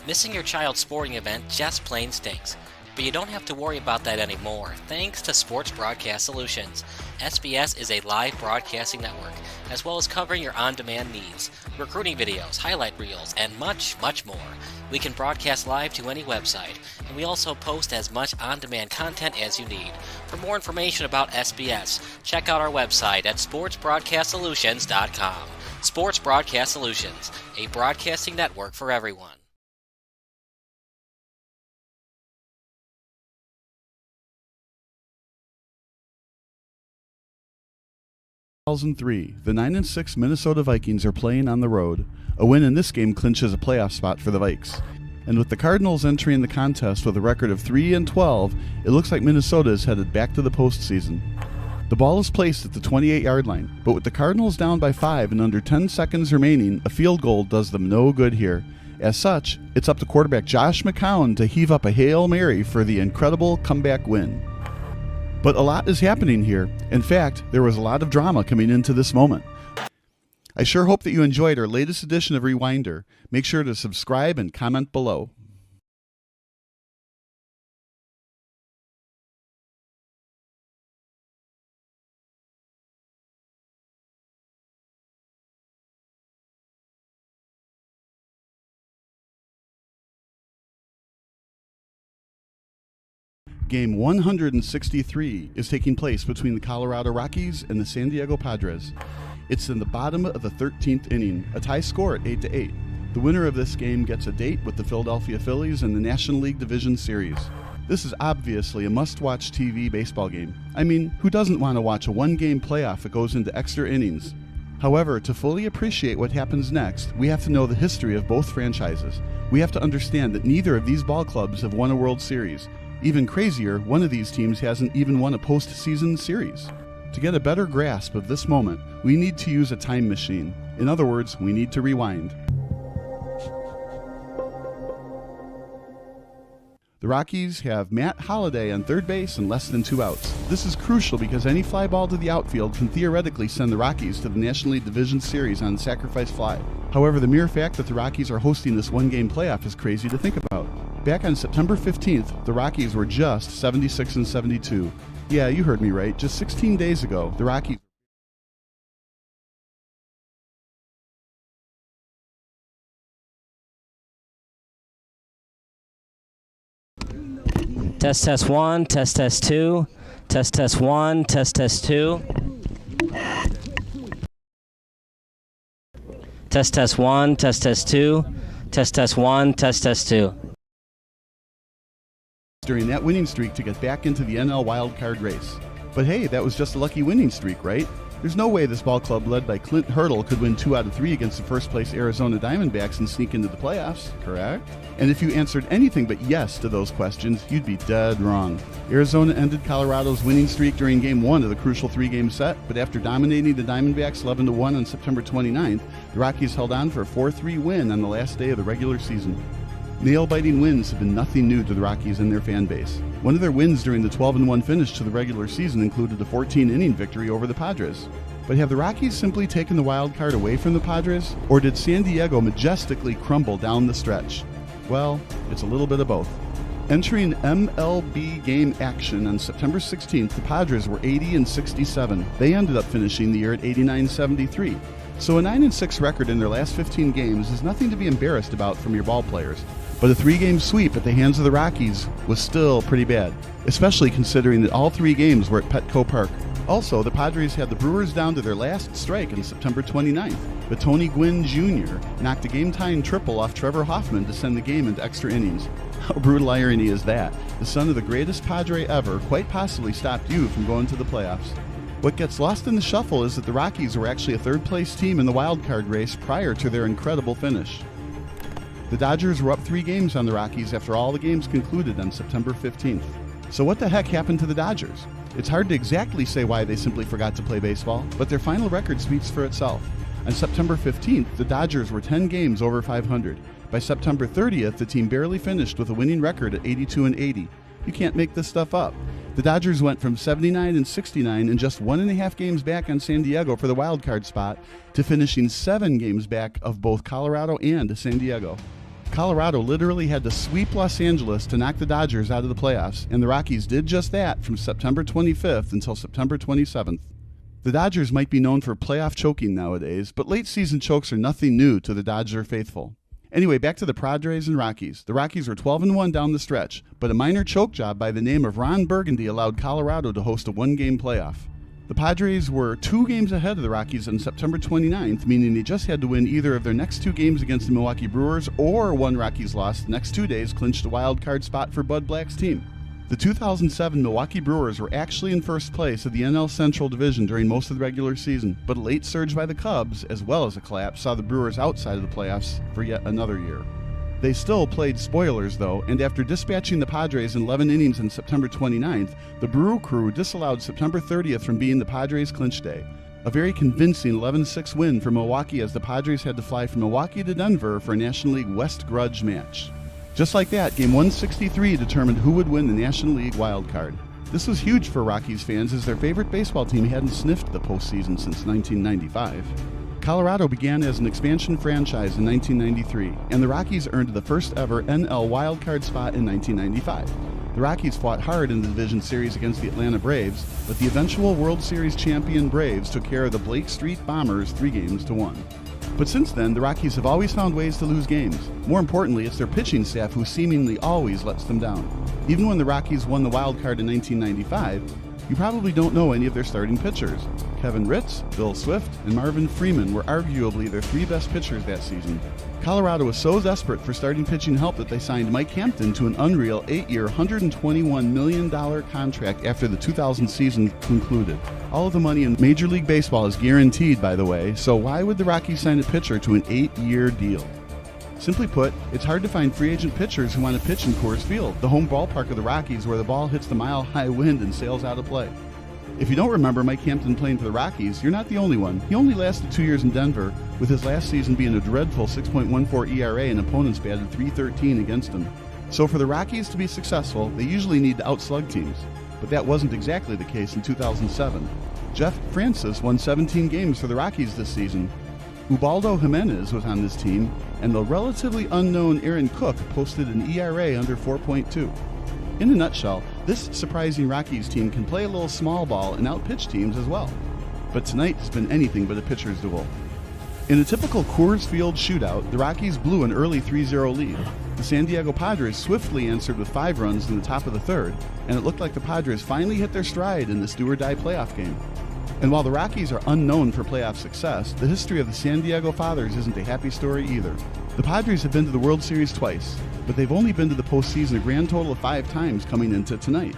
Missing your child's sporting event just plain stinks. But you don't have to worry about that anymore, thanks to Sports Broadcast Solutions. SBS is a live broadcasting network, as well as covering your on-demand needs, recruiting videos, highlight reels, and much, much more. We can broadcast live to any website, and we also post as much on-demand content as you need. For more information about SBS, check out our website at sportsbroadcastsolutions.com. Sports Broadcast Solutions, a broadcasting network for everyone. 2003, the 9-6 Minnesota Vikings are playing on the road. A win in this game clinches a playoff spot for the Vikes. And with the Cardinals entering the contest with a record of 3-12, it looks like Minnesota is headed back to the postseason. The ball is placed at the 28-yard line, but with the Cardinals down by 5 and under 10 seconds remaining, a field goal does them no good here. As such, it's up to quarterback Josh McCown to heave up a Hail Mary for the incredible comeback win. But a lot is happening here. In fact, there was a lot of drama coming into this moment. I sure hope that you enjoyed our latest edition of Rewinder. Make sure to subscribe and comment below. Game 163 is taking place between the Colorado Rockies and the San Diego Padres. It's in the bottom of the 13th inning, a tie score at 8-8. The winner of this game gets a date with the Philadelphia Phillies in the National League Division Series. This is obviously a must-watch TV baseball game. I mean, who doesn't want to watch a one-game playoff that goes into extra innings? However, to fully appreciate what happens next, we have to know the history of both franchises. We have to understand that neither of these ball clubs have won a World Series. Even crazier, one of these teams hasn't even won a postseason series. To get a better grasp of this moment, we need to use a time machine. In other words, we need to rewind. The Rockies have Matt Holliday on third base and less than 2 outs. This is crucial because any fly ball to the outfield can theoretically send the Rockies to the National League Division Series on sacrifice fly. However, the mere fact that the Rockies are hosting this one-game playoff is crazy to think about. Back on September 15th, the Rockies were just 76-72. Yeah, you heard me right. Just 16 days ago, the Rockies... Test 1, test 2, test 1, test 2. Test 1, test 2, test 1, test 2. During that winning streak to get back into the NL wildcard race. But hey, that was just a lucky winning streak, right? There's no way this ball club led by Clint Hurdle could win 2 out of 3 against the first-place Arizona Diamondbacks and sneak into the playoffs, correct? And if you answered anything but yes to those questions, you'd be dead wrong. Arizona ended Colorado's winning streak during Game 1 of the crucial 3-game set, but after dominating the Diamondbacks 11-1 on September 29th, the Rockies held on for a 4-3 win on the last day of the regular season. Nail-biting wins have been nothing new to the Rockies and their fan base. One of their wins during the 12-1 finish to the regular season included a 14-inning victory over the Padres. But have the Rockies simply taken the wild card away from the Padres, or did San Diego majestically crumble down the stretch? Well, it's a little bit of both. Entering MLB game action on September 16th, the Padres were 80-67. They ended up finishing the year at 89-73. So a 9-6 record in their last 15 games is nothing to be embarrassed about from your ball players. But a 3-game sweep at the hands of the Rockies was still pretty bad, especially considering that all 3 games were at Petco Park. Also, the Padres had the Brewers down to their last strike on September 29th, but Tony Gwynn Jr. knocked a game-tying triple off Trevor Hoffman to send the game into extra innings. How brutal irony is that? The son of the greatest Padre ever quite possibly stopped you from going to the playoffs. What gets lost in the shuffle is that the Rockies were actually a third-place team in the wildcard race prior to their incredible finish. The Dodgers were up 3 games on the Rockies after all the games concluded on September 15th. So what the heck happened to the Dodgers? It's hard to exactly say why they simply forgot to play baseball, but their final record speaks for itself. On September 15th, the Dodgers were 10 games over 500. By September 30th, the team barely finished with a winning record at 82-80. You can't make this stuff up. The Dodgers went from 79-69 and just 1.5 games back on San Diego for the wild card spot to finishing 7 games back of both Colorado and San Diego. Colorado literally had to sweep Los Angeles to knock the Dodgers out of the playoffs, and the Rockies did just that from September 25th until September 27th. The Dodgers might be known for playoff choking nowadays, but late-season chokes are nothing new to the Dodger faithful. Anyway, back to the Padres and Rockies. The Rockies were 12-1 down the stretch, but a minor choke job by the name of Ron Burgundy allowed Colorado to host a one-game playoff. The Padres were 2 games ahead of the Rockies on September 29th, meaning they just had to win either of their next 2 games against the Milwaukee Brewers or one Rockies loss the next 2 days clinched a wild card spot for Bud Black's team. The 2007 Milwaukee Brewers were actually in first place of the NL Central Division during most of the regular season, but a late surge by the Cubs, as well as a collapse, saw the Brewers outside of the playoffs for yet another year. They still played spoilers, though, and after dispatching the Padres in 11 innings on September 29th, the Brew Crew disallowed September 30th from being the Padres' clinch day. A very convincing 11-6 win for Milwaukee as the Padres had to fly from Milwaukee to Denver for a National League West grudge match. Just like that, Game 163 determined who would win the National League wild card. This was huge for Rockies fans as their favorite baseball team hadn't sniffed the postseason since 1995. Colorado began as an expansion franchise in 1993, and the Rockies earned the first ever NL wildcard spot in 1995. The Rockies fought hard in the division series against the Atlanta Braves, but the eventual World Series champion Braves took care of the Blake Street Bombers 3-1. But since then, the Rockies have always found ways to lose games. More importantly, it's their pitching staff who seemingly always lets them down. Even when the Rockies won the wild card in 1995, you probably don't know any of their starting pitchers. Kevin Ritz, Bill Swift, and Marvin Freeman were arguably their 3 best pitchers that season. Colorado was so desperate for starting pitching help that they signed Mike Hampton to an unreal 8-year, $121 million contract after the 2000 season concluded. All of the money in Major League Baseball is guaranteed, by the way, so why would the Rockies sign a pitcher to an 8-year deal? Simply put, it's hard to find free agent pitchers who want to pitch in Coors Field, the home ballpark of the Rockies where the ball hits the mile-high wind and sails out of play. If you don't remember Mike Hampton playing for the Rockies, you're not the only one. He only lasted 2 years in Denver, with his last season being a dreadful 6.14 ERA and opponents batted .313 against him. So for the Rockies to be successful, they usually need to outslug teams. But that wasn't exactly the case in 2007. Jeff Francis won 17 games for the Rockies this season. Ubaldo Jimenez was on this team, and the relatively unknown Aaron Cook posted an ERA under 4.2. In a nutshell, this surprising Rockies team can play a little small ball and outpitch teams as well. But tonight has been anything but a pitcher's duel. In a typical Coors Field shootout, the Rockies blew an early 3-0 lead. The San Diego Padres swiftly answered with 5 runs in the top of the third, and it looked like the Padres finally hit their stride in this do-or-die playoff game. And while the Rockies are unknown for playoff success, the history of the San Diego Fathers isn't a happy story either. The Padres have been to the World Series twice, but they've only been to the postseason a grand total of 5 times coming into tonight.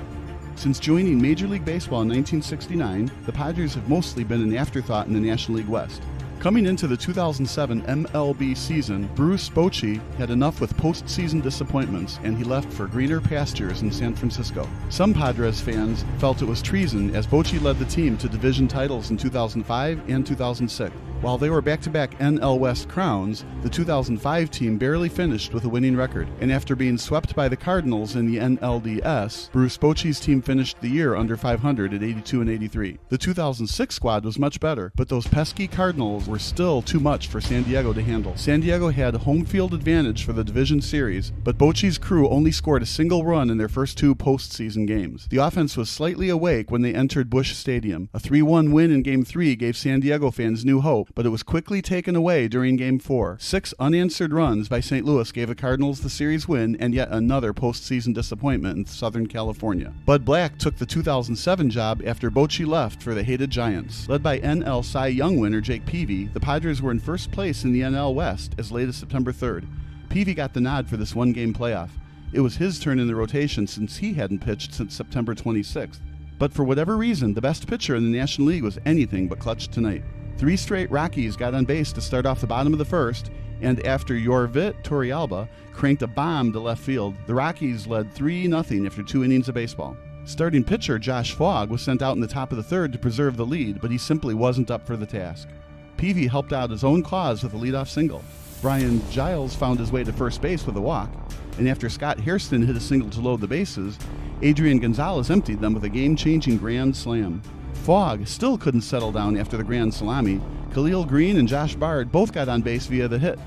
Since joining Major League Baseball in 1969, the Padres have mostly been an afterthought in the National League West. Coming into the 2007 MLB season, Bruce Bochy had enough with postseason disappointments, and he left for greener pastures in San Francisco. Some Padres fans felt it was treason as Bochy led the team to division titles in 2005 and 2006. While they were back-to-back NL West crowns, the 2005 team barely finished with a winning record, and after being swept by the Cardinals in the NLDS, Bruce Bochy's team finished the year under 500 at 82-83. The 2006 squad was much better, but those pesky Cardinals were still too much for San Diego to handle. San Diego had home field advantage for the division series, but Bochy's crew only scored a single run in their first 2 postseason games. The offense was slightly awake when they entered Busch Stadium. A 3-1 win in Game 3 gave San Diego fans new hope, but it was quickly taken away during Game 4. 6 unanswered runs by St. Louis gave the Cardinals the series win and yet another postseason disappointment in Southern California. Bud Black took the 2007 job after Bochy left for the hated Giants. Led by NL Cy Young winner Jake Peavy, the Padres were in first place in the NL West as late as September 3rd. Peavy got the nod for this one-game playoff. It was his turn in the rotation since he hadn't pitched since September 26th. But for whatever reason, the best pitcher in the National League was anything but clutch tonight. 3 straight Rockies got on base to start off the bottom of the first, and after Yorvit Torrealba cranked a bomb to left field, the Rockies led 3-0 after 2 innings of baseball. Starting pitcher Josh Fogg was sent out in the top of the third to preserve the lead, but he simply wasn't up for the task. Peavy helped out his own cause with a leadoff single. Brian Giles found his way to first base with a walk, and after Scott Hairston hit a single to load the bases, Adrian Gonzalez emptied them with a game-changing grand slam. Fogg still couldn't settle down after the grand salami. Khalil Green and Josh Bard both got on base via the hit.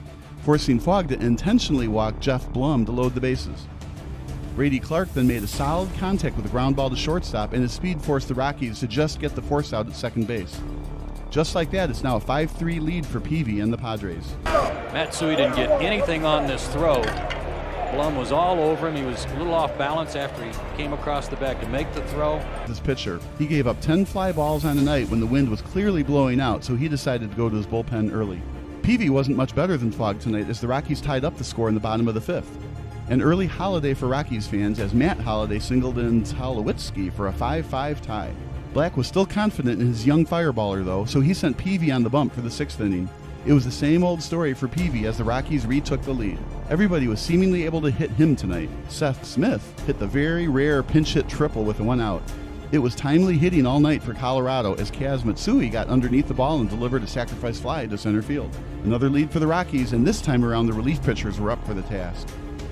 forcing Fogg to intentionally walk Jeff Blum to load the bases. Brady Clark then made a solid contact with a ground ball to shortstop, and his speed forced the Rockies to just get the force out at second base. Just like that, it's now a 5-3 lead for Peavy and the Padres. Matsui didn't get anything on this throw. Blum was all over him. He was a little off balance after he came across the bag to make the throw. This pitcher, he gave up 10 fly balls on a night when the wind was clearly blowing out, so he decided to go to his bullpen early. Peavy wasn't much better than Fogg tonight as the Rockies tied up the score in the bottom of the fifth. An early holiday for Rockies fans as Matt Holliday singled in Tulowitzki for a 5-5 tie. Black was still confident in his young fireballer, though, so he sent Peavy on the bump for the sixth inning. It was the same old story for Peavy as the Rockies retook the lead. Everybody was seemingly able to hit him tonight. Seth Smith hit the very rare pinch hit triple with one out. It was timely hitting all night for Colorado as Kaz Matsui got underneath the ball and delivered a sacrifice fly to center field. Another lead for the Rockies, and this time around the relief pitchers were up for the task.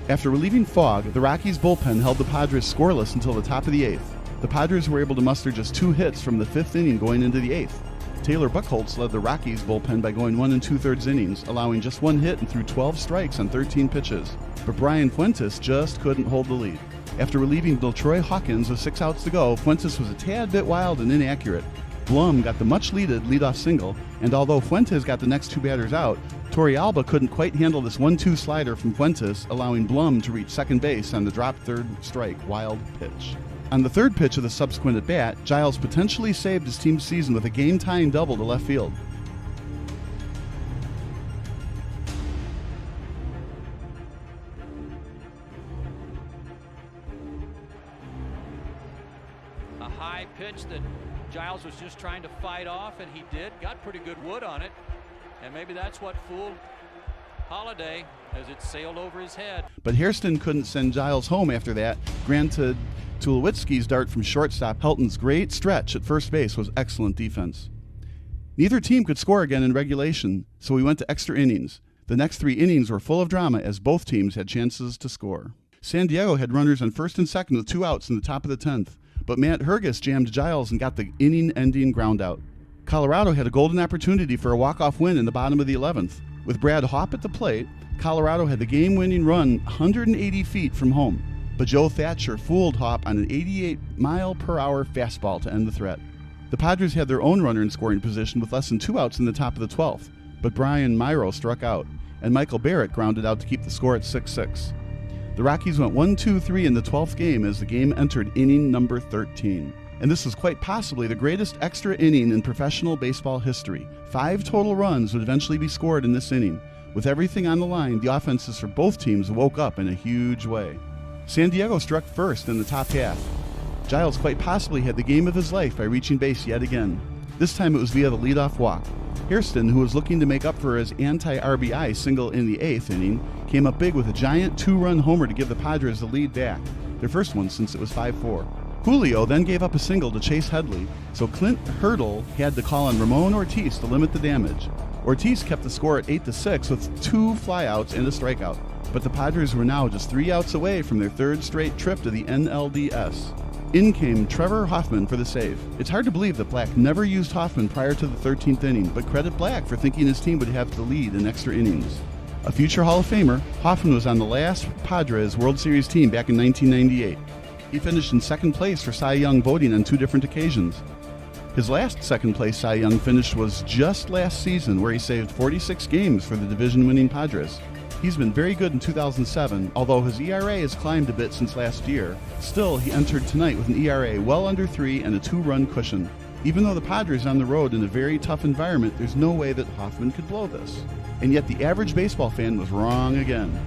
After relieving Fogg, the Rockies bullpen held the Padres scoreless until the top of the eighth. The Padres were able to muster just 2 hits from the fifth inning going into the eighth. Taylor Buchholz led the Rockies bullpen by going 1 2/3 innings, allowing just 1 hit and threw 12 strikes on 13 pitches. But Brian Fuentes just couldn't hold the lead. After relieving Troy Hawkins with 6 outs to go, Fuentes was a tad bit wild and inaccurate. Blum got the much-needed leadoff single, and although Fuentes got the next 2 batters out, Torrealba couldn't quite handle this 1-2 slider from Fuentes, allowing Blum to reach second base on the drop third strike wild pitch. On the third pitch of the subsequent at-bat, Giles potentially saved his team's season with a game-tying double to left field. A high pitch that Giles was just trying to fight off, and he did. Got pretty good wood on it, and maybe that's what fooled Holliday as it sailed over his head. But Hairston couldn't send Giles home after that. Granted, Tulowitzki's dart from shortstop, Helton's great stretch at first base was excellent defense. Neither team could score again in regulation, so we went to extra innings. The next 3 innings were full of drama as both teams had chances to score. San Diego had runners on first and second with 2 outs in the top of the 10th, but Matt Hergus jammed Giles and got the inning-ending ground out. Colorado had a golden opportunity for a walk-off win in the bottom of the 11th. With Brad Hopp at the plate, Colorado had the game-winning run 180 feet from home, but Joe Thatcher fooled Hopp on an 88-mile-per-hour fastball to end the threat. The Padres had their own runner in scoring position with less than 2 outs in the top of the 12th, but Brian Myro struck out, and Michael Barrett grounded out to keep the score at 6-6. The Rockies went 1-2-3 in the 12th game as the game entered inning number 13. And this was quite possibly the greatest extra inning in professional baseball history. 5 total runs would eventually be scored in this inning. With everything on the line, the offenses for both teams woke up in a huge way. San Diego struck first in the top half. Giles quite possibly had the game of his life by reaching base yet again. This time it was via the leadoff walk. Hairston, who was looking to make up for his anti-RBI single in the 8th inning, came up big with a giant 2-run homer to give the Padres the lead back, their first one since it was 5-4. Julio then gave up a single to Chase Headley, so Clint Hurdle had to call on Ramon Ortiz to limit the damage. Ortiz kept the score at 8-6 with 2 flyouts and a strikeout, but the Padres were now just 3 outs away from their 3rd straight trip to the NLDS. In came Trevor Hoffman for the save. It's hard to believe that Black never used Hoffman prior to the 13th inning, but credit Black for thinking his team would have the lead in extra innings. A future Hall of Famer, Hoffman was on the last Padres World Series team back in 1998. He finished in second place for Cy Young voting on 2 different occasions. His last second-place Cy Young finish was just last season, where he saved 46 games for the division-winning Padres. He's been very good in 2007, although his ERA has climbed a bit since last year. Still, he entered tonight with an ERA well under 3 and a 2-run cushion. Even though the Padres are on the road in a very tough environment, there's no way that Hoffman could blow this. And yet the average baseball fan was wrong again.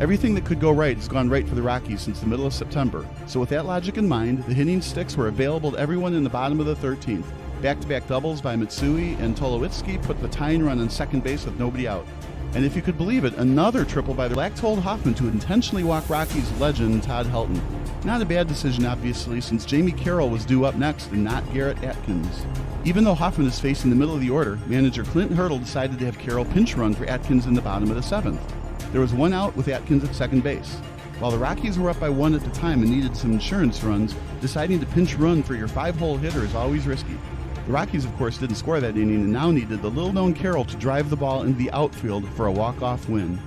Everything that could go right has gone right for the Rockies since the middle of September. So with that logic in mind, the hitting sticks were available to everyone in the bottom of the 13th. Back-to-back doubles by Matsui and Tulowitzki put the tying run on second base with nobody out. And if you could believe it, another triple by the Black told Hoffman to intentionally walk Rockies legend Todd Helton. Not a bad decision, obviously, since Jamie Carroll was due up next and not Garrett Atkins. Even though Hoffman is facing the middle of the order, manager Clint Hurdle decided to have Carroll pinch run for Atkins in the bottom of the 7th. There was 1 out with Atkins at second base. While the Rockies were up by 1 at the time and needed some insurance runs, deciding to pinch run for your 5-hole hitter is always risky. The Rockies, of course, didn't score that inning and now needed the little-known Carroll to drive the ball into the outfield for a walk-off win.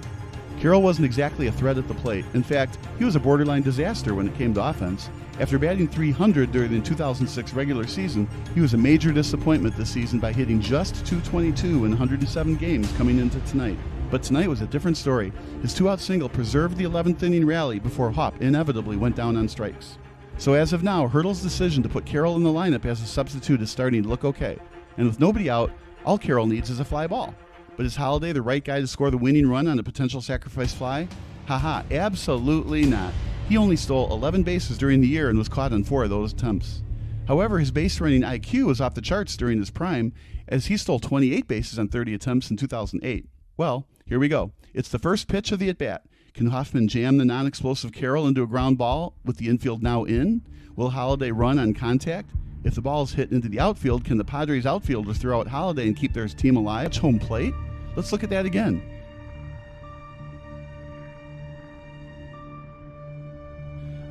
Carroll wasn't exactly a threat at the plate. In fact, he was a borderline disaster when it came to offense. After batting .300 during the 2006 regular season, he was a major disappointment this season by hitting just .222 in 107 games coming into tonight. But tonight was a different story. His two-out single preserved the 11th inning rally before Hop inevitably went down on strikes. So as of now, Hurdle's decision to put Carroll in the lineup as a substitute is starting to look okay. And with nobody out, all Carroll needs is a fly ball. But is Holliday the right guy to score the winning run on a potential sacrifice fly? Haha, absolutely not. He only stole 11 bases during the year and was caught on 4 of those attempts. However, his base running IQ was off the charts during his prime, as he stole 28 bases on 30 attempts in 2008. Well, here we go. It's the first pitch of the at-bat. Can Hoffman jam the non-explosive Carroll into a ground ball with the infield now in? Will Holliday run on contact? If the ball is hit into the outfield, can the Padres outfielders throw out Holliday and keep their team alive? Touch home plate? Let's look at that again.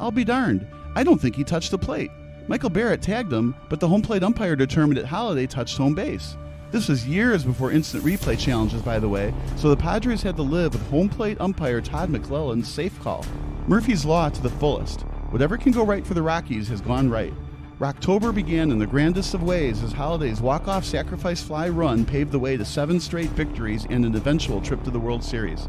I'll be darned. I don't think he touched the plate. Michael Barrett tagged him, but the home plate umpire determined that Holliday touched home base. This was years before instant replay challenges, by the way, so the Padres had to live with home plate umpire Todd McClellan's safe call. Murphy's Law to the fullest. Whatever can go right for the Rockies has gone right. Rocktober began in the grandest of ways as Holliday's walk-off sacrifice fly run paved the way to 7 straight victories and an eventual trip to the World Series.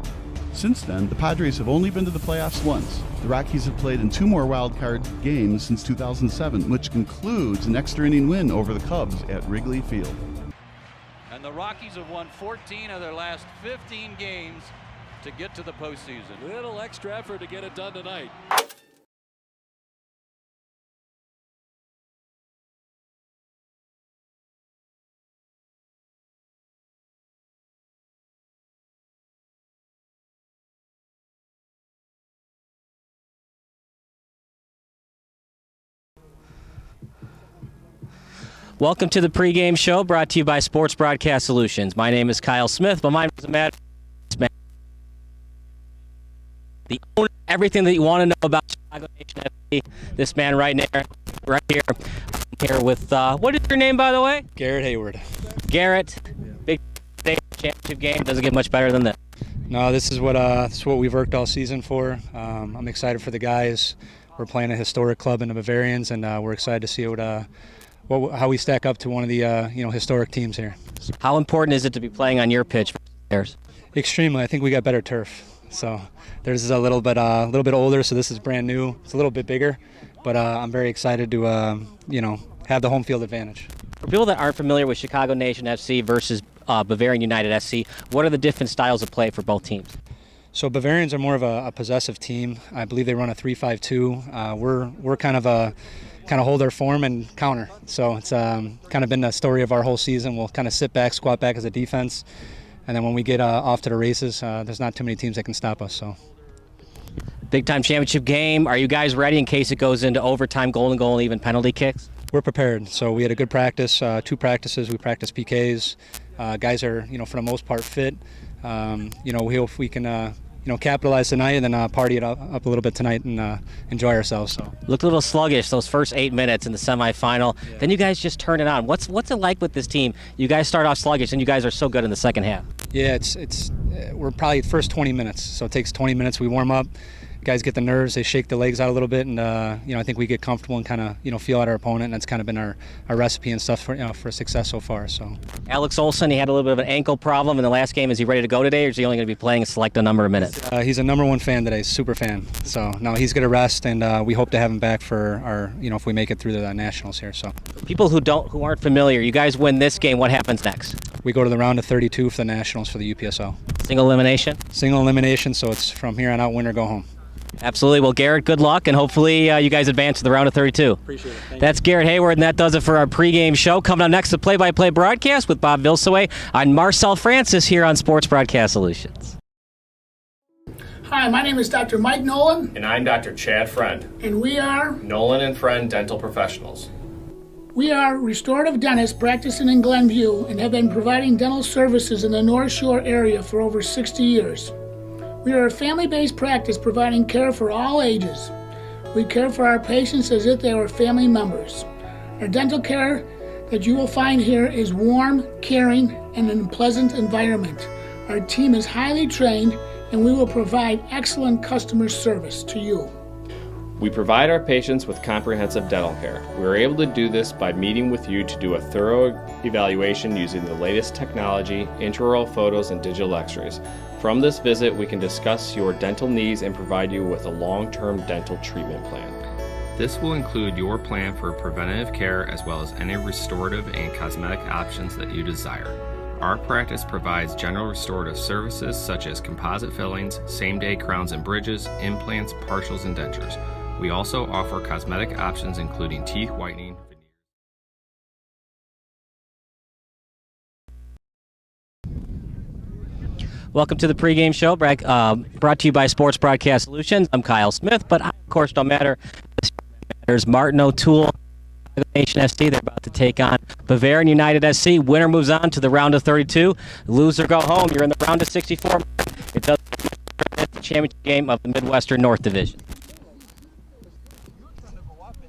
Since then, the Padres have only been to the playoffs once. The Rockies have played in 2 more wild-card games since 2007, which concludes an extra-inning win over the Cubs at Wrigley Field. And the Rockies have won 14 of their last 15 games to get to the postseason. Little extra effort to get it done tonight. Welcome to the pregame show brought to you by Sports Broadcast Solutions. My name is Kyle Smith, but mine is Matt. The owner, everything that you want to know about Chicago Nation FC. This man right here. I'm here with, what is your name, by the way? Garrett Hayward. Garrett. Big championship game. Doesn't get much better than this. No, this is what we've worked all season for. I'm excited for the guys. We're playing a historic club in the Bavarians, and we're excited to see how we stack up to one of the historic teams here. How important is it to be playing on your pitch for theirs? Extremely. I think we got better turf. So theirs is a little bit older, so this is brand new. It's a little bit bigger, but I'm very excited to have the home field advantage. For people that aren't familiar with Chicago Nation FC versus Bavarian United SC, what are the different styles of play for both teams? So Bavarians are more of a possessive team. I believe they run a 3-5-2. We're kind of hold our form and counter. So it's kind of been the story of our whole season. We'll kind of sit back, squat back as a defense, and then when we get off to the races, there's not too many teams that can stop us. So, big-time championship game. Are you guys ready in case it goes into overtime, golden goal, and even penalty kicks? We're prepared. So we had a good practice, 2 practices. We practiced PKs. Guys are, for the most part, fit. We hope we can capitalize tonight and then party it up a little bit tonight and enjoy ourselves. So looked a little sluggish those first 8 minutes in the semifinal. Yeah. Then you guys just turn it on. What's it like with this team? You guys start off sluggish and you guys are so good in the second half. Yeah, we're probably the first 20 minutes. So it takes 20 minutes. We warm up. Guys get the nerves, they shake the legs out a little bit, and I think we get comfortable and kind of feel out our opponent, and that's kind of been our recipe and stuff for success so far. So Alex Olson, he had a little bit of an ankle problem in the last game. Is he ready to go today, or is he only going to be playing a select number of minutes? He's a number 1 fan today, super fan. So no, he's going to rest, and we hope to have him back for our if we make it through the Nationals here. So people who aren't familiar, you guys win this game. What happens next? We go to the round of 32 for the Nationals for the UPSL. Single elimination. Single elimination. So it's from here on out, win or go home. Absolutely. Well, Garrett, good luck, and hopefully you guys advance to the round of 32. Appreciate it. That's Garrett Hayward, and that does it for our pregame show. Coming up next, the play-by-play broadcast with Bob Vilsaway on Marcel Francis here on Sports Broadcast Solutions. Hi, my name is Dr. Mike Nolan. And I'm Dr. Chad Friend. And we are Nolan and Friend Dental Professionals. We are restorative dentists practicing in Glenview and have been providing dental services in the North Shore area for over 60 years. We are a family-based practice providing care for all ages. We care for our patients as if they were family members. Our dental care that you will find here is warm, caring, and in a pleasant environment. Our team is highly trained and we will provide excellent customer service to you. We provide our patients with comprehensive dental care. We are able to do this by meeting with you to do a thorough evaluation using the latest technology, intraoral photos, and digital x-rays. From this visit, we can discuss your dental needs and provide you with a long-term dental treatment plan. This will include your plan for preventative care as well as any restorative and cosmetic options that you desire. Our practice provides general restorative services such as composite fillings, same-day crowns and bridges, implants, partials, and dentures. We also offer cosmetic options including teeth whitening. Welcome to the pregame show, brought to you by Sports Broadcast Solutions. I'm Kyle Smith, but I, of course, don't matter. There's Martin O'Toole, Nation SC. They're about to take on Bavarian United SC. Winner moves on to the round of 32. Loser go home. You're in the round of 64. It does the championship game of the Midwestern North Division.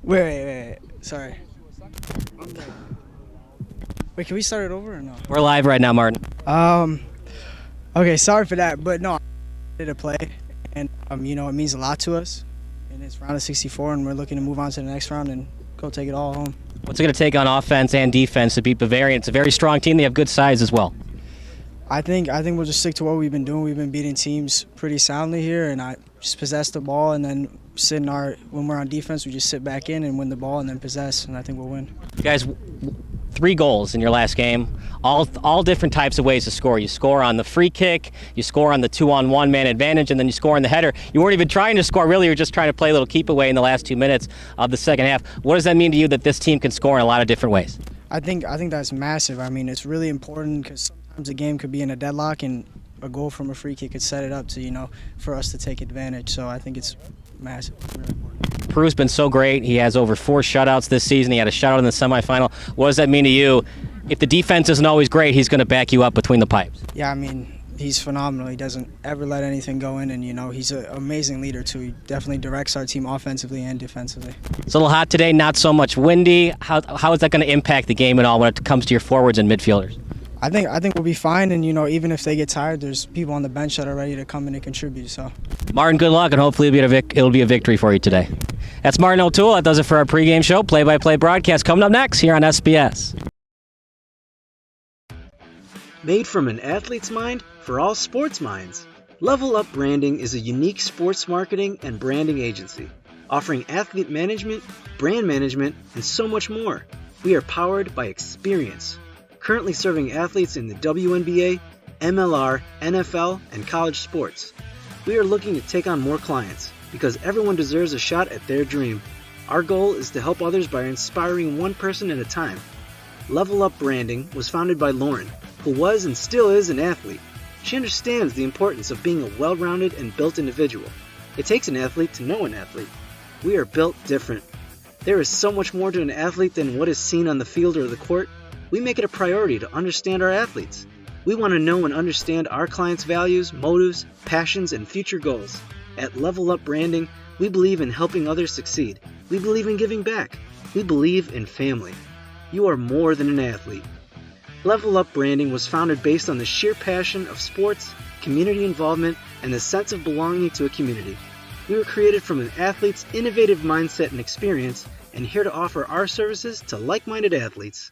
Wait. Sorry. Wait, can we start it over or no? We're live right now, Martin. Okay, sorry for that, but no, I did a play, and it means a lot to us. And it's round of 64, and we're looking to move on to the next round and go take it all home. What's it going to take on offense and defense to beat Bavarian? It's a very strong team. They have good size as well. I think we'll just stick to what we've been doing. We've been beating teams pretty soundly here, and I just possess the ball, and then when we're on defense, we just sit back in and win the ball and then possess, and I think we'll win. You guys, 3 goals in your last game, all different types of ways to score. You score on the free kick, you score on the 2-on-1 man advantage, and then you score on the header. You weren't even trying to score, really. You were just trying to play a little keep away in the last 2 minutes of the second half. What does that mean to you that this team can score in a lot of different ways? I think that's massive. I mean, it's really important because sometimes a game could be in a deadlock, and a goal from a free kick could set it up to, for us to take advantage. So I think it's massive, really important. Prew's been so great. He has over 4 shutouts this season. He had a shutout in the semifinal. What does that mean to you? If the defense isn't always great, he's going to back you up between the pipes. Yeah, I mean, he's phenomenal. He doesn't ever let anything go in, and, he's an amazing leader, too. He definitely directs our team offensively and defensively. It's a little hot today, not so much windy. How is that going to impact the game at all when it comes to your forwards and midfielders? I think we'll be fine, and even if they get tired, there's people on the bench that are ready to come in and contribute. So, Martin, good luck, and hopefully it'll be a victory for you today. That's Martin O'Toole. That does it for our pregame show. Play-by-play broadcast coming up next here on SBS. Made from an athlete's mind for all sports minds, Level Up Branding is a unique sports marketing and branding agency, offering athlete management, brand management, and so much more. We are powered by experience, currently serving athletes in the WNBA, MLR, NFL, and college sports. We are looking to take on more clients because everyone deserves a shot at their dream. Our goal is to help others by inspiring one person at a time. Level Up Branding was founded by Lauren, who was and still is an athlete. She understands the importance of being a well-rounded and built individual. It takes an athlete to know an athlete. We are built different. There is so much more to an athlete than what is seen on the field or the court. We make it a priority to understand our athletes. We want to know and understand our clients' values, motives, passions, and future goals. At Level Up Branding, we believe in helping others succeed. We believe in giving back. We believe in family. You are more than an athlete. Level Up Branding was founded based on the sheer passion of sports, community involvement, and the sense of belonging to a community. We were created from an athlete's innovative mindset and experience, and here to offer our services to like-minded athletes.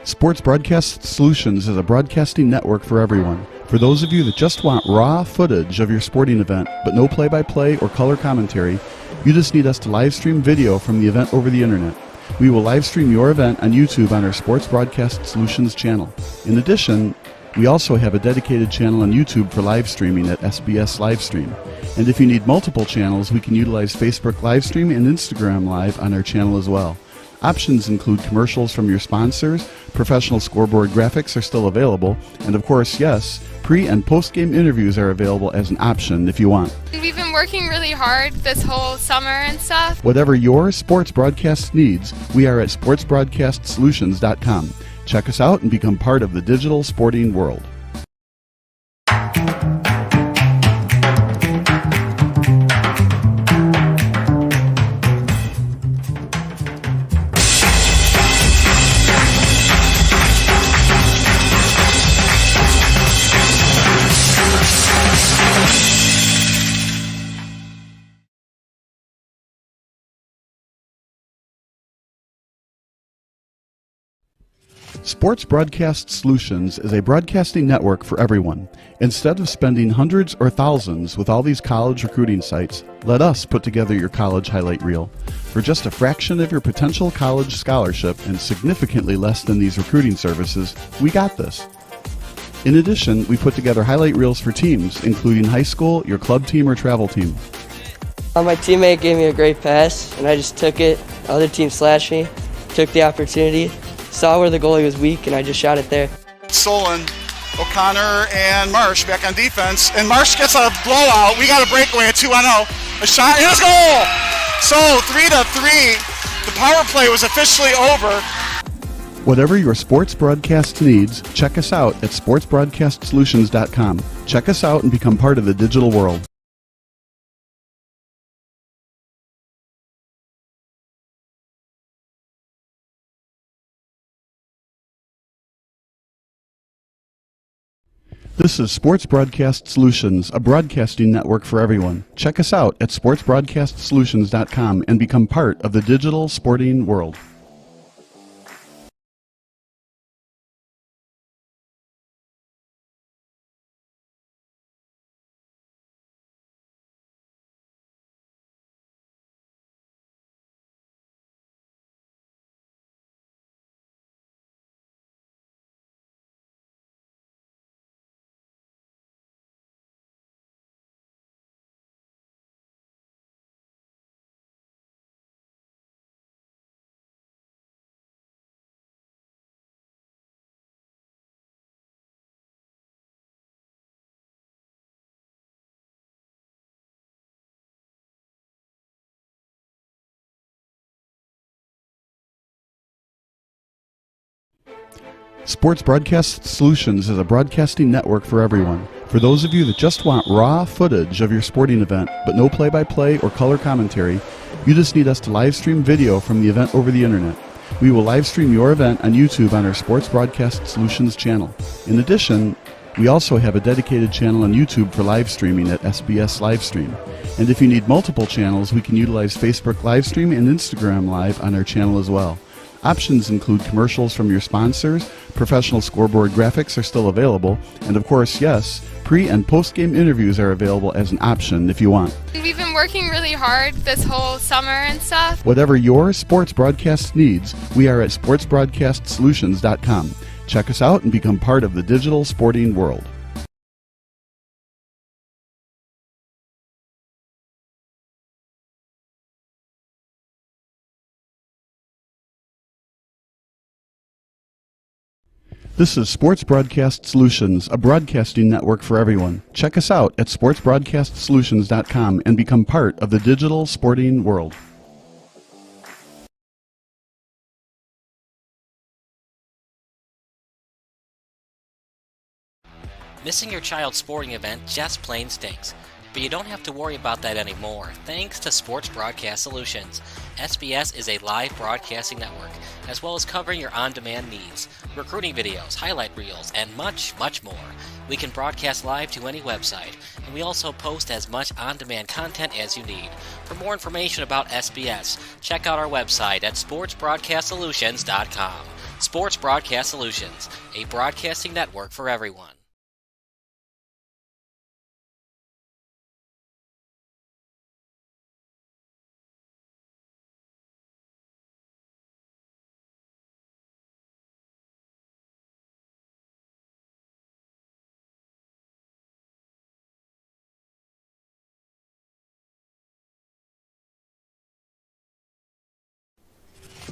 Sports Broadcast Solutions is a broadcasting network for everyone. For those of you that just want raw footage of your sporting event, but no play-by-play or color commentary, you just need us to live stream video from the event over the internet. We will live stream your event on YouTube on our Sports Broadcast Solutions channel. In addition, we also have a dedicated channel on YouTube for live streaming at SBS Livestream. And if you need multiple channels, we can utilize Facebook Livestream and Instagram Live on our channel as well. Options include commercials from your sponsors, professional scoreboard graphics are still available, and of course, yes, pre- and post-game interviews are available as an option if you want. We've been working really hard this whole summer and stuff. Whatever your sports broadcast needs, we are at sportsbroadcastsolutions.com. Check us out and become part of the digital sporting world. Sports Broadcast Solutions is a broadcasting network for everyone. Instead of spending hundreds or thousands with all these college recruiting sites, let us put together your college highlight reel. For just a fraction of your potential college scholarship and significantly less than these recruiting services, we got this. In addition, we put together highlight reels for teams, including high school, your club team, or travel team. My teammate gave me a great pass, and I just took it. The other team slashed me, took the opportunity, saw where the goalie was weak, and I just shot it there. Solon, O'Connor, and Marsh back on defense. And Marsh gets a blowout. We got a breakaway at 2-0. A shot, and a goal! So 3-3. The power play was officially over. Whatever your sports broadcast needs, check us out at sportsbroadcastsolutions.com. Check us out and become part of the digital world. This is Sports Broadcast Solutions, a broadcasting network for everyone. Check us out at sportsbroadcastsolutions.com and become part of the digital sporting world. Sports Broadcast Solutions is a broadcasting network for everyone. For those of you that just want raw footage of your sporting event, but no play-by-play or color commentary, you just need us to live stream video from the event over the internet. We will live stream your event on YouTube on our Sports Broadcast Solutions channel. In addition, we also have a dedicated channel on YouTube for live streaming at SBS Livestream. And if you need multiple channels, we can utilize Facebook Livestream and Instagram Live on our channel as well. Options include commercials from your sponsors, professional scoreboard graphics are still available, and of course, yes, pre- and post-game interviews are available as an option if you want. We've been working really hard this whole summer and stuff. Whatever your sports broadcast needs, we are at sportsbroadcastsolutions.com. Check us out and become part of the digital sporting world. This is Sports Broadcast Solutions, a broadcasting network for everyone. Check us out at sportsbroadcastsolutions.com and become part of the digital sporting world. Missing your child's sporting event just plain stinks. But you don't have to worry about that anymore, thanks to Sports Broadcast Solutions. SBS is a live broadcasting network, as well as covering your on-demand needs, recruiting videos, highlight reels, and much, much more. We can broadcast live to any website, and we also post as much on-demand content as you need. For more information about SBS, check out our website at sportsbroadcastsolutions.com. Sports Broadcast Solutions, a broadcasting network for everyone.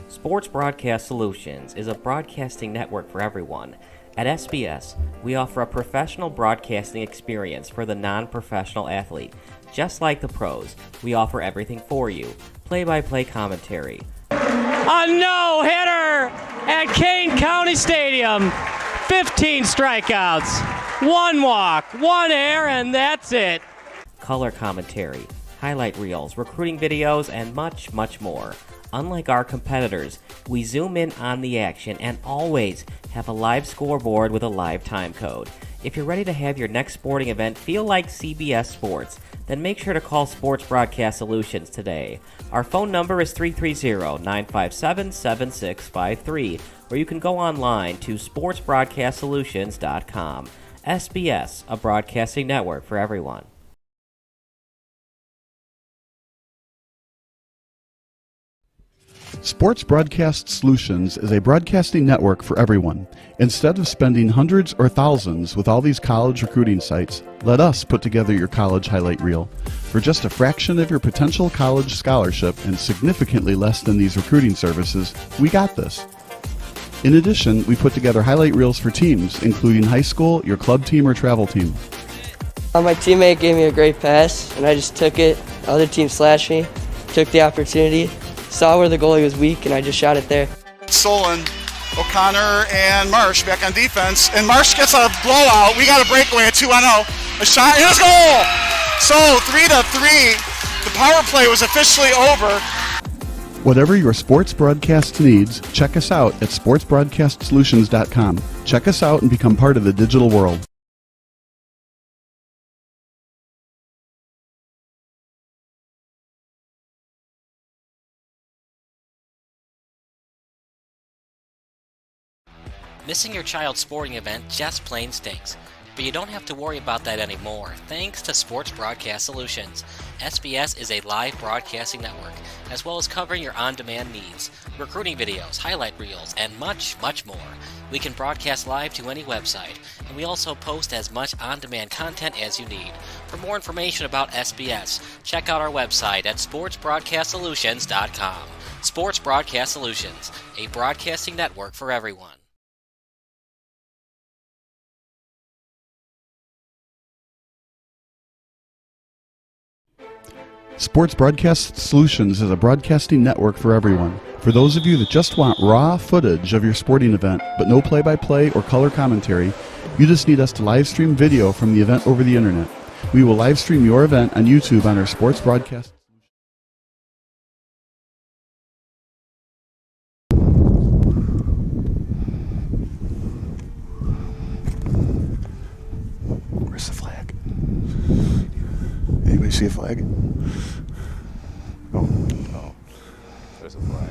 Sports Broadcast Solutions is a broadcasting network for everyone. At SBS, we offer a professional broadcasting experience for the non-professional athlete. Just like the pros, we offer everything for you. Play-by-play commentary. A no-hitter! at Kane County Stadium. 15 strikeouts, 1 walk, 1 error, and that's it. Color commentary, highlight reels, recruiting videos, and much, much more. Unlike our competitors, we zoom in on the action and always have a live scoreboard with a live time code. If you're ready to have your next sporting event feel like CBS Sports, then make sure to call Sports Broadcast Solutions today. Our phone number is 330-957-7653, or you can go online to sportsbroadcastsolutions.com. SBS, a broadcasting network for everyone. Sports Broadcast Solutions is a broadcasting network for everyone. Instead of spending hundreds or thousands with all these college recruiting sites, let us put together your college highlight reel. For just a fraction of your potential college scholarship and significantly less than these recruiting services, we got this. In addition, we put together highlight reels for teams, including high school, your club team, or travel team. My teammate gave me a great pass, and I just took it. The other team slashed me, took the opportunity, saw where the goalie was weak, and I just shot it there. Solon, O'Connor, and Marsh back on defense. And Marsh gets a blowout. We got a breakaway at 2-0. A shot, and a goal! So 3-3. The power play was officially over. Whatever your sports broadcast needs, check us out at sportsbroadcastsolutions.com. Check us out and become part of the digital world. Missing your child's sporting event just plain stinks. But you don't have to worry about that anymore, thanks to Sports Broadcast Solutions. SBS is a live broadcasting network, as well as covering your on-demand needs, recruiting videos, highlight reels, and much, much more. We can broadcast live to any website, and we also post as much on-demand content as you need. For more information about SBS, check out our website at sportsbroadcastsolutions.com. Sports Broadcast Solutions, a broadcasting network for everyone. Sports Broadcast Solutions is a broadcasting network for everyone. For those of you that just want raw footage of your sporting event, but no play-by-play or color commentary, you just need us to live stream video from the event over the internet. We will live stream your event on YouTube on our Sports Broadcast. Where's the flag? Anybody see a flag? Oh, there's a flag.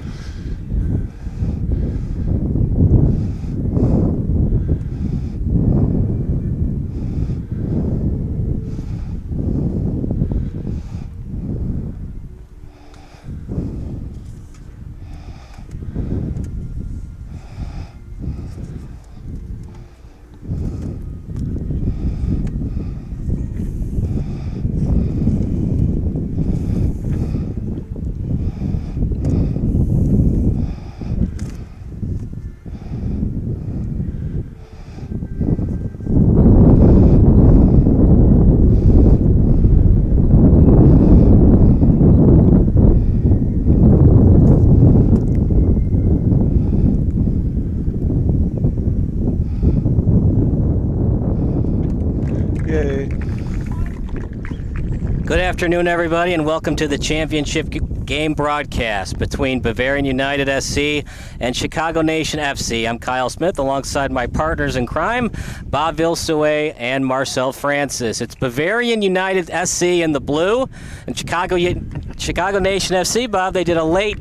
Good afternoon, everybody, and welcome to the championship game broadcast between Bavarian United SC and Chicago Nation FC. I'm Kyle Smith, alongside my partners in crime, Bob Vilsue and Marcel Francis. It's Bavarian United SC in the blue, and Chicago Nation FC, Bob, they did a late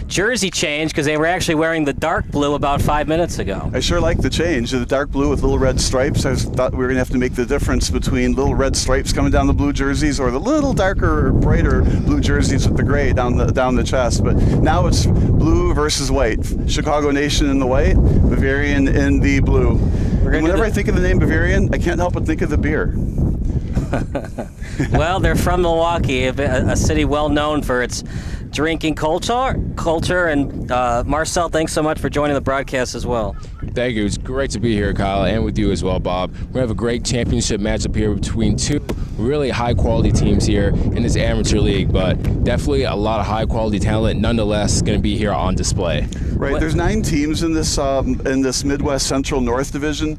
jersey change because they were actually wearing the dark blue about 5 minutes ago. I sure like the change. The dark blue with little red stripes. I thought we were going to have to make the difference between little red stripes coming down the blue jerseys or the little darker or brighter blue jerseys with the gray down the chest. But now it's blue versus white. Chicago Nation in the white, Bavarian in the blue. Whenever I think of the name Bavarian, I can't help but think of the beer. Well, they're from Milwaukee, a city well known for its drinking culture. And Marcel, thanks so much for joining the broadcast as well. Thank you. It's great to be here, Kyle, and with you as well, Bob. We have a great championship matchup here between two really high-quality teams here in this amateur league, but definitely a lot of high-quality talent nonetheless going to be here on display. Right, there's 9 teams in this Midwest Central North Division.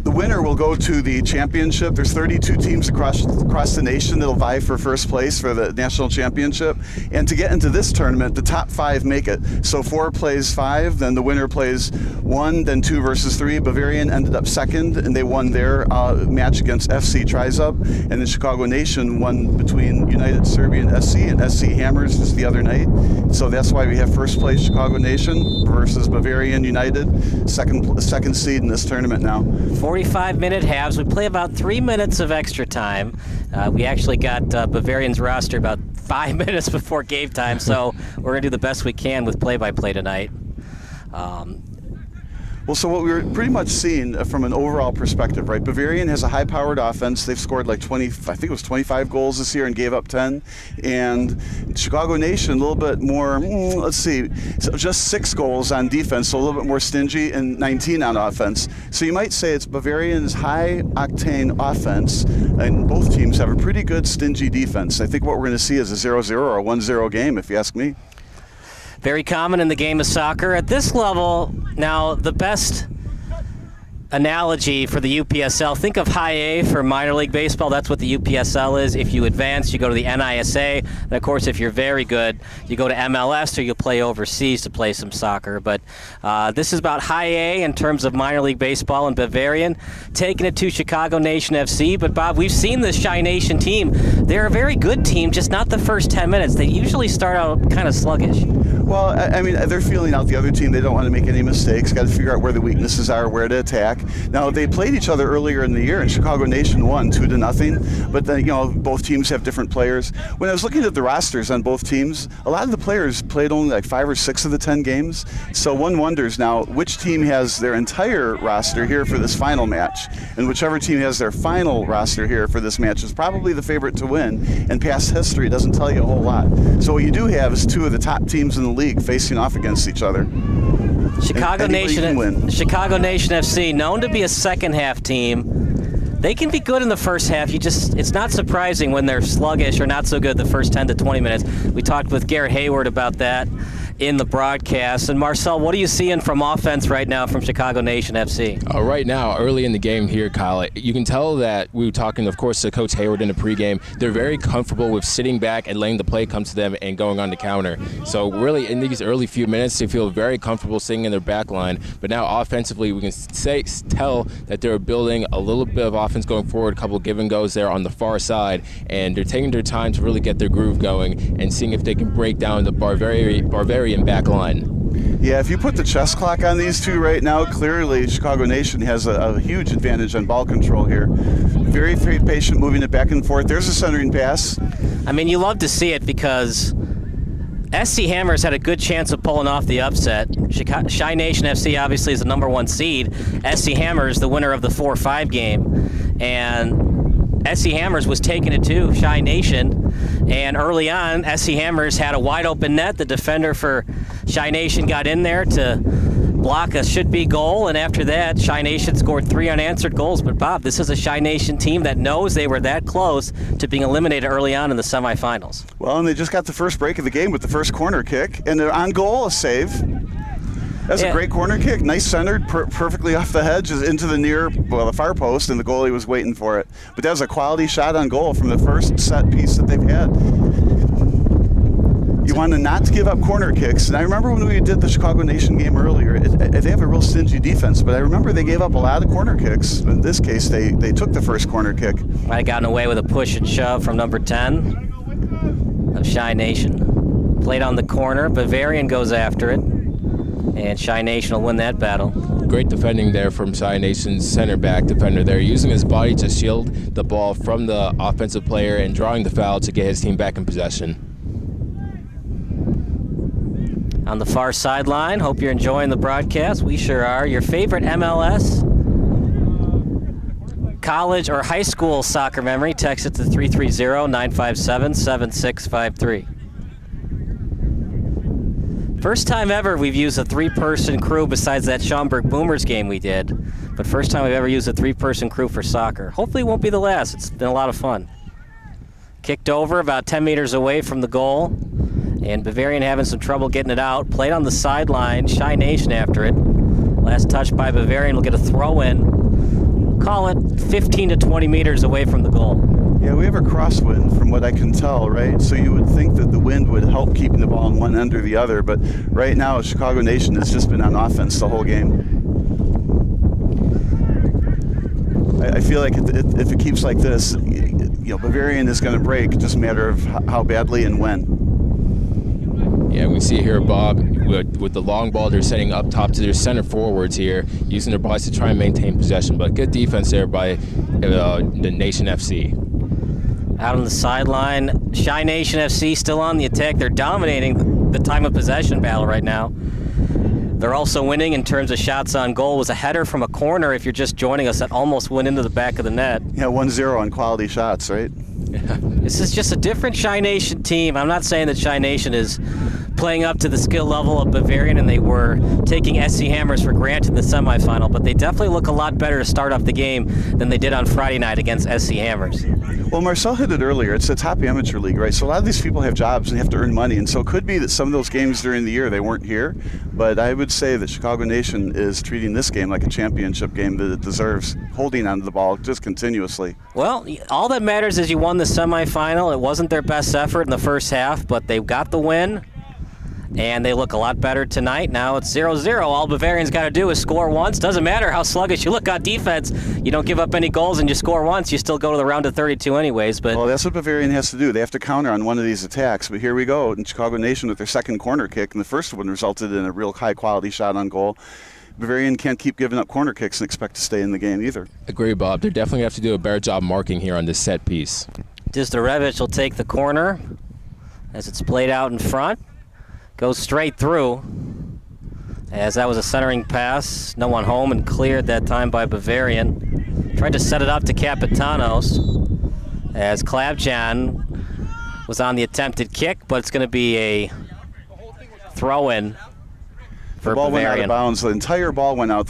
The winner will go to the championship. There's 32 teams across the nation that'll vie for first place for the national championship. And to get into this tournament, the top 5 make it. So 4 plays 5, then the winner plays 1, then 2 versus 3. Bavarian ended up second, and they won their match against FC Trizub. And the Chicago Nation won between United Serbian SC and SC Hammers just the other night. So that's why we have first place Chicago Nation versus Bavarian United, second seed in this tournament now. 45-minute halves. We play about 3 minutes of extra time. We actually got Bavarian's roster about 5 minutes before game time, so we're going to do the best we can with play-by-play tonight. Well, so what we were pretty much seeing from an overall perspective, right? Bavarian has a high-powered offense. They've scored like 25 goals this year and gave up 10. And Chicago Nation, a little bit more, let's see, so just 6 goals on defense, so a little bit more stingy, and 19 on offense. So you might say it's Bavarian's high-octane offense, and both teams have a pretty good stingy defense. I think what we're going to see is a 0-0 or a 1-0 game, if you ask me. Very common in the game of soccer. At this level, now the best analogy for the UPSL, think of high A for minor league baseball. That's what the UPSL is. If you advance, you go to the NISA. And of course, if you're very good, you go to MLS or you'll play overseas to play some soccer. But this is about high A in terms of minor league baseball, and Bavarian taking it to Chicago Nation FC. But Bob, we've seen this Chi Nation team. They're a very good team, just not the first 10 minutes. They usually start out kind of sluggish. Well, I mean, they're feeling out the other team. They don't want to make any mistakes. Got to figure out where the weaknesses are, where to attack. Now, they played each other earlier in the year, and Chicago Nation won 2-0. But then, both teams have different players. When I was looking at the rosters on both teams, a lot of the players played only like 5 or 6 of the 10 games. So one wonders now which team has their entire roster here for this final match, and whichever team has their final roster here for this match is probably the favorite to win. And past history doesn't tell you a whole lot. So what you do have is 2 of the top teams in the league facing off against each other. Chicago Nation FC, known to be a second half team. They can be good in the first half. It's not surprising when they're sluggish or not so good the first 10 to 20 minutes. We talked with Garrett Hayward about that in the broadcast. And Marcel, what are you seeing from offense right now from Chicago Nation FC? Right now, early in the game here, Kyle, you can tell that we were talking, of course, to Coach Hayward in the pregame. They're very comfortable with sitting back and letting the play come to them and going on the counter. So really, in these early few minutes, they feel very comfortable sitting in their back line. But now offensively, we can tell that they're building a little bit of offense going forward, a couple of give and goes there on the far side, and they're taking their time to really get their groove going and seeing if they can break down the Bavarian back line. Yeah, if you put the chess clock on these two right now, clearly Chicago Nation has a huge advantage on ball control here. Very patient, moving it back and forth. There's a centering pass. I mean, you love to see it because SC Hammers had a good chance of pulling off the upset. Chi Nation FC obviously is the number 1 seed. SC Hammers, the winner of the 4-5 game. And SC Hammers was taking it to Chi Nation, and early on, SC Hammers had a wide open net. The defender for Chi Nation got in there to block a should-be goal, and after that, Chi Nation scored 3 unanswered goals. But Bob, this is a Chi Nation team that knows they were that close to being eliminated early on in the semifinals. Well, and they just got the first break of the game with the first corner kick, and they're on goal, a save. That's a great corner kick, nice centered, perfectly off the hedge, into the far post, and the goalie was waiting for it. But that was a quality shot on goal from the first set piece that they've had. You want to not give up corner kicks. And I remember when we did the Chicago Nation game earlier, they have a real stingy defense, but I remember they gave up a lot of corner kicks. In this case, they took the first corner kick. Might have gotten away with a push and shove from number 10 of Chi Nation. Played on the corner, Bavarian goes after it, and Chi Nation will win that battle. Great defending there from Chi Nation's center back defender there, using his body to shield the ball from the offensive player and drawing the foul to get his team back in possession. On the far sideline, hope you're enjoying the broadcast. We sure are. Your favorite MLS college or high school soccer memory, text it to 330-957-7653. First time ever we've used a 3-person crew besides that Schaumburg Boomers game we did. But first time we've ever used a 3-person crew for soccer. Hopefully it won't be the last. It's been a lot of fun. Kicked over about 10 meters away from the goal. And Bavarian having some trouble getting it out. Played on the sideline. Shy Nation after it. Last touch by Bavarian will get a throw in. Call it 15 to 20 meters away from the goal. Yeah, we have a crosswind from what I can tell, right? So you would think that the wind would help keeping the ball in one end or the other, but right now Chicago Nation has just been on offense the whole game. I feel like if it keeps like this, Bavarian is going to break, just a matter of how badly and when. Yeah, we see here, Bob, with the long ball, they're setting up top to their center forwards here, using their bodies to try and maintain possession. But good defense there by the Nation FC. Out on the sideline, Shy Nation FC still on the attack. They're dominating the time of possession battle right now. They're also winning in terms of shots on goal. It was a header from a corner, if you're just joining us, that almost went into the back of the net. Yeah, 1-0 on quality shots, right? This is just a different Shy Nation team. I'm not saying that Shy Nation is playing up to the skill level of Bavarian and they were taking SC Hammers for granted in the semifinal, but they definitely look a lot better to start off the game than they did on Friday night against SC Hammers. Well, Marcel hit it earlier. It's the top amateur league, right? So a lot of these people have jobs and have to earn money, and so it could be that some of those games during the year they weren't here, but I would say that Chicago Nation is treating this game like a championship game that it deserves, holding onto the ball just continuously. Well, all that matters is you won the semifinal. It wasn't their best effort in the first half, but they got the win, and they look a lot better tonight. Now it's 0-0. All Bavarian's got to do is score once. Doesn't matter how sluggish you look on defense. You don't give up any goals and you score once, you still go to the round of 32 anyways. But well, that's what Bavarian has to do. They have to counter on one of these attacks. But here we go, in Chicago Nation with their second corner kick, and the first one resulted in a real high-quality shot on goal. Bavarian can't keep giving up corner kicks and expect to stay in the game either. Agree, Bob. They definitely have to do a better job marking here on this set piece. Dizdarevich will take the corner as it's played out in front. Goes straight through, as that was a centering pass. No one home and cleared that time by Bavarian. Tried to set it up to Capitanos, as Klabjan was on the attempted kick, but it's going to be a throw-in for the ball Bavarian. Went out of bounds. The entire ball went out.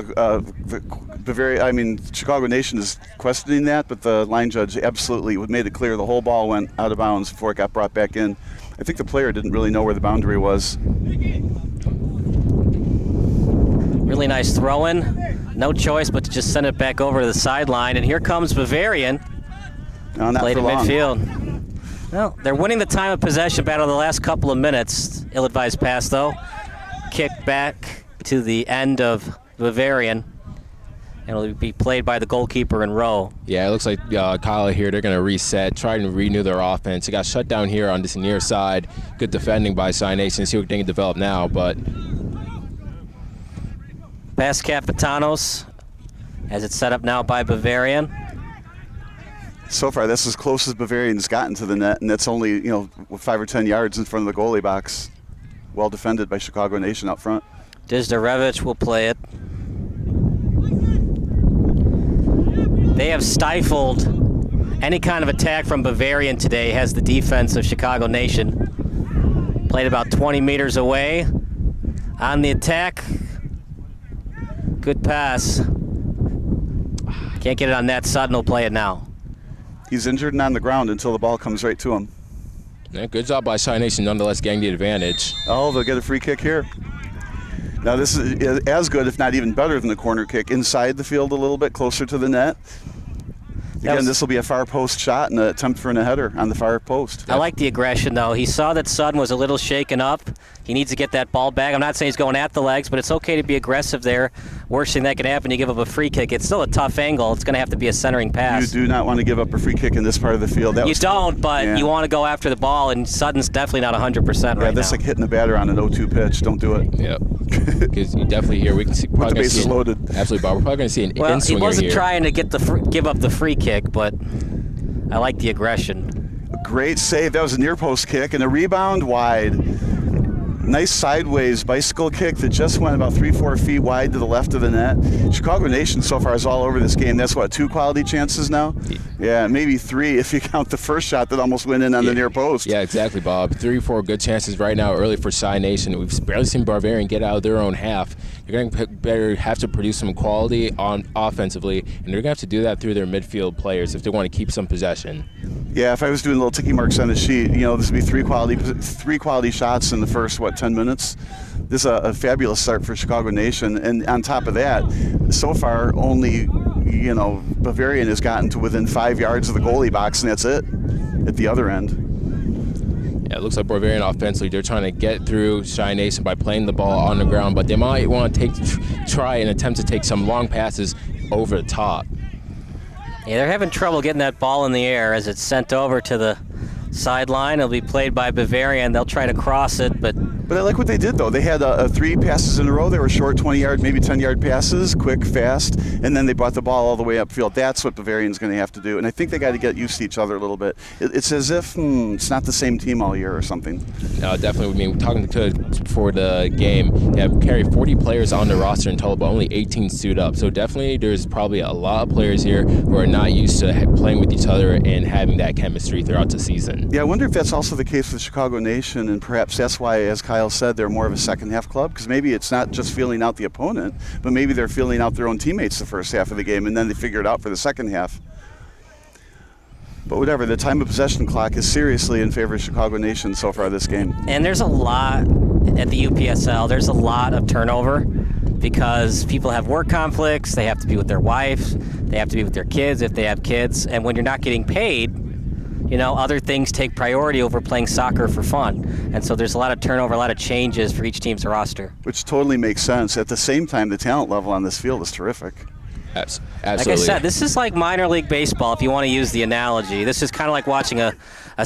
Chicago Nation is questioning that, but the line judge absolutely made it clear the whole ball went out of bounds before it got brought back in. I think the player didn't really know where the boundary was. Really nice throw-in. No choice but to just send it back over to the sideline. And here comes Bavarian. No, not played for in long. midfield. Well, they're winning the time of possession battle the last couple of minutes. Ill-advised pass, though. Kicked back to the end of Bavarian. And it'll be played by the goalkeeper in row. Yeah, it looks like Kyle here, they're going to reset, try to renew their offense. It got shut down here on this near side. Good defending by Sci Nation. See what they can develop now, but... Pass Capitanos, as it's set up now by Bavarian. So far, that's as close as Bavarian's gotten to the net, and that's only 5 or 10 yards in front of the goalie box. Well defended by Chicago Nation up front. Dizdarevich will play it. They have stifled any kind of attack from Bavarian today, has the defense of Chicago Nation. Played about 20 meters away. On the attack. Good pass. Can't get it on net. Sutton will play it now. He's injured and on the ground until the ball comes right to him. Yeah, good job by Sci Nation, nonetheless, getting the advantage. Oh, they'll get a free kick here. Now this is as good, if not even better, than the corner kick. Inside the field a little bit, closer to the net. Again, this will be a far post shot and an attempt for a header on the far post. I like the aggression, though. He saw that Sutton was a little shaken up. He needs to get that ball back. I'm not saying he's going at the legs, but it's okay to be aggressive there. Worst thing that can happen, you give up a free kick. It's still a tough angle. It's going to have to be a centering pass. You do not want to give up a free kick in this part of the field. You don't, but you want to go after the ball, and Sutton's definitely not 100% right now. Yeah, that's like hitting a batter on an 0-2 pitch. Don't do it. Yep. Because you definitely here, we can see... With the bases loaded. Absolutely, Bob. We're probably going to see an in-swinger here. Well, he wasn't trying to give up the free kick, but I like the aggression. Great save. That was a near post kick and a rebound wide. Nice sideways bicycle kick that just went about 3-4 feet wide to the left of the net. Chicago Nation so far is all over this game. That's what, 2 quality chances now? Yeah, maybe 3 if you count the first shot that almost went in on the near post. Yeah, exactly, Bob. 3-4 good chances right now early for Chi Nation. We've barely seen Bavarian get out of their own half. They're going to better have to produce some quality on offensively, and they're going to have to do that through their midfield players if they want to keep some possession. Yeah, if I was doing little ticky marks on the sheet, this would be 3 quality shots in the first 10 minutes. This is a fabulous start for Chicago Nation, and on top of that, so far only Bavarian has gotten to within 5 yards of the goalie box, and that's it at the other end. Yeah, it looks like Bavarian offensively, they're trying to get through Chi Nation by playing the ball on the ground, but they might want to try and attempt to take some long passes over the top. Yeah, they're having trouble getting that ball in the air as it's sent over to the sideline. It'll be played by Bavarian. They'll try to cross it, but I like what they did, though. They had 3 passes in a row. They were short 20-yard, maybe 10-yard passes, quick, fast, and then they brought the ball all the way upfield. That's what Bavarian's going to have to do, and I think they got to get used to each other a little bit. It's as if it's not the same team all year or something. No, definitely. I mean, talking to before the game, they have carried 40 players on the roster in total, but only 18 suit up. So definitely there's probably a lot of players here who are not used to playing with each other and having that chemistry throughout the season. Yeah, I wonder if that's also the case with Chicago Nation, and perhaps that's why, as Kyle said, they're more of a second-half club, because maybe it's not just feeling out the opponent, but maybe they're feeling out their own teammates the first half of the game, and then they figure it out for the second half. But whatever, the time of possession clock is seriously in favor of Chicago Nation so far this game. And there's a lot at the UPSL. There's a lot of turnover because people have work conflicts. They have to be with their wives. They have to be with their kids if they have kids. And when you're not getting paid, other things take priority over playing soccer for fun. And so there's a lot of turnover, a lot of changes for each team's roster. Which totally makes sense. At the same time, the talent level on this field is terrific. Absolutely. Like I said, this is like minor league baseball, if you want to use the analogy. This is kind of like watching a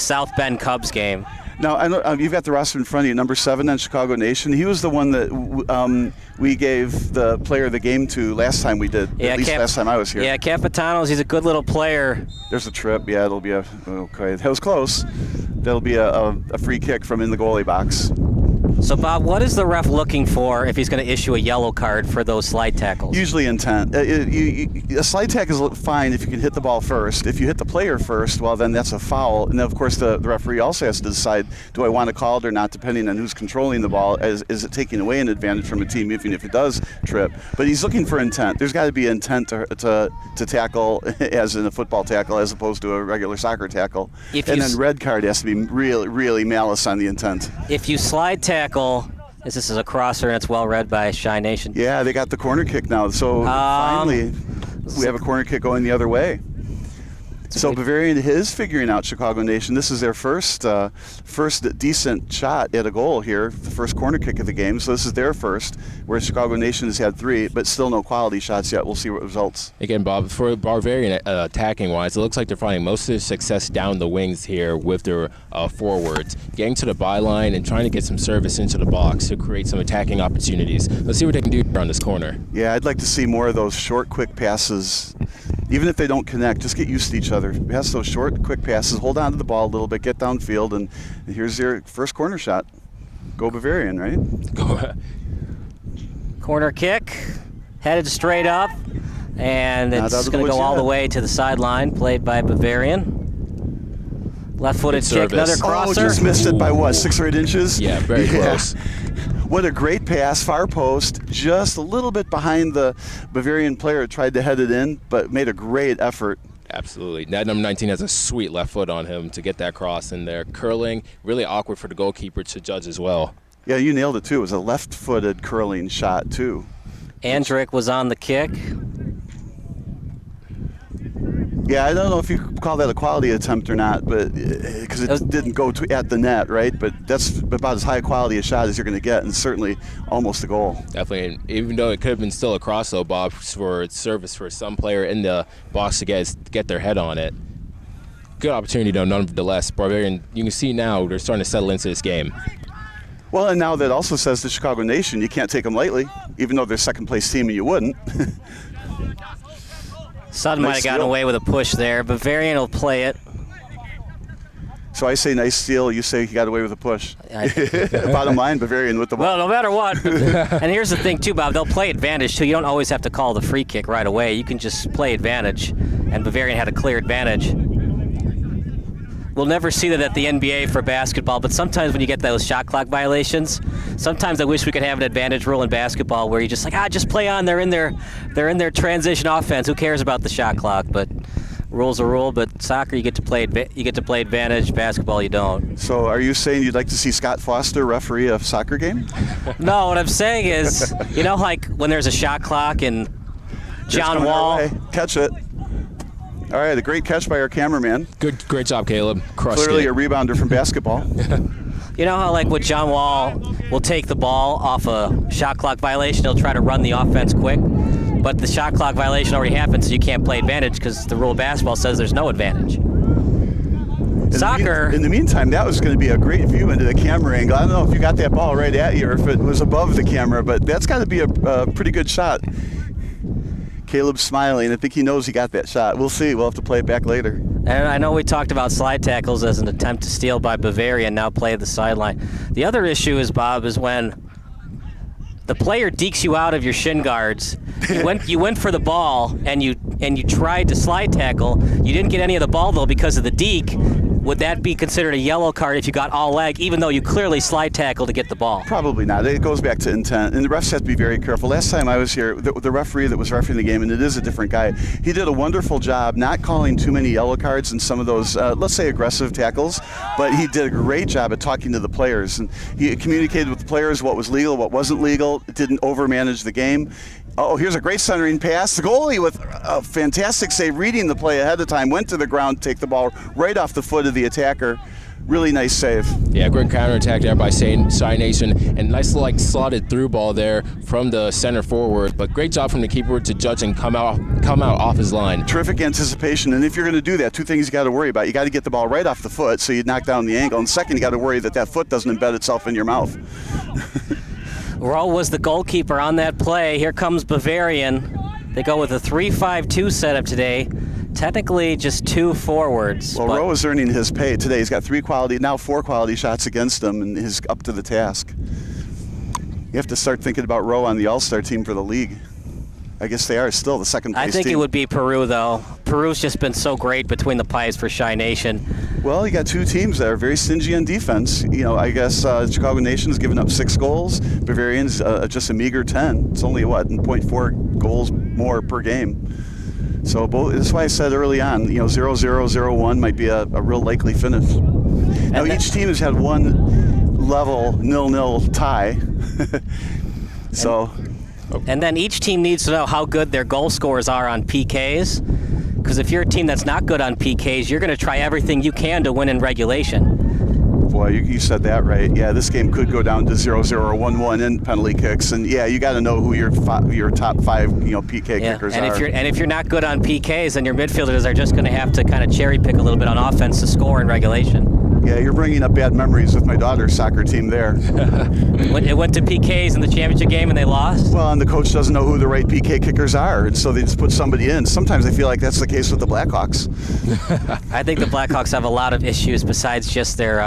South Bend Cubs game. Now, I know you've got the roster in front of you. Number 7 on Chicago Nation. He was the one that we gave the player of the game to last time we did. Yeah, at least last time I was here. Yeah, Capitanos. He's a good little player. There's a trip. Yeah, it'll be okay. That was close. That'll be a free kick from in the goalie box. So, Bob, what is the ref looking for if he's going to issue a yellow card for those slide tackles? Usually intent. A slide tackle is fine if you can hit the ball first. If you hit the player first, well, then that's a foul. And then, of course, the referee also has to decide, do I want to call it or not, depending on who's controlling the ball. Is it taking away an advantage from a team, even if it does trip? But he's looking for intent. There's got to be intent to tackle, as in a football tackle, as opposed to a regular soccer tackle. And then red card has to be really, really malice on the intent. If you slide tackle, this is a crosser and it's well read by Chi Nation. Yeah, they got the corner kick now, so finally we have a corner kick going the other way. So Bavarian is figuring out Chicago Nation. This is their first decent shot at a goal here, the first corner kick of the game. So this is their first, whereas Chicago Nation has had 3, but still no quality shots yet. We'll see what results. Again, Bob, for Bavarian attacking-wise, it looks like they're finding most of their success down the wings here with their forwards, getting to the byline and trying to get some service into the box to create some attacking opportunities. Let's see what they can do here on this corner. Yeah, I'd like to see more of those short, quick passes. Even if they don't connect, just get used to each other. Pass those short, quick passes, hold on to the ball a little bit, get downfield, and here's your first corner shot. Go Bavarian, right? Go. Corner kick, headed straight up, and it's going to go all the way to the sideline, played by Bavarian. Left-footed kick, another crosser. Oh, just missed it by what, 6 or 8 inches? Yeah, very close. What a great pass, far post, just a little bit behind the Bavarian player. Tried to head it in, but made a great effort. Absolutely. That number 19 has a sweet left foot on him to get that cross in there. Curling, really awkward for the goalkeeper to judge as well. Yeah, you nailed it, too. It was a left-footed curling shot, too. Andrick was on the kick. Yeah, I don't know if you call that a quality attempt or not, but because it didn't go at the net, right? But that's about as high a quality a shot as you're going to get, and certainly almost a goal. Definitely, and even though it could have been still a cross, though, Bob, for service for some player in the box to get their head on it. Good opportunity, though, nonetheless. Bavarian, you can see now they're starting to settle into this game. Well, and now that also says to Chicago Nation, you can't take them lightly, even though they're second-place team and you wouldn't. Sutton might have gotten away with a push there. Bavarian will play it. So I say nice steal. You say he got away with a push. Bottom line, Bavarian with the ball. Well, no matter what. And here's the thing, too, Bob. They'll play advantage, too. You don't always have to call the free kick right away. You can just play advantage. And Bavarian had a clear advantage. We'll never see that at the NBA for basketball, but sometimes when you get those shot clock violations, sometimes I wish we could have an advantage rule in basketball where you just just play on. They're in their transition offense. Who cares about the shot clock? But rule's a rule. But soccer, you get to play advantage. Basketball, you don't. So, are you saying you'd like to see Scott Foster referee a soccer game? No, what I'm saying is, like when there's a shot clock and John Wall. Catch it. All right, a great catch by our cameraman. Great job, Caleb. Crushed Clearly it. a rebounder from basketball. You know how, like, with John Wall, will take the ball off a shot clock violation, he'll try to run the offense quick, but the shot clock violation already happened, so you can't play advantage because the rule of basketball says there's no advantage. Soccer. In the meantime, that was going to be a great view into the camera angle. I don't know if you got that ball right at you or if it was above the camera, but that's got to be a pretty good shot. Caleb's smiling. I think he knows he got that shot. We'll see. We'll have to play it back later. And I know we talked about slide tackles as an attempt to steal by Bavarian, now play at the sideline. The other issue is, Bob, is when the player dekes you out of your shin guards. You went for the ball and you tried to slide tackle. You didn't get any of the ball, though, because of the deke. Would that be considered a yellow card if you got all leg, even though you clearly slide tackle to get the ball? Probably not. It goes back to intent, and the refs have to be very careful. Last time I was here, the referee that was refereeing the game, and it is a different guy, he did a wonderful job not calling too many yellow cards in some of those, let's say, aggressive tackles, but he did a great job at talking to the players, and he communicated with the players what was legal, what wasn't legal, didn't overmanage the game. Oh, here's a great centering pass. The goalie with a fantastic save, reading the play ahead of time, went to the ground, take the ball right off the foot of the attacker. Really nice save. Yeah, great counterattack there by Cy Nation, and nice little slotted through ball there from the center forward. But great job from the keeper to judge and come out off his line. Terrific anticipation, and if you're going to do that, two things you got to worry about. You got to get the ball right off the foot so you knock down the ankle, and second, you got to worry that foot doesn't embed itself in your mouth. Rowe was the goalkeeper on that play. Here comes Bavarian. They go with a 3-5-2 setup today. Technically, just two forwards. Well, Rowe is earning his pay today. He's got 4 quality shots against him, and he's up to the task. You have to start thinking about Rowe on the All-Star team for the league. I guess they are still the second place team. I think it would be Peru, though. Peru's just been so great between the pipes for Shy Nation. Well, you got two teams that are very stingy on defense. I guess Chicago Nation's given up 6 goals. Bavarian's just a meager 10. It's only, 0.4 goals more per game. So that's why I said early on, 0-0-0-1 might be a real likely finish. Now, each team has had one level 0-0 tie. And then each team needs to know how good their goal scorers are on PKs. Because if you're a team that's not good on PKs, you're going to try everything you can to win in regulation. Boy, you said that right. Yeah, this game could go down to 0-0 or 1-1 in penalty kicks, and yeah, you got to know who your top 5 PK kickers are. And if you're not good on PKs, then your midfielders are just going to have to kind of cherry pick a little bit on offense to score in regulation. Yeah, you're bringing up bad memories with my daughter's soccer team there. It went to PKs in the championship game and they lost? Well, and the coach doesn't know who the right PK kickers are, and so they just put somebody in. Sometimes I feel like that's the case with the Blackhawks. I think the Blackhawks have a lot of issues besides just their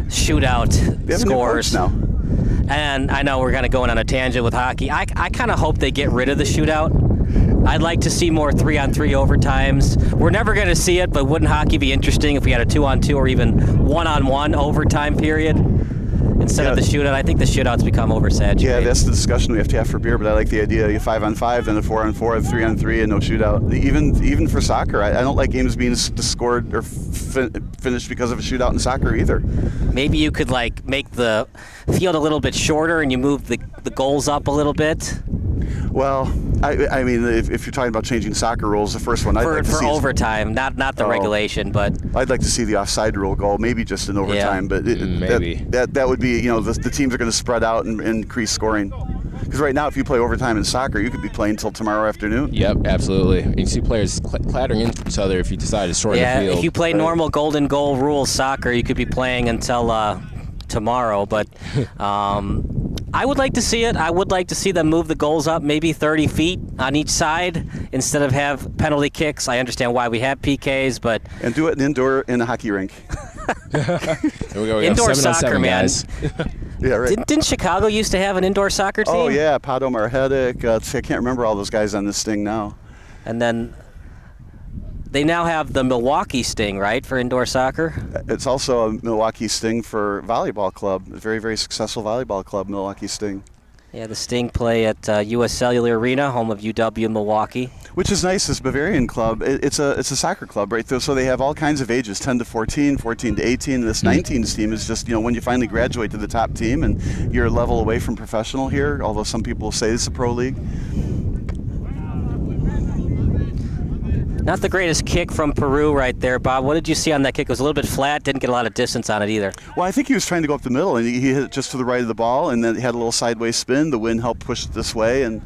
shootout scores. Now. And I know we're going to go on a tangent with hockey. I kind of hope they get rid of the shootout. I'd like to see more 3-on-3 overtimes. We're never going to see it, but wouldn't hockey be interesting if we had a 2-on-2 or even 1-on-1 overtime period instead of the shootout? I think the shootouts become oversaturated. Yeah, that's the discussion we have to have for beer, but I like the idea. You 5-on-5, then a 4-on-4, a 3-on-3, and no shootout. Even for soccer, I don't like games being scored or finished because of a shootout in soccer either. Maybe you could make the field a little bit shorter and you move the goals up a little bit. Well, I mean, if you're talking about changing soccer rules, the first one I'd like to see for overtime, not the regulation, but I'd like to see the offside rule go, maybe just in overtime. Yeah. But maybe that would be, the teams are going to spread out and increase scoring. Because right now, if you play overtime in soccer, you could be playing until tomorrow afternoon. Yep, absolutely. And you see players clattering into each other if you decide to shorten the field. Yeah, if you play normal golden goal rules soccer, you could be playing until tomorrow. But I would like to see it. I would like to see them move the goals up maybe 30 feet on each side instead of have penalty kicks. I understand why we have PKs, but... And do it indoor in a hockey rink. There we go. We Indoor have 7 on soccer, 7, man. guys. Yeah, right. Didn't Chicago used to have an indoor soccer team? Oh, yeah, Pato Marhetic. I can't remember all those guys on this Sting now. And then they now have the Milwaukee Sting, right, for indoor soccer? It's also a Milwaukee Sting for volleyball club. A very, very successful volleyball club, Milwaukee Sting. Yeah, the Sting play at U.S. Cellular Arena, home of UW Milwaukee. Which is nice. This Bavarian club, it's a soccer club, right? So they have all kinds of ages, 10 to 14, 14 to 18. This 19 team is just, when you finally graduate to the top team and you're a level away from professional here, although some people say it's a pro league. Not the greatest kick from Peru right there, Bob. What did you see on that kick? It was a little bit flat, didn't get a lot of distance on it either. Well, I think he was trying to go up the middle, and he hit it just to the right of the ball, and then had a little sideways spin. The wind helped push it this way, and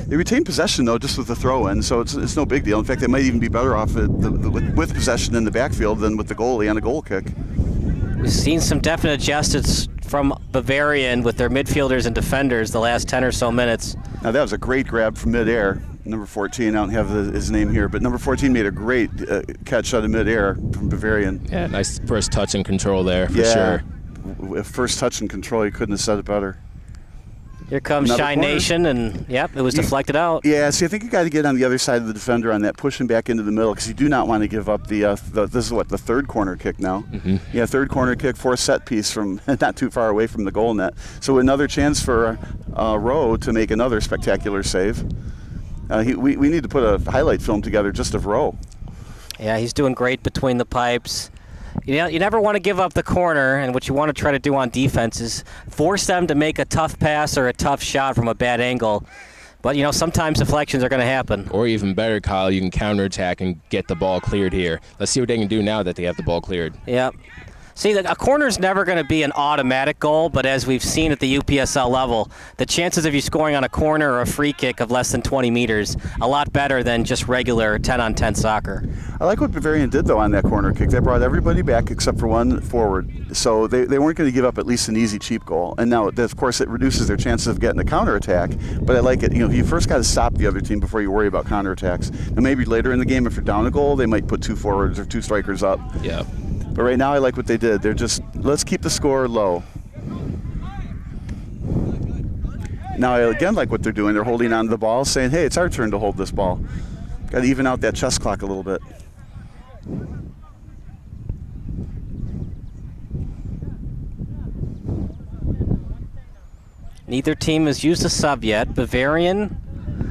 they retained possession, though, just with the throw-in, so it's no big deal. In fact, they might even be better off with possession in the backfield than with the goalie on a goal kick. We've seen some definite adjustments from Bavarian with their midfielders and defenders the last 10 or so minutes. Now, that was a great grab from midair. Number 14, I don't have his name here, but number 14 made a great catch out of midair from Bavarian. Yeah, nice first touch and control there, for sure. First touch and control, you couldn't have said it better. Here comes Another Shine corner. Nation, and yep, it was deflected out. Yeah, see, I think you got to get on the other side of the defender on that, push him back into the middle, because you do not want to give up this is the third corner kick now. Mm-hmm. Yeah, third corner kick, fourth set piece from not too far away from the goal net. So another chance for Rowe to make another spectacular save. We need to put a highlight film together just of Rowe. Yeah, he's doing great between the pipes. You never want to give up the corner, and what you want to try to do on defense is force them to make a tough pass or a tough shot from a bad angle. But, sometimes deflections are going to happen. Or even better, Kyle, you can counterattack and get the ball cleared here. Let's see what they can do now that they have the ball cleared. Yep. See, a corner's never going to be an automatic goal, but as we've seen at the UPSL level, the chances of you scoring on a corner or a free kick of less than 20 meters, a lot better than just regular 10-on-10 soccer. I like what Bavarian did, though, on that corner kick. They brought everybody back except for one forward. So they weren't going to give up at least an easy, cheap goal. And now, of course, it reduces their chances of getting a counterattack. But I like it. You first got to stop the other team before you worry about counterattacks. And maybe later in the game, if you're down a goal, they might put 2 forwards or 2 strikers up. Yeah. But right now, I like what they did. They're just, let's keep the score low. Now, I again like what they're doing. They're holding on to the ball, saying, hey, it's our turn to hold this ball. Got to even out that chess clock a little bit. Neither team has used a sub yet. Bavarian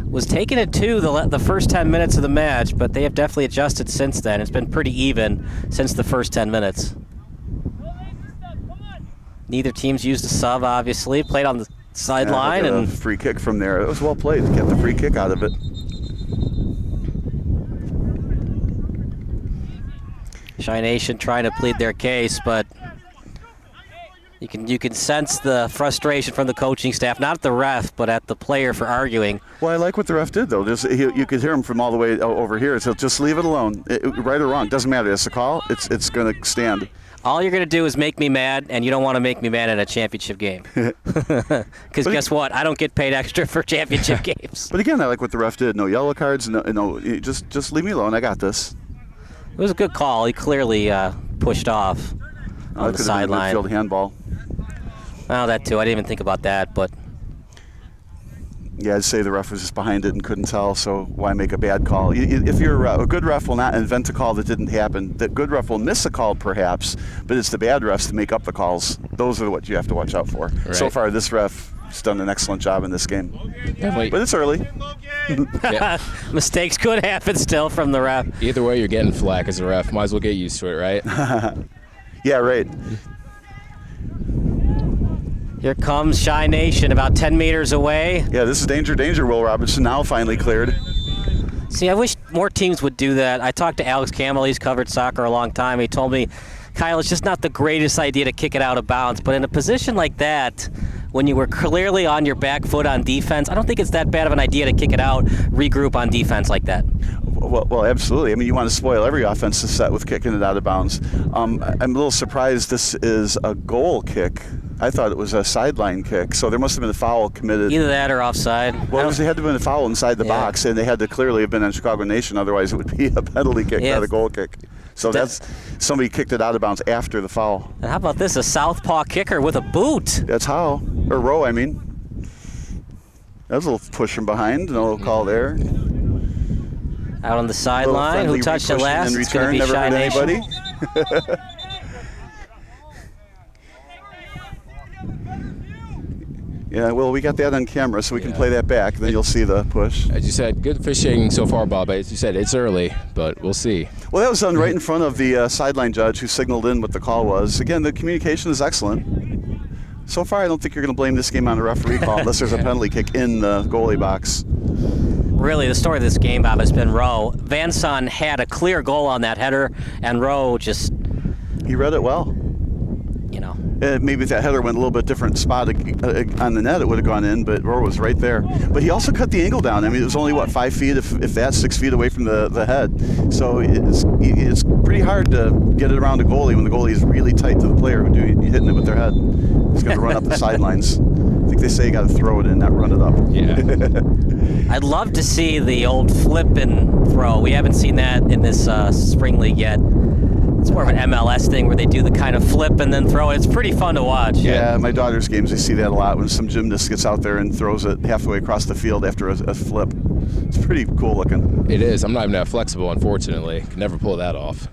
was taking it to the first 10 minutes of the match, but they have definitely adjusted since then. It's been pretty even since the first 10 minutes. Neither team's used a sub, obviously. Played on the sideline. Yeah, and a free kick from there. It was well played to get the free kick out of it. Shine Nation trying to plead their case, but you can sense the frustration from the coaching staff, not at the ref, but at the player for arguing. Well, I like what the ref did, though. You could hear him from all the way over here. So just leave it alone. Right or wrong, doesn't matter. It's a call. It's going to stand. All you're going to do is make me mad, and you don't want to make me mad in a championship game. Because guess what? I don't get paid extra for championship games. But again, I like what the ref did. No yellow cards. No, just leave me alone. I got this. It was a good call. He clearly pushed off on the sideline. Midfield handball. Oh, that too. I didn't even think about that, but yeah, I'd say the ref was just behind it and couldn't tell, so why make a bad call? If you're a good ref will not invent a call that didn't happen. The good ref will miss a call perhaps, but it's the bad refs to make up the calls. Those are what you have to watch out for. Right. So far, this ref has done an excellent job in this game. Definitely. But it's early. Yeah. Mistakes could happen still from the ref. Either way, you're getting flack as a ref. Might as well get used to it, right? Yeah, right. Here comes Shy Nation about 10 meters away. Yeah, this is danger, Will Robertson now finally cleared. See, I wish more teams would do that. I talked to Alex Campbell. He's covered soccer a long time. He told me, Kyle, it's just not the greatest idea to kick it out of bounds. But in a position like that, when you were clearly on your back foot on defense, I don't think it's that bad of an idea to kick it out, regroup on defense like that. Well, absolutely. I mean, you want to spoil every offensive set with kicking it out of bounds. I'm a little surprised this is a goal kick. I thought it was a sideline kick, so there must have been a foul committed. Either that or offside. Well, there had to have been a foul inside the box, and they had to clearly have been on Chicago Nation, otherwise it would be a penalty kick, not a goal kick. So that's somebody kicked it out of bounds after the foul. And how about this? A southpaw kicker with a boot. That's how. Or Rowe, I mean. That was a little push from behind. No call there. Out on the sideline. Who touched it last? It's going to be Never Shy hurt Nation. anybody. Yeah, well, we got that on camera, so we can play that back. Then you'll see the push. As you said, good fishing so far, Bob. As you said, it's early, but we'll see. Well, that was done right in front of the sideline judge who signaled in what the call was. Again, the communication is excellent. So far, I don't think you're going to blame this game on a referee call unless there's a penalty kick in the goalie box. Really, the story of this game, Bob, has been Rowe. Van Son had a clear goal on that header, and Rowe just... He read it well. You know. Maybe if that header went a little bit different spot on the net, it would have gone in, but Rowe was right there. But he also cut the angle down. I mean, it was only, 5 feet, if that, 6 feet away from the head. So it's pretty hard to get it around a goalie when the goalie is really tight to the player who hitting it with their head. He's got to run up the sidelines. I think they say you got to throw it in, not run it up. Yeah. I'd love to see the old flip and throw. We haven't seen that in this spring league yet. It's more of an MLS thing where they do the kind of flip and then throw it. It's pretty fun to watch. Yeah, my daughter's games, they see that a lot when some gymnast gets out there and throws it halfway across the field after a flip. It's pretty cool looking. It is. I'm not even that flexible, unfortunately. Can never pull that off.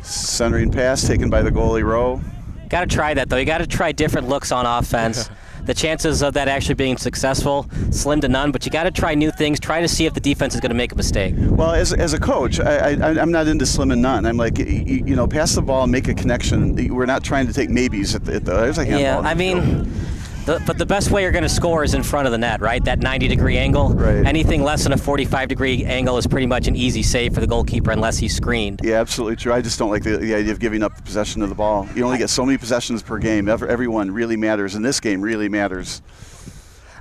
Centering pass taken by the goalie, Rowe. Got to try that, though. You got to try different looks on offense. The chances of that actually being successful, slim to none, but you got to try new things. Try to see if the defense is going to make a mistake. Well, as a coach, I'm not into slim and none. I'm like, pass the ball and make a connection. We're not trying to take maybes at the there's a handball. Yeah, I mean, but the best way you're going to score is in front of the net, right? That 90-degree angle. Right. Anything less than a 45-degree angle is pretty much an easy save for the goalkeeper unless he's screened. Yeah, absolutely true. I just don't like the idea of giving up the possession of the ball. You only get so many possessions per game. Everyone really matters, and this game really matters.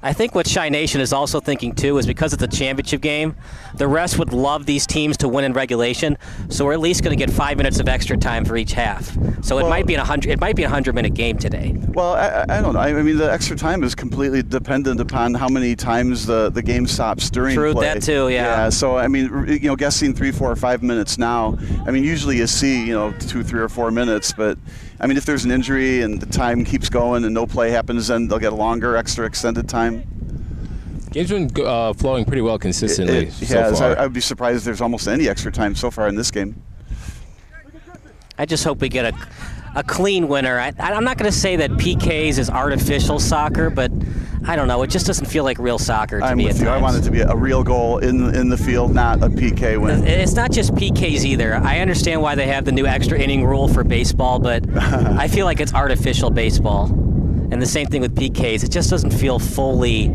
I think what Shy Nation is also thinking, too, is because it's a championship game, the rest would love these teams to win in regulation, so we're at least going to get 5 minutes of extra time for each half. So it might be a 100-minute game today. Well, I don't know. I mean, the extra time is completely dependent upon how many times the game stops during play. True, that too, yeah. So, I mean, guessing 3, 4, or 5 minutes now, I mean, usually you see, 2, 3, or 4 minutes, but I mean, if there's an injury and the time keeps going and no play happens, then they'll get a longer, extra extended time. Game's been flowing pretty well consistently so far. I would be surprised if there's almost any extra time so far in this game. I just hope we get a clean winner. I'm not going to say that PKs is artificial soccer, but I don't know. It just doesn't feel like real soccer to me at times. I want it to be a real goal in the field, not a PK win. It's not just PKs either. I understand why they have the new extra inning rule for baseball, but I feel like it's artificial baseball. And the same thing with PKs. It just doesn't feel fully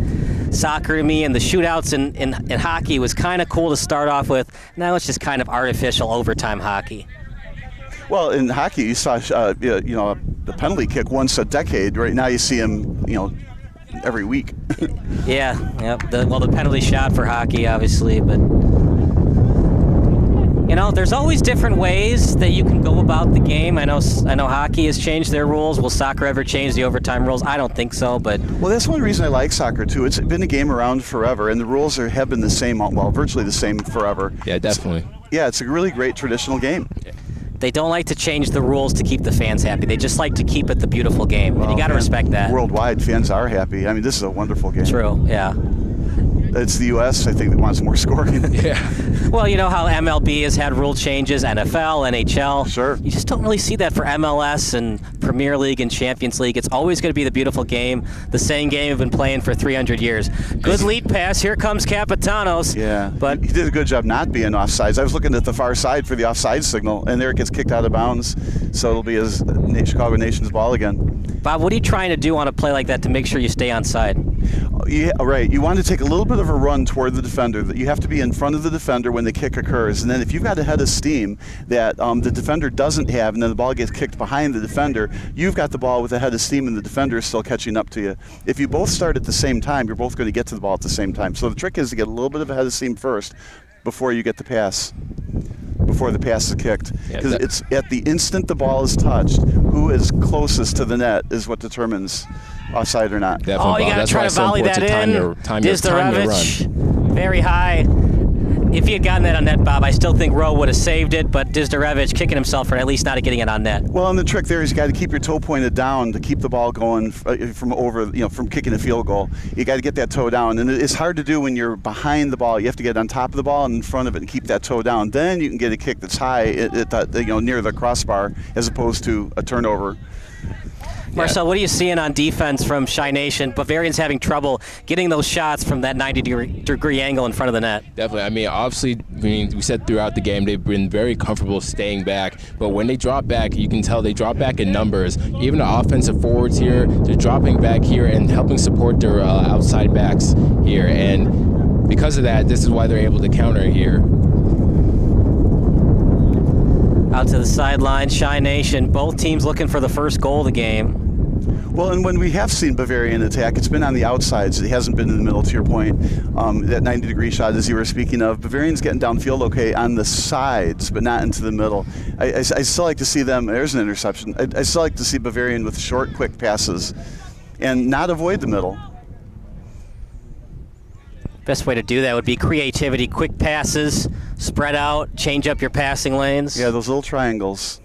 soccer to me, and the shootouts in hockey was kind of cool to start off with. Now it's just kind of artificial overtime hockey. Well, in hockey, you saw the penalty kick once a decade. Right now, you see him, every week. Yeah. Yep. The penalty shot for hockey, obviously, but there's always different ways that you can go about the game. I know hockey has changed their rules. Will soccer ever change the overtime rules? I don't think so, but... Well, that's one reason I like soccer, too. It's been a game around forever, and the rules have been the same, virtually the same forever. Yeah, definitely. It's a really great traditional game. They don't like to change the rules to keep the fans happy. They just like to keep it the beautiful game, and you got to respect that. Worldwide, fans are happy. I mean, this is a wonderful game. True, yeah. It's the U.S., I think, that wants more scoring. Yeah. Well, you know how MLB has had rule changes, NFL, NHL. Sure. You just don't really see that for MLS and Premier League and Champions League. It's always going to be the beautiful game, the same game we've been playing for 300 years. Good lead pass. Here comes Capitanos. Yeah. But he did a good job not being offsides. I was looking at the far side for the offside signal, and there it gets kicked out of bounds. So it'll be his Chicago Nation's ball again. Bob, what are you trying to do on a play like that to make sure you stay onside? Yeah, right. You want to take a little bit of a run toward the defender. You have to be in front of the defender when the kick occurs. And then if you've got a head of steam that the defender doesn't have, and then the ball gets kicked behind the defender, you've got the ball with a head of steam and the defender is still catching up to you. If you both start at the same time, you're both going to get to the ball at the same time. So the trick is to get a little bit of a head of steam first before you get the pass. Before the pass is kicked. Because it's at the instant the ball is touched, who is closest to the net is what determines offside or not. Definitely, you got to try to volley that in. Dizdarevich, very high. If he had gotten that on net, Bob, I still think Rowe would have saved it, but Dizdarevich kicking himself for at least not getting it on net. Well, and the trick there is you got to keep your toe pointed down to keep the ball going from kicking a field goal. You got to get that toe down, and it's hard to do when you're behind the ball. You have to get on top of the ball and in front of it and keep that toe down. Then you can get a kick that's high near the crossbar as opposed to a turnover. Marcel, what are you seeing on defense from Chi Nation? Bavarians having trouble getting those shots from that 90-degree angle in front of the net. Definitely. I mean, obviously, we said throughout the game they've been very comfortable staying back. But when they drop back, you can tell they drop back in numbers. Even the offensive forwards here, they're dropping back here and helping support their outside backs here. And because of that, this is why they're able to counter here. Out to the sideline, Chi Nation. Both teams looking for the first goal of the game. Well, and when we have seen Bavarian attack, it's been on the outsides. It hasn't been in the middle, to your point. That 90-degree shot, as you were speaking of, Bavarian's getting downfield okay on the sides, but not into the middle. I still like to see them. There's an interception. I still like to see Bavarian with short, quick passes and not avoid the middle. Best way to do that would be creativity, quick passes, spread out, change up your passing lanes. Yeah, those little triangles.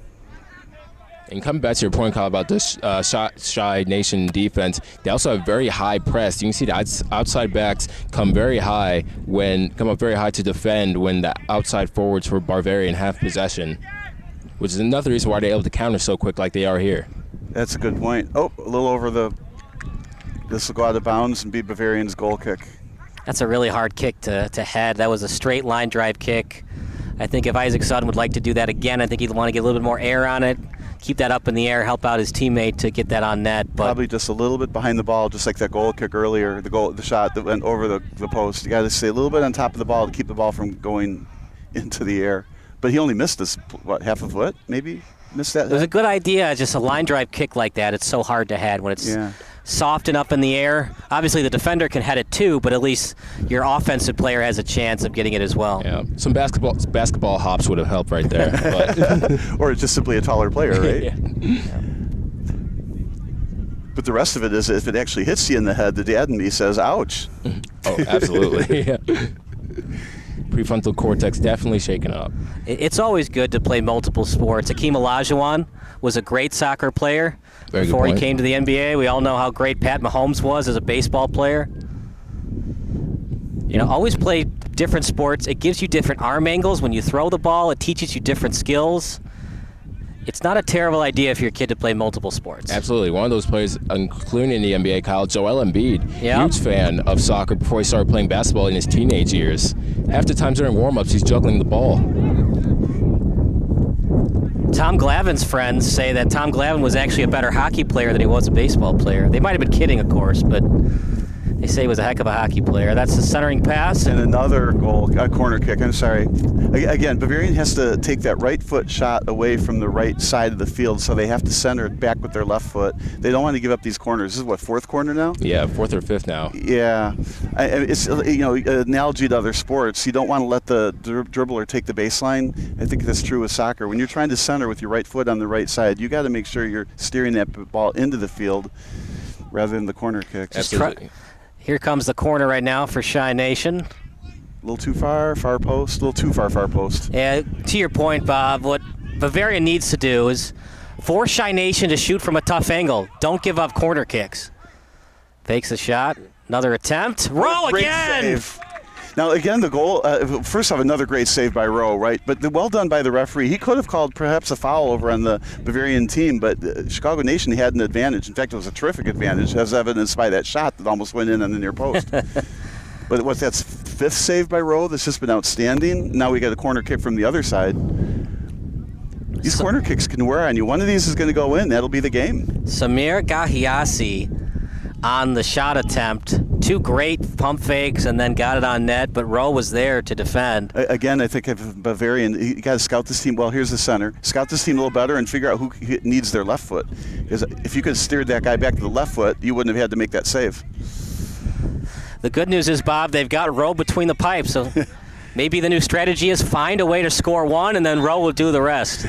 And coming back to your point, Kyle, about this Chi Nation defense, they also have very high press. You can see the outside backs come up very high to defend when the outside forwards for Bavarian have possession, which is another reason why they're able to counter so quick like they are here. That's a good point. Oh, a little over this will go out of bounds and be Bavarian's goal kick. That's a really hard kick to head. That was a straight line drive kick. I think if Isaac Sutton would like to do that again, I think he'd want to get a little bit more air on it, keep that up in the air, help out his teammate to get that on net. But probably just a little bit behind the ball, just like that goal kick earlier, the shot that went over the post. You got to stay a little bit on top of the ball to keep the ball from going into the air. But he only missed this, half a foot, maybe? Missed that? It was a good idea, just a line drive kick like that. It's so hard to head when it's soft and up in the air. Obviously, the defender can head it too, but at least your offensive player has a chance of getting it as well. Yeah, some basketball hops would have helped right there. But. Or just simply a taller player, right? Yeah. But the rest of it is, if it actually hits you in the head, the dad in me says, ouch. Oh, absolutely. Yeah. Prefrontal cortex definitely shaken up. It's always good to play multiple sports. Akeem Olajuwon was a great soccer player before he came to the NBA. We all know how great Pat Mahomes was as a baseball player. You know, always play different sports. It gives you different arm angles when you throw the ball. It teaches you different skills. It's not a terrible idea for your kid to play multiple sports. Absolutely. One of those players, including in the NBA, Kyle, Joel Embiid, huge fan of soccer before he started playing basketball in his teenage years. Half the times during warm-ups, he's juggling the ball. Tom Glavine's friends say that Tom Glavine was actually a better hockey player than he was a baseball player. They might have been kidding, of course, but they say he was a heck of a hockey player. That's the centering pass. And another goal, a corner kick, I'm sorry. Again, Bavarian has to take that right foot shot away from the right side of the field, so they have to center it back with their left foot. They don't want to give up these corners. This is what, fourth corner now? Yeah, fourth or fifth now. Yeah. It's, analogy to other sports. You don't want to let the dribbler take the baseline. I think that's true with soccer. When you're trying to center with your right foot on the right side, you got to make sure you're steering that ball into the field rather than the corner kicks. Absolutely. Here comes the corner right now for Chi Nation. A little too far post. A little too far post. Yeah, to your point, Bob, what Bavarian needs to do is force Chi Nation to shoot from a tough angle. Don't give up corner kicks. Fakes the shot. Another attempt. Rowe again! Save. Now, again, the goal, first off, another great save by Rowe, right? But well done by the referee. He could have called perhaps a foul over on the Bavarian team, but Chicago Nation had an advantage. In fact, it was a terrific advantage, as evidenced by that shot that almost went in on the near post. But that's fifth save by Rowe. That's just been outstanding. Now we got a corner kick from the other side. These corner kicks can wear on you. One of these is going to go in. That'll be the game. Samir Gahiasi on the shot attempt. Two great pump fakes and then got it on net, but Rowe was there to defend. Again, I think if Bavarian, you got to scout this team. Well, here's the center. Scout this team a little better and figure out who needs their left foot. Because if you could have steered that guy back to the left foot, you wouldn't have had to make that save. The good news is, Bob, they've got Rowe between the pipes, so maybe the new strategy is find a way to score one, and then Rowe will do the rest.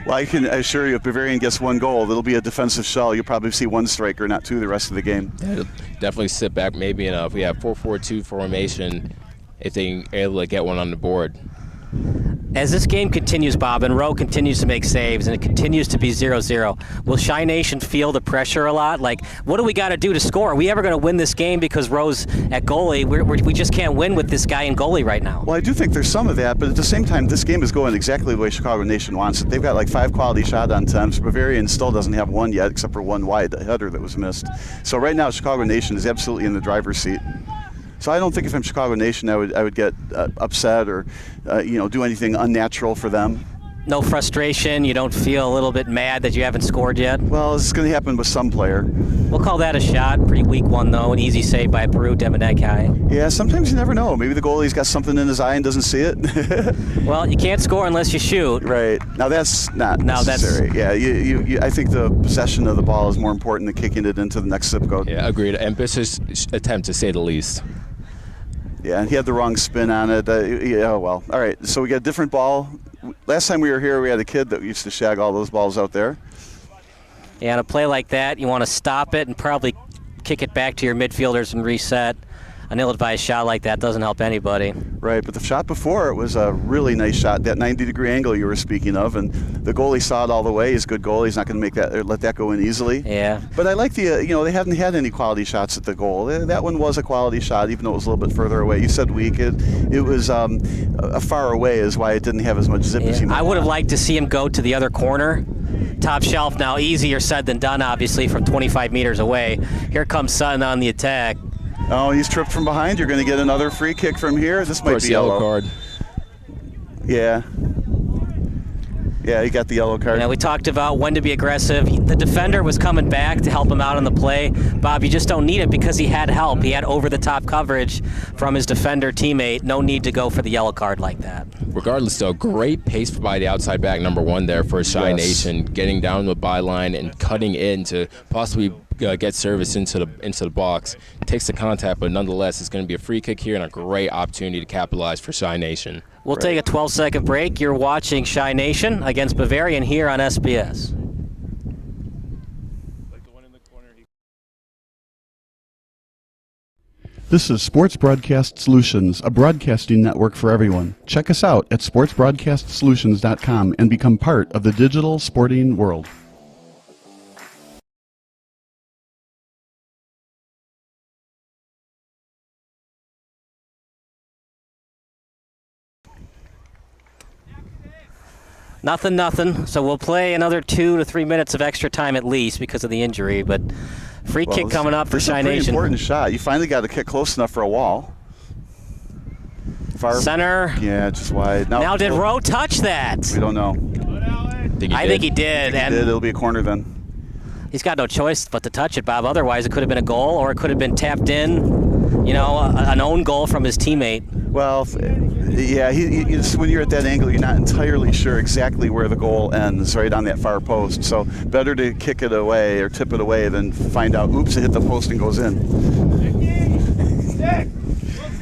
Well, I can assure you, if Bavarian gets one goal, it'll be a defensive shell. You'll probably see one striker, not two, the rest of the game. Yeah, definitely sit back. Maybe if we have 4-4-2 formation, if they are able to get one on the board. As this game continues, Bob, and Rowe continues to make saves, and it continues to be 0-0, will Chi Nation feel the pressure a lot? Like, what do we got to do to score? Are we ever going to win this game because Rowe's at goalie? We just can't win with this guy in goalie right now. Well, I do think there's some of that, but at the same time, this game is going exactly the way Chicago Nation wants it. They've got like 5 quality shot on attempts. Bavarian still doesn't have one yet, except for one wide header that was missed. So right now, Chicago Nation is absolutely in the driver's seat. So I don't think if I'm Chicago Nation, I would get upset or do anything unnatural for them. No frustration? You don't feel a little bit mad that you haven't scored yet? Well, it's going to happen with some player. We'll call that a shot. Pretty weak one, though. An easy save by Peru Demenekai. Yeah, sometimes you never know. Maybe the goalie's got something in his eye and doesn't see it. Well, you can't score unless you shoot. Right. Now, that's not necessary. Yeah, I think the possession of the ball is more important than kicking it into the next zip code. Yeah, agreed. Ambitious attempt, to say the least. Yeah, and he had the wrong spin on it. Well. All right, so we got a different ball. Last time we were here, we had a kid that used to shag all those balls out there. Yeah, on a play like that, you want to stop it and probably kick it back to your midfielders and reset. An ill-advised shot like that doesn't help anybody. Right, but the shot before it was a really nice shot, that 90-degree angle you were speaking of, and the goalie saw it all the way. He's a good goalie. He's not going to make that, let that go in easily. Yeah. But I like the, they haven't had any quality shots at the goal. That one was a quality shot, even though it was a little bit further away. You said weak. It was far away is why it didn't have as much zip as you might. I would have liked to see him go to the other corner. Top shelf now, easier said than done, obviously, from 25 meters away. Here comes Sutton on the attack. Oh, he's tripped from behind. You're going to get another free kick from here. This might be yellow card. Yeah. Yeah, he got the yellow card. We talked about when to be aggressive. The defender was coming back to help him out on the play. Bob, you just don't need it because he had help. He had over-the-top coverage from his defender teammate. No need to go for the yellow card like that. Regardless, though, great pace by the outside back, number 1 there for Chi Nation, getting down the byline and cutting in to possibly get service into the box. Takes the contact, but nonetheless, it's going to be a free kick here and a great opportunity to capitalize for Chi Nation. We'll take a 12-second break. You're watching Chi Nation against Bavarian here on SBS. This is Sports Broadcast Solutions, a broadcasting network for everyone. Check us out at sportsbroadcastsolutions.com and become part of the digital sporting world. Nothing. So we'll play another 2 to 3 minutes of extra time at least because of the injury. But free kick coming up for Chi Nation. This is a pretty important shot. You finally got to kick close enough for a wall. Center. Yeah, just wide. Now did Rowe touch that? We don't know. I think he did. It'll be a corner then. He's got no choice but to touch it, Bob. Otherwise, it could have been a goal or it could have been tapped in. An own goal from his teammate. Well, yeah, when you're at that angle, you're not entirely sure exactly where the goal ends, right on that far post. So better to kick it away or tip it away than find out, oops, it hit the post and goes in.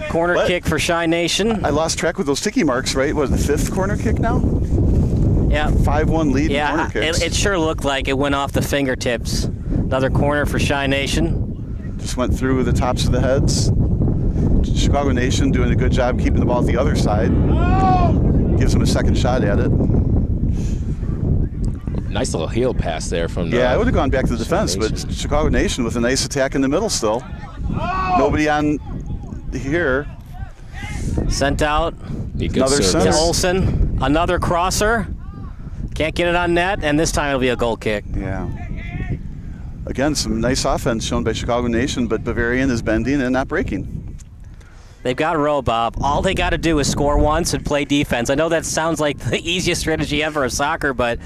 Corner kick for Chi Nation. I lost track with those ticky marks, right? What, the 5th corner kick now? Yeah. 5-1 lead in corner kicks. It sure looked like it went off the fingertips. Another corner for Chi Nation. Just went through the tops of the heads. Chicago Nation doing a good job keeping the ball at the other side. Gives them a second shot at it. Nice little heel pass there from I would have gone back to the defense, but Chicago Nation with a nice attack in the middle still. Nobody on here. Sent out. Another center. Olsen. Another crosser. Can't get it on net, and this time it'll be a goal kick. Yeah. Again, some nice offense shown by Chicago Nation, but Bavarian is bending and not breaking. They've got a row, Bob. All they got to do is score once and play defense. I know that sounds like the easiest strategy ever of soccer, but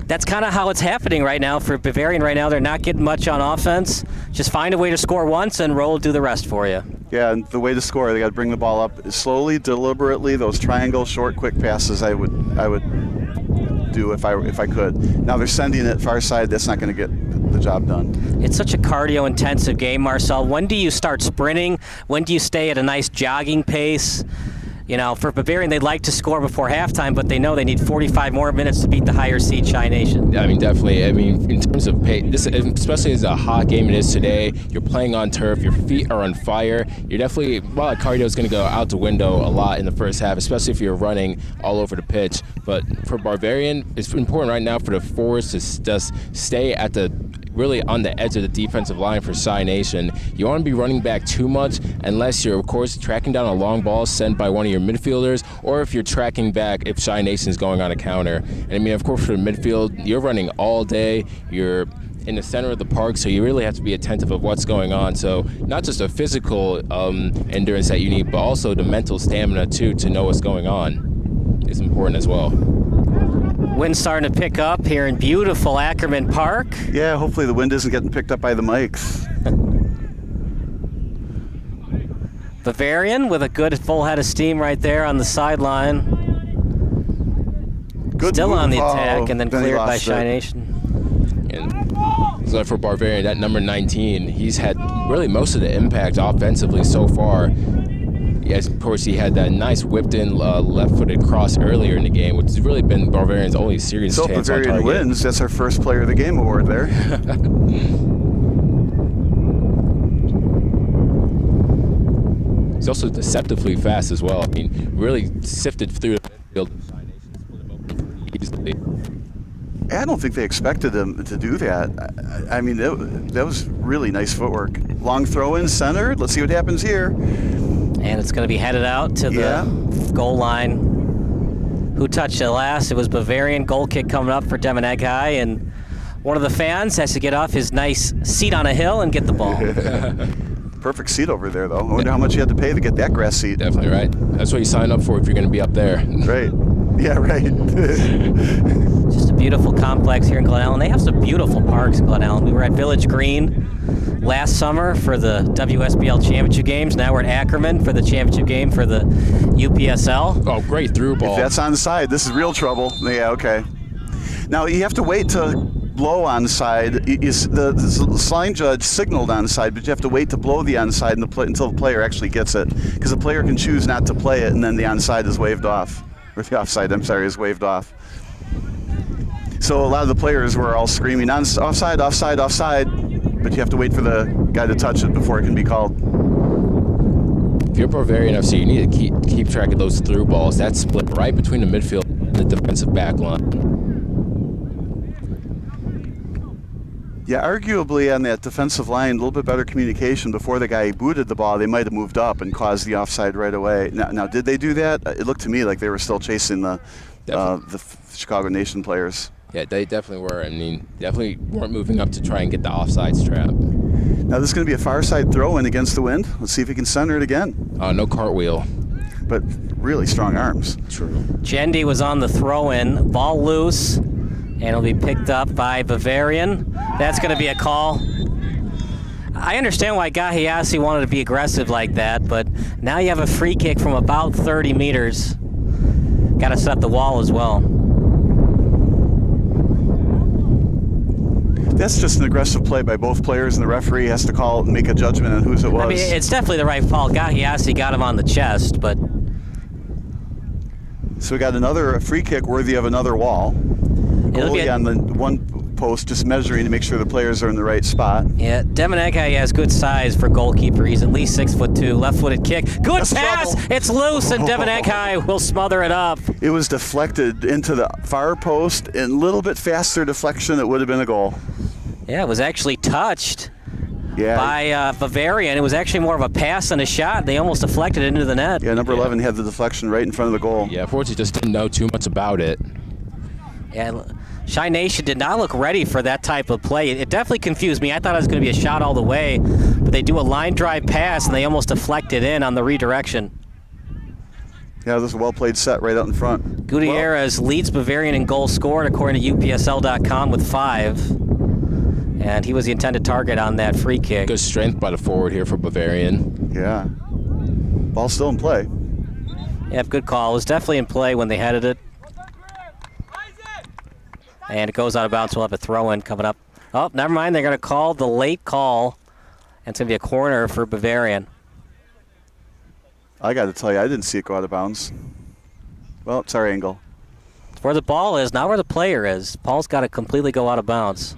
that's kind of how it's happening right now for Bavarian right now. They're not getting much on offense. Just find a way to score once and Roll will do the rest for you. Yeah, and the way to score, they got to bring the ball up slowly, deliberately. Those triangle, short, quick passes, I would do if I could. Now they're sending it far side. That's not going to get the job done. It's such a cardio-intensive game, Marcel. When do you start sprinting? When do you stay at a nice jogging pace? for Bavarian, they'd like to score before halftime, but they know they need 45 more minutes to beat the higher seed Chi Nation. I mean, definitely. I mean, in terms of pace, especially as a hot game it is today, you're playing on turf, your feet are on fire. You're definitely, cardio is going to go out the window a lot in the first half, especially if you're running all over the pitch. But for Bavarian, it's important right now for the forwards to just stay really on the edge of the defensive line for Chi Nation. You want to be running back too much unless you're, of course, tracking down a long ball sent by one of your midfielders, or if you're tracking back if Chi Nation is going on a counter. And I mean, of course, for the midfield, you're running all day. You're in the center of the park, so you really have to be attentive of what's going on. So not just a physical endurance that you need, but also the mental stamina, too, to know what's going on is important as well. Wind's starting to pick up here in beautiful Ackerman Park. Yeah, hopefully the wind isn't getting picked up by the mics. Bavarian with a good full head of steam right there on the sideline. Good Still move. on the attack, and then he cleared by lost Chi it. Nation. And so for Bavarian, that number 19, he's had really most of the impact offensively so far. Yes, of course, he had that nice whipped-in left-footed cross earlier in the game, which has really been Bavarian's only serious So if chance on Bavarian target. wins, that's our first player of the game award there. He's also deceptively fast as well. I mean, really sifted through the field easily. I don't think they expected him to do that. I mean, that was really nice footwork. Long throw in center. Let's see what happens here. And it's going to be headed out to the goal line. Who touched it last? It was Bavarian. Goal kick coming up for Demenegai, and one of the fans has to get off his nice seat on a hill and get the ball. Perfect seat over there, though. I wonder how much you had to pay to get that grass seat. Definitely right. That's what you sign up for if you're going to be up there. Right. Yeah, right. Just a beautiful complex here in Glen Ellen. They have some beautiful parks in Glen Ellen. We were at Village Green last summer for the WSBL Championship games. Now we're at Ackerman for the championship game for the UPSL. Oh, great through ball. If that's onside, this is real trouble. Yeah, okay. Now, you have to wait to blow onside. The line judge signaled onside, but you have to wait to blow the onside until the player actually gets it, because the player can choose not to play it, and then the onside is waved off. Or the offside, is waved off. So a lot of the players were all screaming, offside, offside, offside, but you have to wait for the guy to touch it before it can be called. If you're Bavarian FC, you need to keep track of those through balls. That's split right between the midfield and the defensive back line. Yeah, arguably on that defensive line, a little bit better communication before the guy booted the ball. They might have moved up and caused the offside right away. Now, did they do that? It looked to me like they were still chasing the Chicago Nation players. Yeah, they definitely were. I mean, definitely weren't moving up to try and get the offsides trap. Now, this is going to be a far side throw-in against the wind. Let's see if he can center it again. No cartwheel. But really strong arms. True. Jendi was on the throw-in. Ball loose, and it'll be picked up by Bavarian. That's going to be a call. I understand why Gahiasi wanted to be aggressive like that, but now you have a free kick from about 30 meters. Got to set the wall as well. That's just an aggressive play by both players, and the referee has to make a judgment on whose it was. I mean, it's definitely the right call. Gahiasi got him on the chest, but... So we got another free kick worthy of another wall. Goalie on the one post just measuring to make sure the players are in the right spot. Yeah, Demenegai has good size for goalkeeper. He's at least 6'2", left-footed kick. Good pass! Trouble. It's loose, and Demenegai will smother it up. It was deflected into the far post, and a little bit faster deflection, it would have been a goal. Yeah, it was actually touched by Bavarian. It was actually more of a pass than a shot. They almost deflected it into the net. Yeah, number 11 had the deflection right in front of the goal. Yeah, unfortunately just didn't know too much about it. Yeah, Chi Nation did not look ready for that type of play. It definitely confused me. I thought it was going to be a shot all the way, but they do a line drive pass, and they almost deflect it in on the redirection. Yeah, this is a well-played set right out in front. Gutierrez leads Bavarian in goals scored, according to UPSL.com, with 5. And he was the intended target on that free kick. Good strength by the forward here for Bavarian. Yeah. Ball's still in play. Yeah, good call. It was definitely in play when they headed it. And it goes out of bounds. We'll have a throw-in coming up. Oh, never mind. They're going to call the late call. And it's going to be a corner for Bavarian. I got to tell you, I didn't see it go out of bounds. Well, it's our angle. Where the ball is, not where the player is. Ball's got to completely go out of bounds.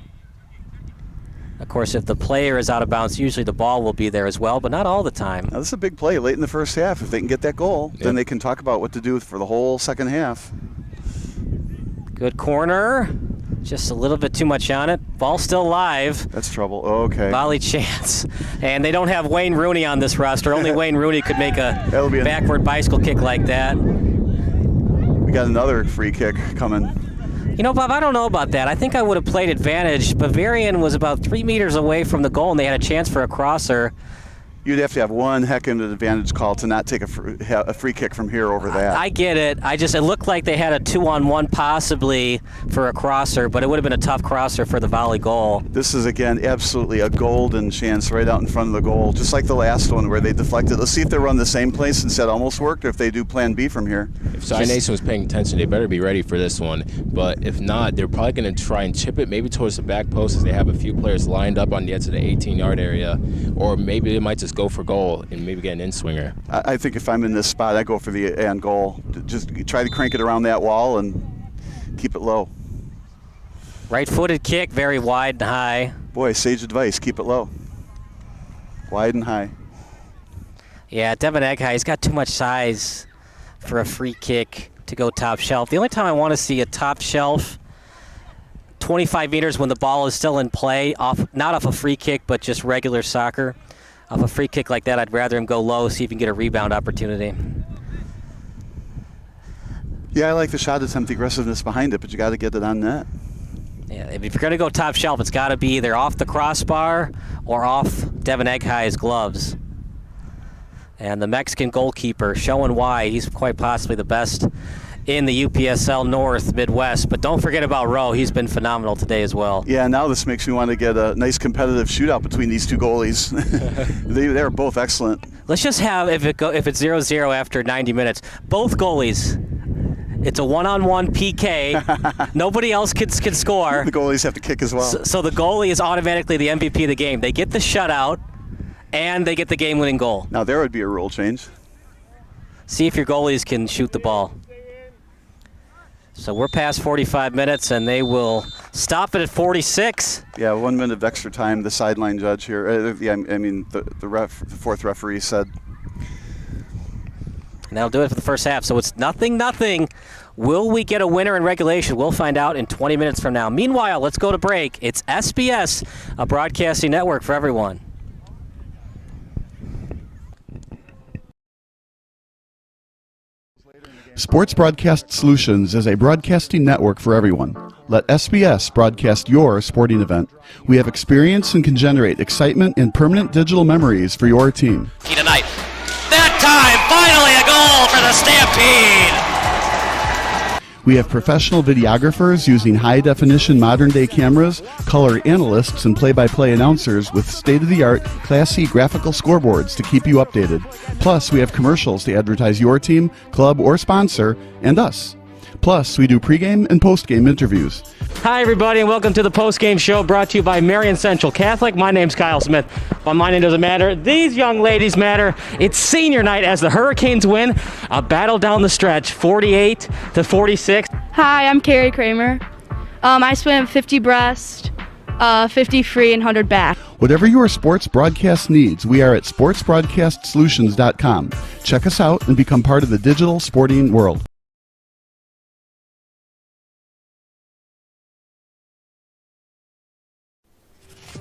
Of course, if the player is out of bounds, usually the ball will be there as well, but not all the time. Now, this is a big play late in the first half. If they can get that goal, then they can talk about what to do for the whole second half. Good corner. Just a little bit too much on it. Ball still live. That's trouble. Oh, okay. Volley chance. And they don't have Wayne Rooney on this roster. Only Wayne Rooney could make a backward bicycle kick like that. We got another free kick coming. You know, Bob, I don't know about that. I think I would have played advantage. Bavarian was about 3 meters away from the goal, and they had a chance for a crosser. You'd have to have one heck of an advantage call to not take a free kick from here over that. I get it. It looked like they had a 2-on-1 possibly for a crosser, but it would have been a tough crosser for the volley goal. This is, again, absolutely a golden chance right out in front of the goal, just like the last one where they deflected. Let's see if they run the same place instead almost worked, or if they do plan B from here. If Cy Nation was paying attention, they better be ready for this one. But if not, they're probably going to try and chip it maybe towards the back post as they have a few players lined up on the edge of the 18-yard area. Or maybe they might just go for goal and maybe get an in-swinger. I think if I'm in this spot, I go for the end goal. Just try to crank it around that wall and keep it low. Right-footed kick, very wide and high. Boy, sage advice, keep it low. Wide and high. Yeah, Devin Egghai, he's got too much size for a free kick to go top shelf. The only time I want to see a top shelf 25 meters when the ball is still in play, not off a free kick, but just regular soccer. Off a free kick like that, I'd rather him go low, see if he can get a rebound opportunity. Yeah, I like the shot attempt, the aggressiveness behind it, but you got to get it on net. Yeah, if you're going to go top shelf, it's got to be either off the crossbar or off Devin Egghai's gloves. And the Mexican goalkeeper showing why he's quite possibly the best in the UPSL North Midwest. But don't forget about Rowe. He's been phenomenal today as well. Yeah, now this makes me want to get a nice competitive shootout between these two goalies. They're both excellent. Let's just have, if it's 0-0 after 90 minutes, both goalies. It's a one-on-one PK. Nobody else can score. The goalies have to kick as well. So the goalie is automatically the MVP of the game. They get the shutout, and they get the game-winning goal. Now there would be a rule change. See if your goalies can shoot the ball. So we're past 45 minutes, and they will stop it at 46. Yeah, 1 minute of extra time. The sideline judge here. The fourth referee said. And that'll do it for the first half. So it's 0-0. Will we get a winner in regulation? We'll find out in 20 minutes from now. Meanwhile, let's go to break. It's SBS, a broadcasting network for everyone. Sports Broadcast Solutions is a broadcasting network for everyone. Let SBS broadcast your sporting event. We have experience and can generate excitement and permanent digital memories for your team. Tonight. That time, finally a goal for the Stampede! We have professional videographers using high-definition modern-day cameras, color analysts, and play-by-play announcers with state-of-the-art, classy graphical scoreboards to keep you updated. Plus, we have commercials to advertise your team, club, or sponsor, and us. Plus, we do pregame and postgame interviews. Hi, everybody, and welcome to the postgame show brought to you by Marion Central Catholic. My name's Kyle Smith, but my name doesn't matter. These young ladies matter. It's senior night as the Hurricanes win a battle down the stretch, 48-46. Hi, I'm Carrie Kramer. I swim 50 breast, 50 free, and 100 back. Whatever your sports broadcast needs, we are at sportsbroadcastsolutions.com. Check us out and become part of the digital sporting world.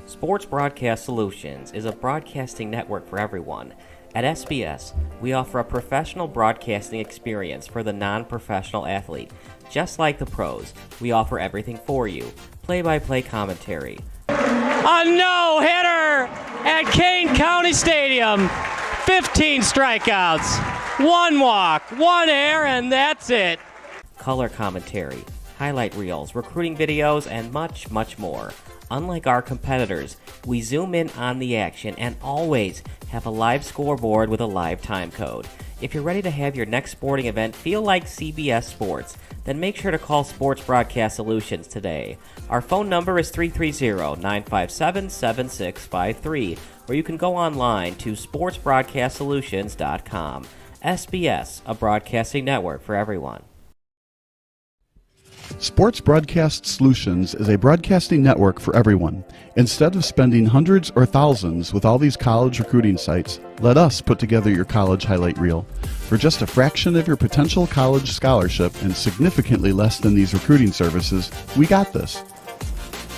Sports Broadcast Solutions is a broadcasting network for everyone. At SBS, we offer a professional broadcasting experience for the non-professional athlete. Just like the pros, we offer everything for you. Play-by-play commentary. A no-hitter at Kane County Stadium. 15 strikeouts, 1 walk, 1 error, and that's it. Color commentary, highlight reels, recruiting videos, and much, much more. Unlike our competitors, we zoom in on the action and always have a live scoreboard with a live time code. If you're ready to have your next sporting event feel like CBS Sports, then make sure to call Sports Broadcast Solutions today. Our phone number is 330-957-7653, or you can go online to sportsbroadcastsolutions.com. SBS, a broadcasting network for everyone. Sports Broadcast Solutions is a broadcasting network for everyone. Instead of spending hundreds or thousands with all these college recruiting sites, let us put together your college highlight reel. For just a fraction of your potential college scholarship and significantly less than these recruiting services, we got this.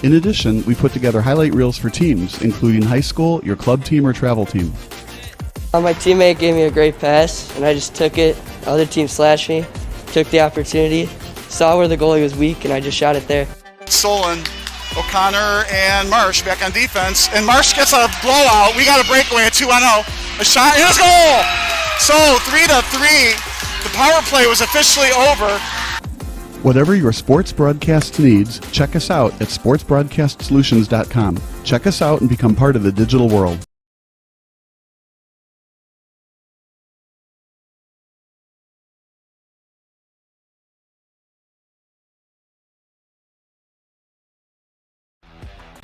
In addition, we put together highlight reels for teams, including high school, your club team, or travel team. My teammate gave me a great pass, and I just took it. The other team slashed me, took the opportunity, saw where the goalie was weak, and I just shot it there. Solon, O'Connor, and Marsh back on defense. And Marsh gets a blowout. We got a breakaway, a 2-on-0. A shot, and a goal! So 3-3. The power play was officially over. Whatever your sports broadcast needs, check us out at sportsbroadcastsolutions.com. Check us out and become part of the digital world.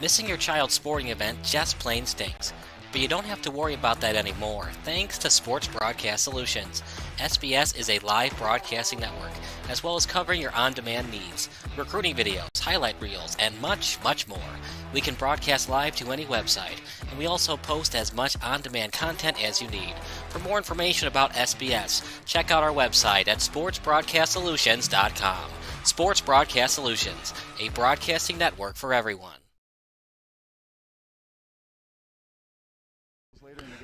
Missing your child's sporting event just plain stinks. But you don't have to worry about that anymore, thanks to Sports Broadcast Solutions. SBS is a live broadcasting network, as well as covering your on-demand needs, recruiting videos, highlight reels, and much, much more. We can broadcast live to any website, and we also post as much on-demand content as you need. For more information about SBS, check out our website at sportsbroadcastsolutions.com. Sports Broadcast Solutions, a broadcasting network for everyone.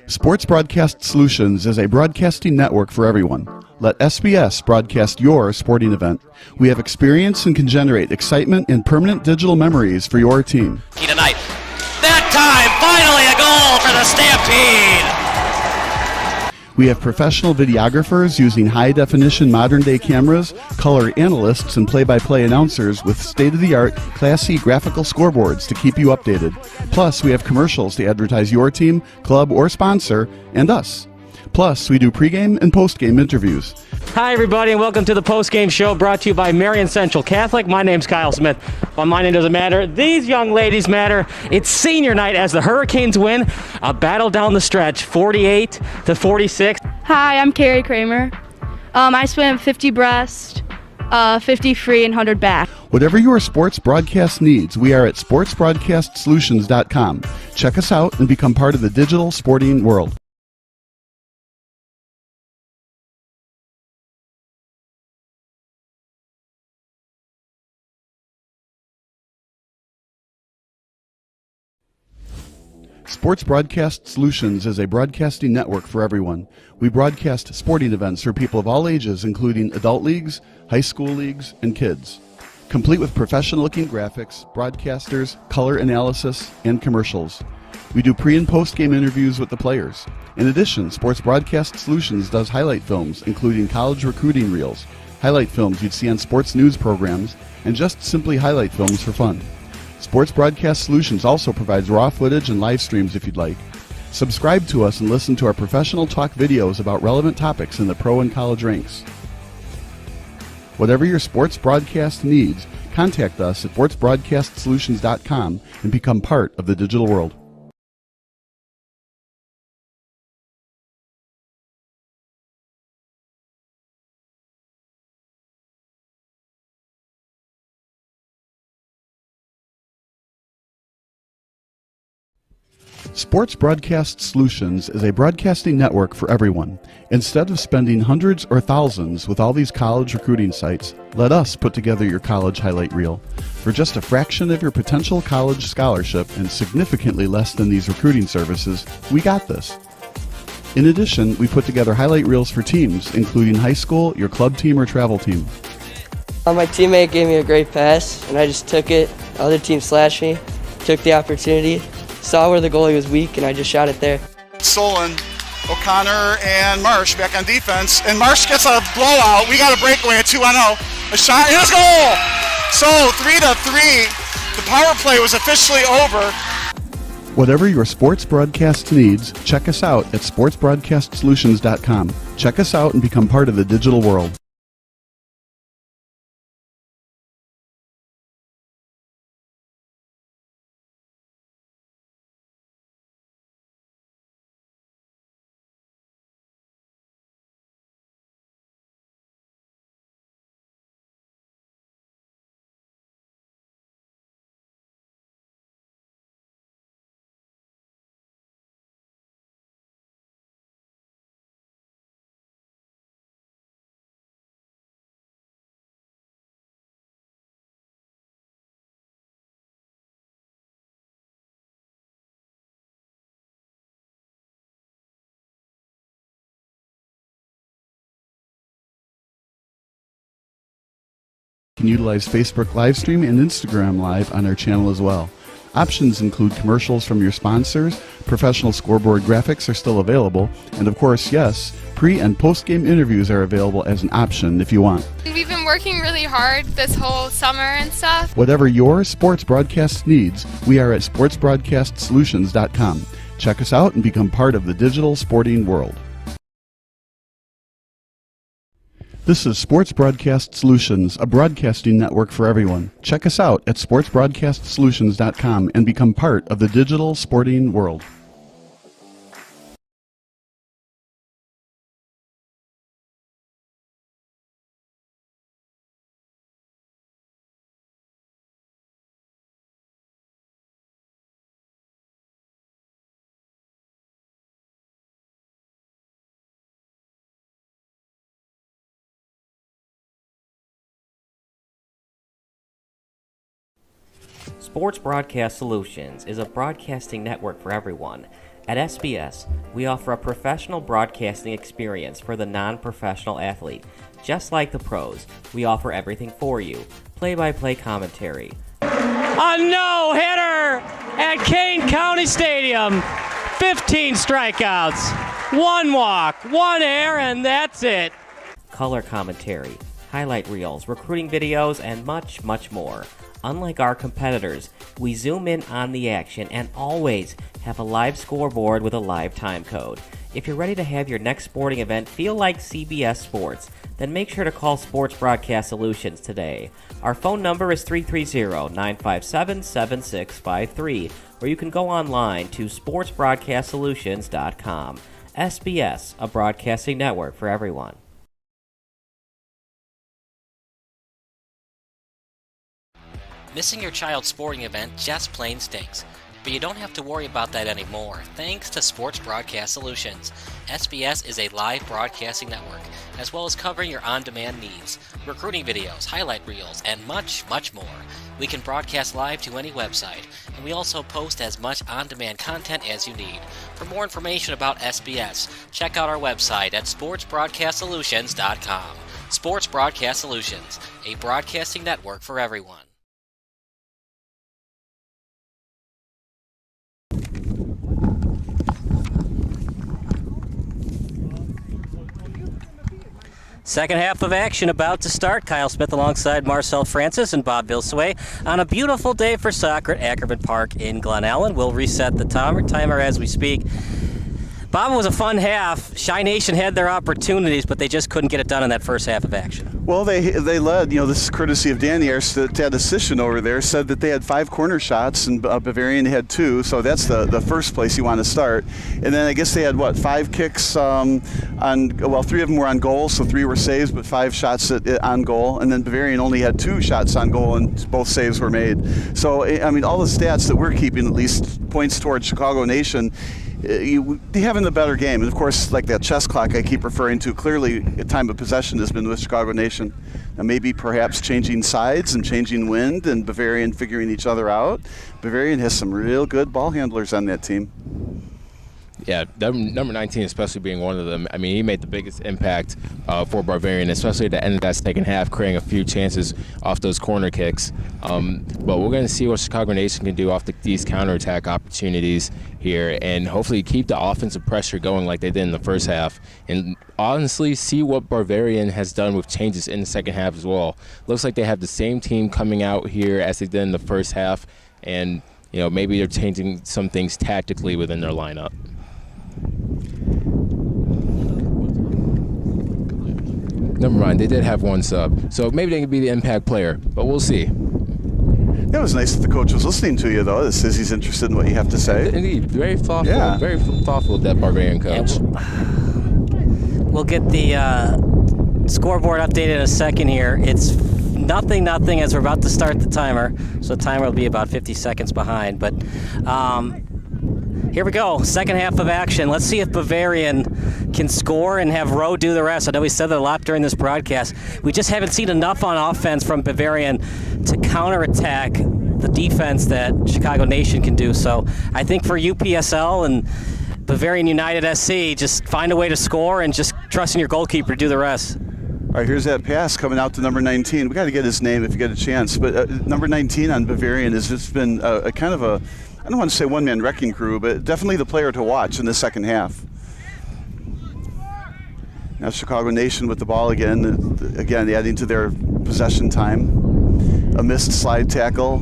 Sports Broadcast Solutions is a broadcasting network for everyone. Let SBS broadcast your sporting event. We have experience and can generate excitement and permanent digital memories for your team. Tonight. That time, finally a goal for the Stampede! We have professional videographers using high-definition modern-day cameras, color analysts, and play-by-play announcers with state-of-the-art, classy graphical scoreboards to keep you updated. Plus, we have commercials to advertise your team, club, or sponsor, and us. Plus, we do pregame and postgame interviews. Hi, everybody, and welcome to the postgame show brought to you by Marion Central Catholic. My name's Kyle Smith, but my name doesn't matter. These young ladies matter. It's senior night as the Hurricanes win a battle down the stretch, 48-46. Hi, I'm Carrie Kramer. I swim 50 breast, 50 free, and 100 back. Whatever your sports broadcast needs, we are at sportsbroadcastsolutions.com. Check us out and become part of the digital sporting world. Sports Broadcast Solutions is a broadcasting network for everyone. We broadcast sporting events for people of all ages, including adult leagues, high school leagues, and kids. Complete with professional-looking graphics, broadcasters, color analysis, and commercials. We do pre- and post-game interviews with the players. In addition, Sports Broadcast Solutions does highlight films, including college recruiting reels, highlight films you'd see on sports news programs, and just simply highlight films for fun. Sports Broadcast Solutions also provides raw footage and live streams if you'd like. Subscribe to us and listen to our professional talk videos about relevant topics in the pro and college ranks. Whatever your sports broadcast needs, contact us at sportsbroadcastsolutions.com and become part of the digital world. Sports Broadcast Solutions is a broadcasting network for everyone. Instead of spending hundreds or thousands with all these college recruiting sites, let us put together your college highlight reel. For just a fraction of your potential college scholarship and significantly less than these recruiting services, we got this. In addition, we put together highlight reels for teams, including high school, your club team, or travel team. My teammate gave me a great pass, and I just took it. The other team slashed me, took the opportunity, saw where the goalie was weak, and I just shot it there. Solon, O'Connor, and Marsh back on defense. And Marsh gets a blowout. We got a breakaway, a 2-on-0. A shot, and a goal! So 3-3. The power play was officially over. Whatever your sports broadcast needs, check us out at sportsbroadcastsolutions.com. Check us out and become part of the digital world. You can utilize Facebook Livestream and Instagram Live on our channel as well. Options include commercials from your sponsors, professional scoreboard graphics are still available, and of course, yes, pre- and post-game interviews are available as an option if you want. We've been working really hard this whole summer and stuff. Whatever your sports broadcast needs, we are at sportsbroadcastsolutions.com. Check us out and become part of the digital sporting world. This is Sports Broadcast Solutions, a broadcasting network for everyone. Check us out at sportsbroadcastsolutions.com and become part of the digital sporting world. Sports Broadcast Solutions is a broadcasting network for everyone. At SBS, we offer a professional broadcasting experience for the non-professional athlete. Just like the pros, we offer everything for you. Play-by-play commentary. A no-hitter at Kane County Stadium. 15 strikeouts, 1 walk, 1 error, and that's it. Color commentary, highlight reels, recruiting videos, and much, much more. Unlike our competitors, we zoom in on the action and always have a live scoreboard with a live time code. If you're ready to have your next sporting event feel like CBS Sports, then make sure to call Sports Broadcast Solutions today. Our phone number is 330-957-7653, or you can go online to sportsbroadcastsolutions.com. SBS, a broadcasting network for everyone. Missing your child's sporting event just plain stinks. But you don't have to worry about that anymore, thanks to Sports Broadcast Solutions. SBS is a live broadcasting network, as well as covering your on-demand needs, recruiting videos, highlight reels, and much, much more. We can broadcast live to any website, and we also post as much on-demand content as you need. For more information about SBS, check out our website at sportsbroadcastsolutions.com. Sports Broadcast Solutions, a broadcasting network for everyone. Second half of action about to start. Kyle Smith alongside Marcel Francis and Bob Vilsaway on a beautiful day for soccer at Ackerman Park in Glen Ellen. We'll reset the timer as we speak. Bob, it was a fun half. Chi Nation had their opportunities, but they just couldn't get it done in that first half of action. Well, they led. This is courtesy of Danny, our statistician over there, said that they had 5 corner shots and Bavarian had 2, so that's the first place you want to start. And then I guess they had, 5 kicks 3 of them were on goal, so 3 were saves, but 5 shots on goal. And then Bavarian only had 2 shots on goal, and both saves were made. So, all the stats that we're keeping at least points towards Chicago Nation. They having the better game, and of course, like that chess clock I keep referring to, clearly a time of possession has been with Chicago Nation. Now maybe perhaps changing sides and changing wind, and Bavarian figuring each other out. Bavarian has some real good ball handlers on that team. Yeah, number 19 especially being one of them. He made the biggest impact for Bavarian, especially at the end of that second half, creating a few chances off those corner kicks. But we're going to see what Chicago Nation can do off these counterattack opportunities here, and hopefully keep the offensive pressure going like they did in the first half. And honestly, see what Bavarian has done with changes in the second half as well. Looks like they have the same team coming out here as they did in the first half, and maybe they're changing some things tactically within their lineup. Never mind, they did have 1 sub, so maybe they can be the impact player, but we'll see. It was nice that the coach was listening to you, though. It says he's interested in what you have to say. Indeed, very thoughtful, very thoughtful, that Bavarian coach. Yeah, we'll get the scoreboard updated in a second here. It's 0-0 as we're about to start the timer, so the timer will be about 50 seconds behind, but here we go, second half of action. Let's see if Bavarian can score and have Rowe do the rest. I know we said that a lot during this broadcast. We just haven't seen enough on offense from Bavarian to counterattack the defense that Chicago Nation can do. So I think for UPSL and Bavarian United SC, just find a way to score and just trust in your goalkeeper to do the rest. All right, here's that pass coming out to number 19. We got to get his name if you get a chance. But number 19 on Bavarian has just been a kind of a, I don't want to say one-man wrecking crew, but definitely the player to watch in the second half. Now Chicago Nation with the ball again adding to their possession time. A missed slide tackle,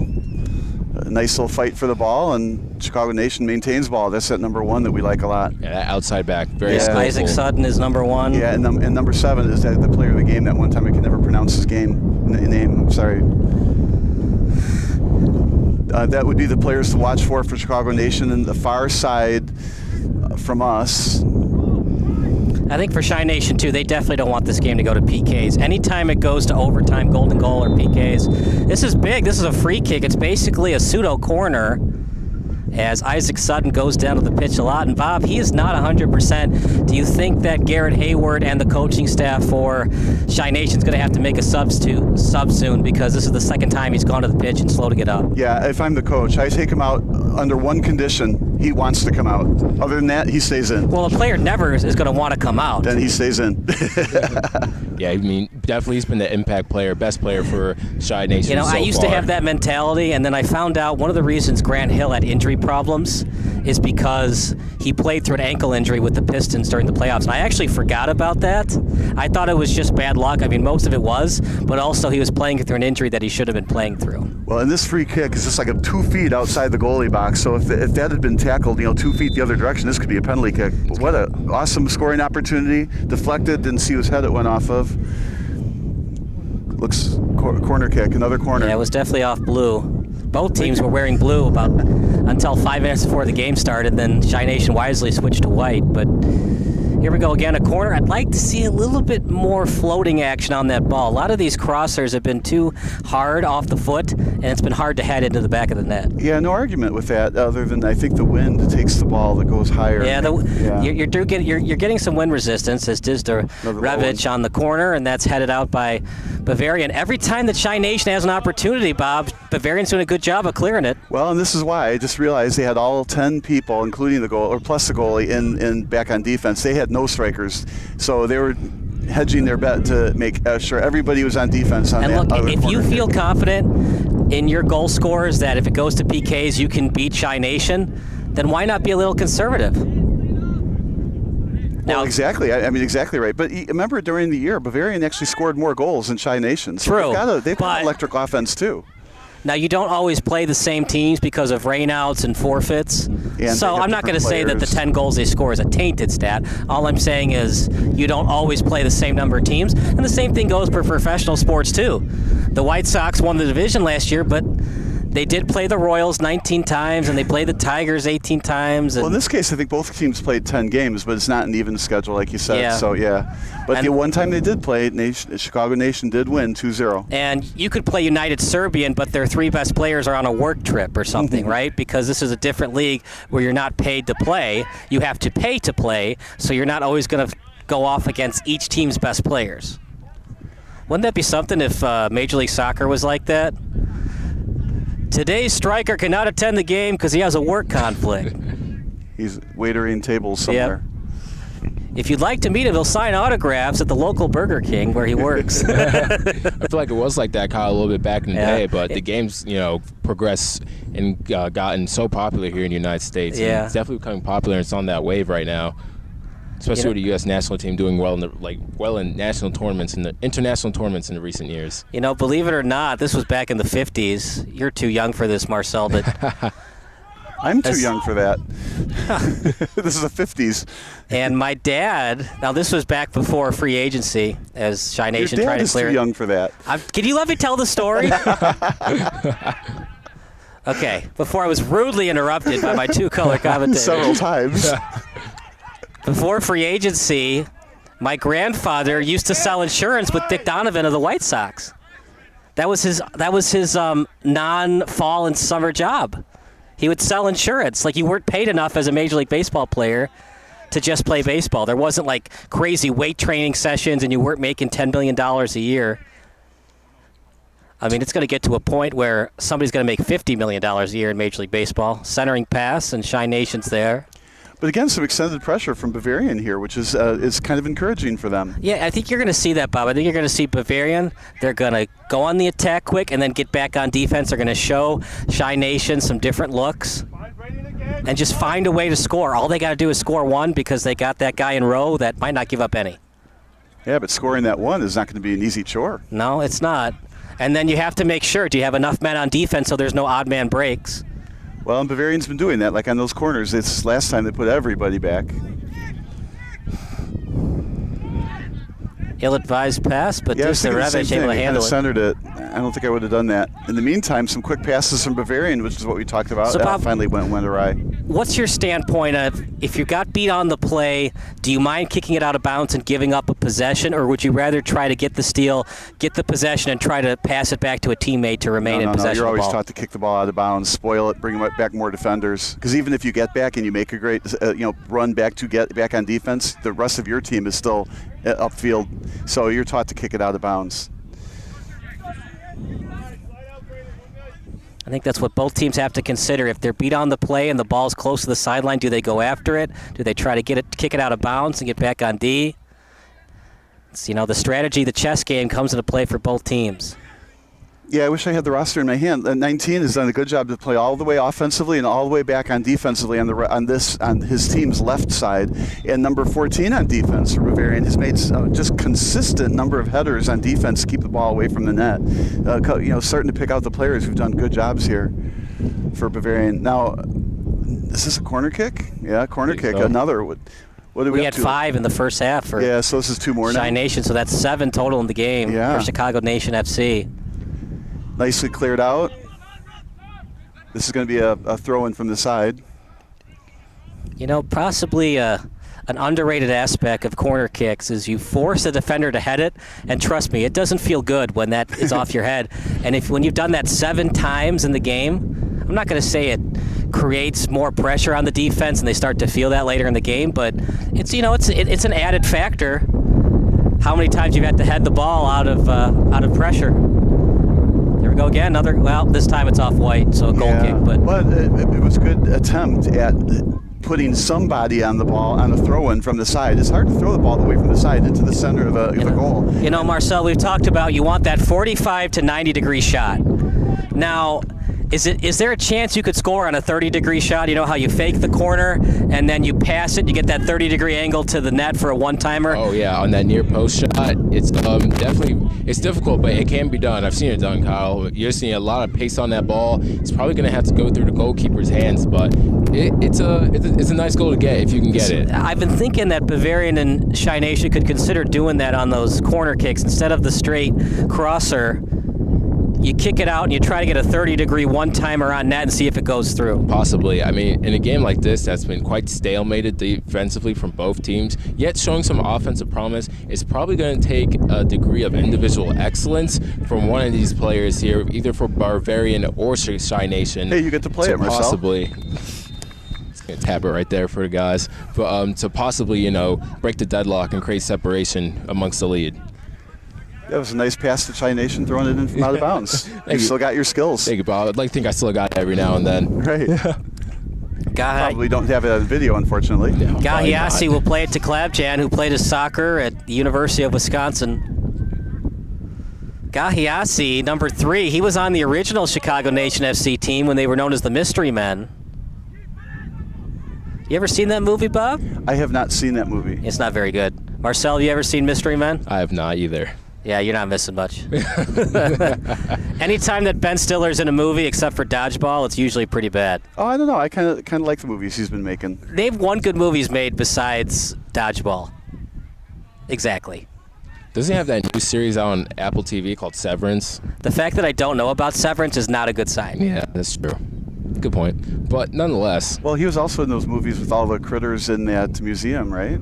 a nice little fight for the ball, and Chicago Nation maintains ball. That's at number 1 that we like a lot. Yeah, that outside back, very skillful. Isaac Sutton is number 1. Yeah, and number 7 is the player of the game. That one time I can never pronounce his name. Sorry. That would be the players to watch for Chicago Nation. And the far side from us. I think for Chi Nation, too, they definitely don't want this game to go to PKs. Anytime it goes to overtime, golden goal, or PKs, this is big. This is a free kick. It's basically a pseudo corner as Isaac Sutton goes down to the pitch a lot. And, Bob, he is not 100%. Do you think that Garrett Hayward and the coaching staff for Chi Nation is going to have to make a sub soon because this is the second time he's gone to the pitch and slow to get up? Yeah, if I'm the coach, I take him out under one condition. He wants to come out. Other than that, he stays in. Well, a player never is going to want to come out. Then he stays in. Yeah, I mean, definitely he's been the impact player, best player for Chi Nation You know, so I used far. to have that mentality, and then I found out one of the reasons Grant Hill had injury problems is because he played through an ankle injury with the Pistons during the playoffs. And I actually forgot about that. I thought it was just bad luck. I mean, most of it was, but also he was playing through an injury that he should have been playing through. Well, and this free kick is just like 2 feet outside the goalie box. So if that had been tackled, 2 feet the other direction, this could be a penalty kick. But what an awesome scoring opportunity. Deflected, didn't see whose head it went off of. Looks corner kick, another corner. Yeah, it was definitely off blue. Both teams were wearing blue until 5 minutes before the game started. Then Chi Nation wisely switched to white. But here we go again, a corner. I'd like to see a little bit more floating action on that ball. A lot of these crossers have been too hard off the foot, and it's been hard to head into the back of the net. Yeah, no argument with that, other than I think the wind takes the ball that goes higher. Yeah, you're getting some wind resistance, as does the Revich on the corner, and that's headed out by Bavarian. Every time that Chi Nation has an opportunity, Bob, Bavarian's doing a good job of clearing it. Well, and this is why I just realized they had all 10 people, including the goal, or plus the goalie, in back on defense. They had no strikers, so they were hedging their bet to make sure everybody was on defense on that. And look, if you feel confident in your goal scorers that if it goes to PKs you can beat Chi Nation, then why not be a little conservative? Now, exactly. I mean, exactly right. But remember, during the year, Bavarian actually scored more goals than Chi Nation. So True. They've got electric offense too. Now, you don't always play the same teams because of rainouts and forfeits. So I'm not going to say that the 10 goals they score is a tainted stat. All I'm saying is you don't always play the same number of teams. And the same thing goes for professional sports, too. The White Sox won the division last year, but they did play the Royals 19 times, and they played the Tigers 18 times. Well, in this case, I think both teams played 10 games, but it's not an even schedule, like you said. Yeah. So, yeah. But the one time they did play, Chicago Nation did win 2-0. And you could play United Serbian, but their 3 best players are on a work trip or something, right? Because this is a different league where you're not paid to play. You have to pay to play, so you're not always going to go off against each team's best players. Wouldn't that be something if Major League Soccer was like that? Today's striker cannot attend the game because he has a work conflict. He's waitering tables somewhere. Yep. If you'd like to meet him, he'll sign autographs at the local Burger King where he works. I feel like it was like that, Kyle, a little bit back in the day, but the game's, progressed and gotten so popular here in the United States. Yeah. And it's definitely becoming popular, and it's on that wave right now. Especially with the U.S. national team doing well in national tournaments and the international tournaments in the recent years. Believe it or not, this was back in the 50s. You're too young for this, Marcel, but I'm too young for that. This is the 50s. And my dad, now this was back before free agency, as Chi Nation tried to clear it. Your dad is too young for that. Can you let me tell the story? Okay, before I was rudely interrupted by my 2 color commentators. Several times. Before free agency, my grandfather used to sell insurance with Dick Donovan of the White Sox. That was his non-fall and summer job. He would sell insurance. Like, you weren't paid enough as a Major League Baseball player to just play baseball. There wasn't like crazy weight training sessions, and you weren't making $10 million a year. I mean, it's going to get to a point where somebody's going to make $50 million a year in Major League Baseball. Centering pass, and Chi Nation's there. But again, some extended pressure from Bavarian here, which is kind of encouraging for them. Yeah, I think you're going to see that, Bob. I think you're going to see Bavarian. They're going to go on the attack quick and then get back on defense. They're going to show Chi Nation some different looks and just find a way to score. All they got to do is score one because they got that guy in row that might not give up any. Yeah, but scoring that one is not going to be an easy chore. No, it's not. And then you have to make sure, do you have enough men on defense so there's no odd man breaks? Well, and Bavarian's been doing that, like on those corners. It's last time they put everybody back. Ill-advised pass, but yeah, Dusarevic able to handle it. Centered it. I don't think I would have done that. In the meantime, some quick passes from Bavarian, which is what we talked about, so Bob, finally went awry. What's your standpoint of if you got beat on the play, do you mind kicking it out of bounds and giving up a possession, or would you rather try to get the steal, get the possession, and try to pass it back to a teammate to remain in possession You're of the always ball? taught to kick the ball out of bounds, spoil it, bring back more defenders. Because even if you get back and you make a great run back to get back on defense, the rest of your team is still upfield. So you're taught to kick it out of bounds. I think that's what both teams have to consider. If they're beat on the play and the ball's close to the sideline, do they go after it? Do they try to kick it out of bounds and get back on D? It's, the strategy, the chess game comes into play for both teams. Yeah, I wish I had the roster in my hand. 19 has done a good job to play all the way offensively and all the way back on defensively on his team's left side. And number 14 on defense for Bavarian has made just consistent number of headers on defense to keep the ball away from the net. Starting to pick out the players who've done good jobs here for Bavarian. Now, is this a corner kick? Yeah, corner kick. So. Another. What did we had 5 in the first half for so this is 2 more Chi now. Nation, so that's 7 total in the game for Chicago Nation FC. Nicely cleared out. This is going to be a throw-in from the side. Possibly an underrated aspect of corner kicks is you force a defender to head it, and trust me, it doesn't feel good when that is off your head. And when you've done that 7 times in the game, I'm not going to say it creates more pressure on the defense and they start to feel that later in the game, but it's it's an added factor. How many times you've had to head the ball out of pressure? Here we go again. This time it's off white, so a goal kick. But it was a good attempt at putting somebody on the ball on a throw-in from the side. It's hard to throw the ball away from the side into the center of the goal. Marcel, we've talked about you want that 45 to 90 degree shot. Now, is there a chance you could score on a 30-degree shot? You know how you fake the corner and then you pass it, you get that 30-degree angle to the net for a one-timer? Oh yeah, on that near post shot, it's definitely difficult, but it can be done. I've seen it done, Kyle. You're seeing a lot of pace on that ball. It's probably going to have to go through the goalkeeper's hands, but it's a nice goal to get if you can get it. I've been thinking that Bavarian and Chi Nation could consider doing that on those corner kicks instead of the straight crosser. You kick it out and you try to get a 30-degree one-timer on net and see if it goes through. Possibly. I mean, in a game like this that's been quite stalemated defensively from both teams, yet showing some offensive promise, it's probably going to take a degree of individual excellence from one of these players here, either for Bavarian or Chi Nation. Hey, you get to play it, Marcel. Possibly. Just going to tap it right there for the guys. But to possibly, break the deadlock and create separation amongst the lead. That was a nice pass to Chi Nation, throwing it in from out of bounds. You still got your skills. Thank you, Bob. I'd like to think I still got it every now and then. Right. Probably don't have it on video, unfortunately. Gahiasi will play it to Klabjan, who played his soccer at the University of Wisconsin. Gahiasi, number 3, he was on the original Chicago Nation FC team when they were known as the Mystery Men. You ever seen that movie, Bob? I have not seen that movie. It's not very good. Marcel, have you ever seen Mystery Men? I have not either. Yeah, you're not missing much. Anytime that Ben Stiller's in a movie, except for Dodgeball, it's usually pretty bad. Oh, I don't know. I kind of like the movies he's been making. They've one good movie he's made besides Dodgeball. Exactly. Doesn't he have that new series out on Apple TV called Severance? The fact that I don't know about Severance is not a good sign. Yeah, that's true. Good point. But nonetheless. Well, he was also in those movies with all the critters in that museum, right?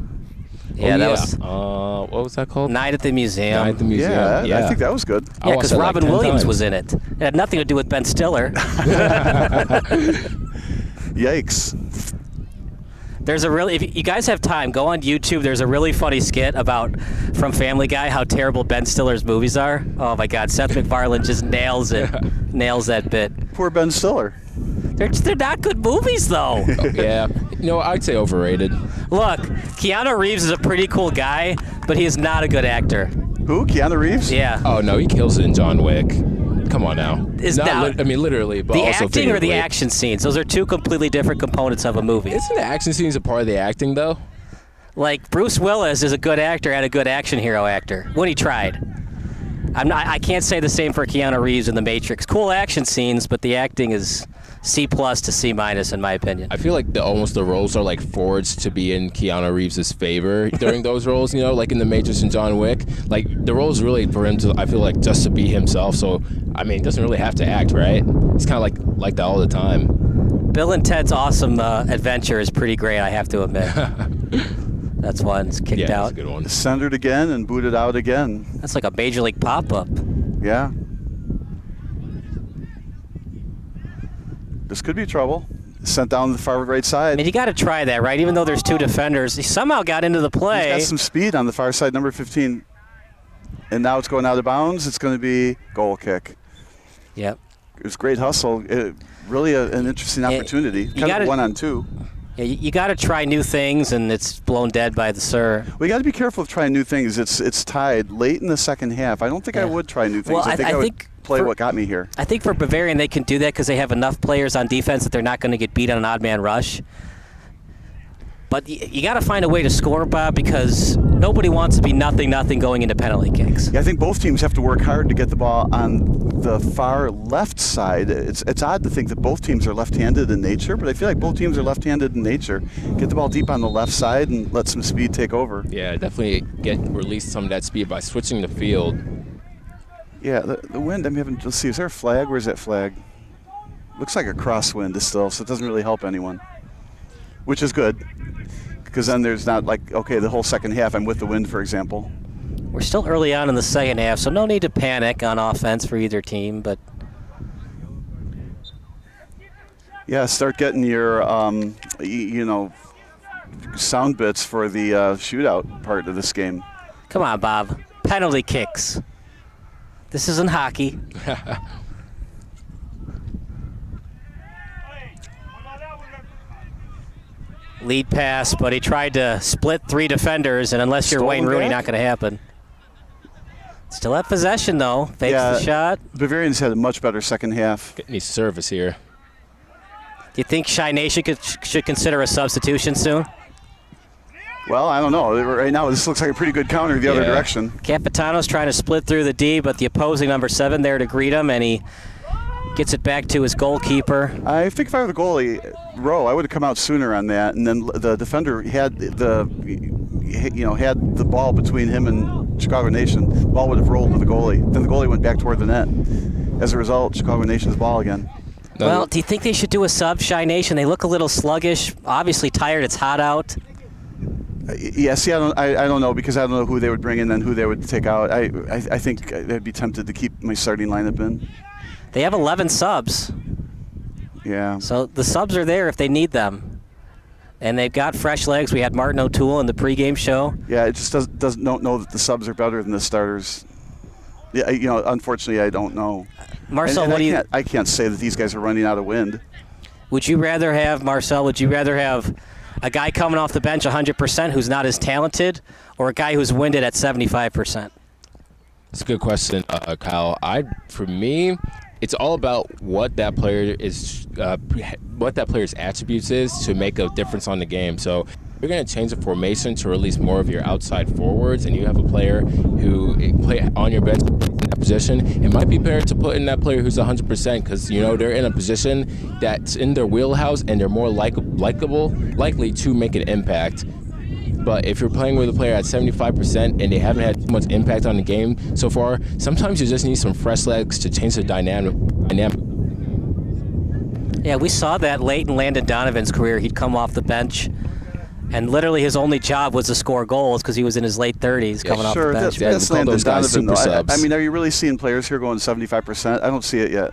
Yeah, that was. What was that called? Night at the Museum. Night at the Museum. Yeah, I think that was good. Yeah, because Robin Williams was in it. It had nothing to do with Ben Stiller. Yikes. There's if you guys have time, go on YouTube. There's a really funny skit from Family Guy how terrible Ben Stiller's movies are. Oh my God, Seth MacFarlane just nails it, nails that bit. Poor Ben Stiller. They're not good movies, though. Yeah. I'd say overrated. Look, Keanu Reeves is a pretty cool guy, but he is not a good actor. Who? Keanu Reeves? Yeah. Oh, no, he kills it in John Wick. Come on now. Literally, but the also acting or the figuratively. action scenes? Those are two completely different components of a movie. Isn't the action scenes a part of the acting, though? Like, Bruce Willis is a good actor and a good action hero actor when he tried. I can't say the same for Keanu Reeves in The Matrix. Cool action scenes, but the acting is C+ to C- in my opinion. I feel like the roles are like forged to be in Keanu Reeves' favor during those roles, like in The Matrix and John Wick. Like, the role's really for him to, I feel like, just to be himself. So, I mean, he doesn't really have to act, right? It's kind of like that all the time. Bill and Ted's Awesome Adventure is pretty great, I have to admit. That's one. It's kicked out. That's a good one. Centered again and booted out again. That's like a Major League pop-up. Yeah. This could be trouble. Sent down the far right side. I mean, you got to try that, right? Even though there's two defenders, he somehow got into the play. He's got some speed on the far side, number 15. And now it's going out of bounds. It's going to be goal kick. Yep. It was great hustle. Really an interesting opportunity. Kind of 1-on-2. Yeah, you got to try new things, and it's blown dead by the sir. We got to be careful of trying new things. It's tied late in the second half. I don't think I would try new things. Well, I think I would play what got me here. I think for Bavarian, they can do that because they have enough players on defense that they're not going to get beat on an odd man rush. But you got to find a way to score, Bob, because nobody wants to be nothing going into penalty kicks. Yeah, I think both teams have to work hard to get the ball on the far left side. It's odd to think that both teams are left-handed in nature, but I feel like both teams are left-handed in nature. Get the ball deep on the left side and let some speed take over. Yeah, definitely release some of that speed by switching the field. Yeah, the wind, let's see, is there a flag? Where's that flag? Looks like a crosswind still, so it doesn't really help anyone, which is good. Because then there's not the whole second half I'm with the wind, for example. We're still early on in the second half, so no need to panic on offense for either team. But yeah, start getting your sound bits for the shootout part of this game. Come on, Bob. Penalty kicks. This isn't hockey. Lead pass, but he tried to split three defenders, and unless you're Wayne Rooney, not going to happen. Still have possession, though. Fakes the shot. Bavarians had a much better second half. Getting his service here. Do you think Shy Nation should consider a substitution soon? Well, I don't know. Right now, this looks like a pretty good counter the other direction. Capitano's trying to split through the D, but the opposing number 7 there to greet him, and he gets it back to his goalkeeper. I think if I were the goalie, Rowe, I would have come out sooner on that, and then the defender had the ball between him and Chicago Nation. The ball would have rolled to the goalie. Then the goalie went back toward the net. As a result, Chicago Nation's ball again. Well, do you think they should do a sub, Shy Nation? They look a little sluggish, obviously tired. It's hot out. Yeah, see, I don't know, because I don't know who they would bring in and who they would take out. I think I'd be tempted to keep my starting lineup in. They have 11 subs. Yeah. So the subs are there if they need them. And they've got fresh legs. We had Martin O'Toole in the pregame show. Yeah, it just don't know that the subs are better than the starters. Yeah, unfortunately, I don't know. Marcel, I can't say that these guys are running out of wind. Would you rather have a guy coming off the bench 100% who's not as talented, or a guy who's winded at 75%? That's a good question, Kyle. For me, it's all about what that player is, what that player's attributes is to make a difference on the game. So you're going to change the formation to release more of your outside forwards, and you have a player who play on your bench in that position. It might be better to put in that player who's 100% because they're in a position that's in their wheelhouse and they're more likely to make an impact. But if you're playing with a player at 75% and they haven't had too much impact on the game so far, sometimes you just need some fresh legs to change the dynamic. Yeah, we saw that late in Landon Donovan's career. He'd come off the bench, and literally his only job was to score goals because he was in his late 30s coming off the bench. That's Landon Donovan, though. I mean, are you really seeing players here going 75%? I don't see it yet.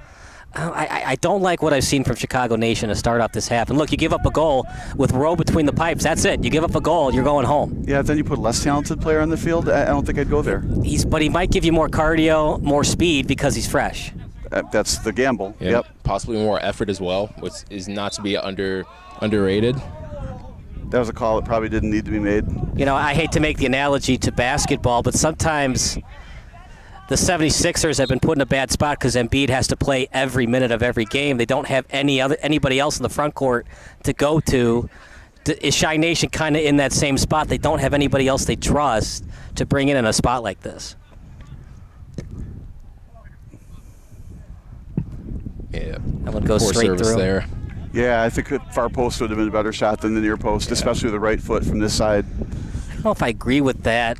I don't like what I've seen from Chicago Nation to start off this half. And look, you give up a goal with Rowe between the pipes. That's it. You give up a goal, you're going home. Yeah, then you put a less talented player on the field. I don't think I'd go there. But he might give you more cardio, more speed because he's fresh. That's the gamble. Yep. Possibly more effort as well, which is not to be underrated. That was a call that probably didn't need to be made. You know, I hate to make the analogy to basketball, but sometimes the 76ers have been put in a bad spot because Embiid has to play every minute of every game. They don't have anybody else in the front court to go to. Is Shy Nation kind of in that same spot? They don't have anybody else they trust to bring in a spot like this. Yeah. That one goes straight through. There. Yeah, I think the far post would have been a better shot than the near post, especially with the right foot from this side. I don't know if I agree with that.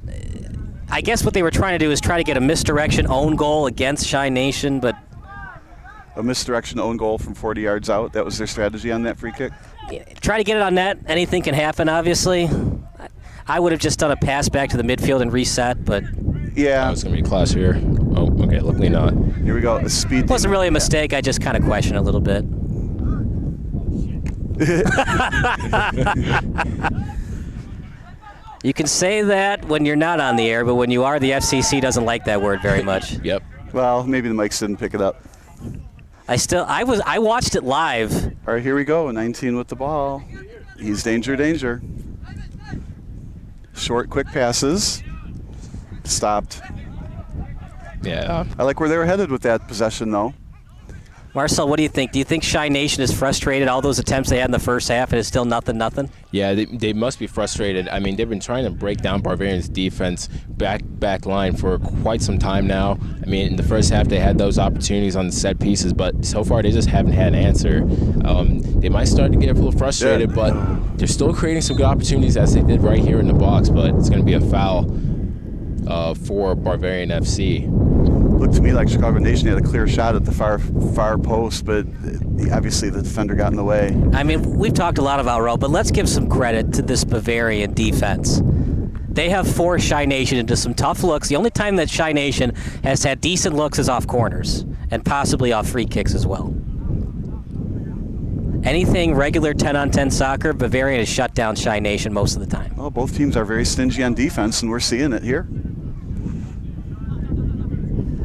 I guess what they were trying to do is try to get a misdirection own goal against Shy Nation, but... A misdirection own goal from 40 yards out, that was their strategy on that free kick? Try to get it on net. Anything can happen, obviously. I would have just done a pass back to the midfield and reset, but... Yeah. That was going to be a clash here. Oh, okay, luckily not. Here we go. Speed. It wasn't really a mistake. I just kind of question it a little bit. You can say that when you're not on the air, but when you are, the FCC doesn't like that word very much. Yep. Well, maybe the mics didn't pick it up. I watched it live. All right, here we go. 19 with the ball. He's danger. Short, quick passes. Stopped. Yeah. I like where they were headed with that possession, though. Marcel, what do you think? Do you think Shy Nation is frustrated? All those attempts they had in the first half, and it's still nothing? Yeah, they must be frustrated. I mean, they've been trying to break down Bavarian's defense back line for quite some time now. I mean, in the first half they had those opportunities on the set pieces, but so far they just haven't had an answer. They might start to get a little frustrated, but they're still creating some good opportunities as they did right here in the box, but it's going to be a foul for Bavarian FC. Looked to me like Chicago Nation had a clear shot at the far post, but obviously the defender got in the way. I mean, we've talked a lot about Rowe, but let's give some credit to this Bavarian defense. They have forced Shy Nation into some tough looks. The only time that Shy Nation has had decent looks is off corners, and possibly off free kicks as well. Anything regular 10-on-10 soccer, Bavarian has shut down Shy Nation most of the time. Well, both teams are very stingy on defense, and we're seeing it here.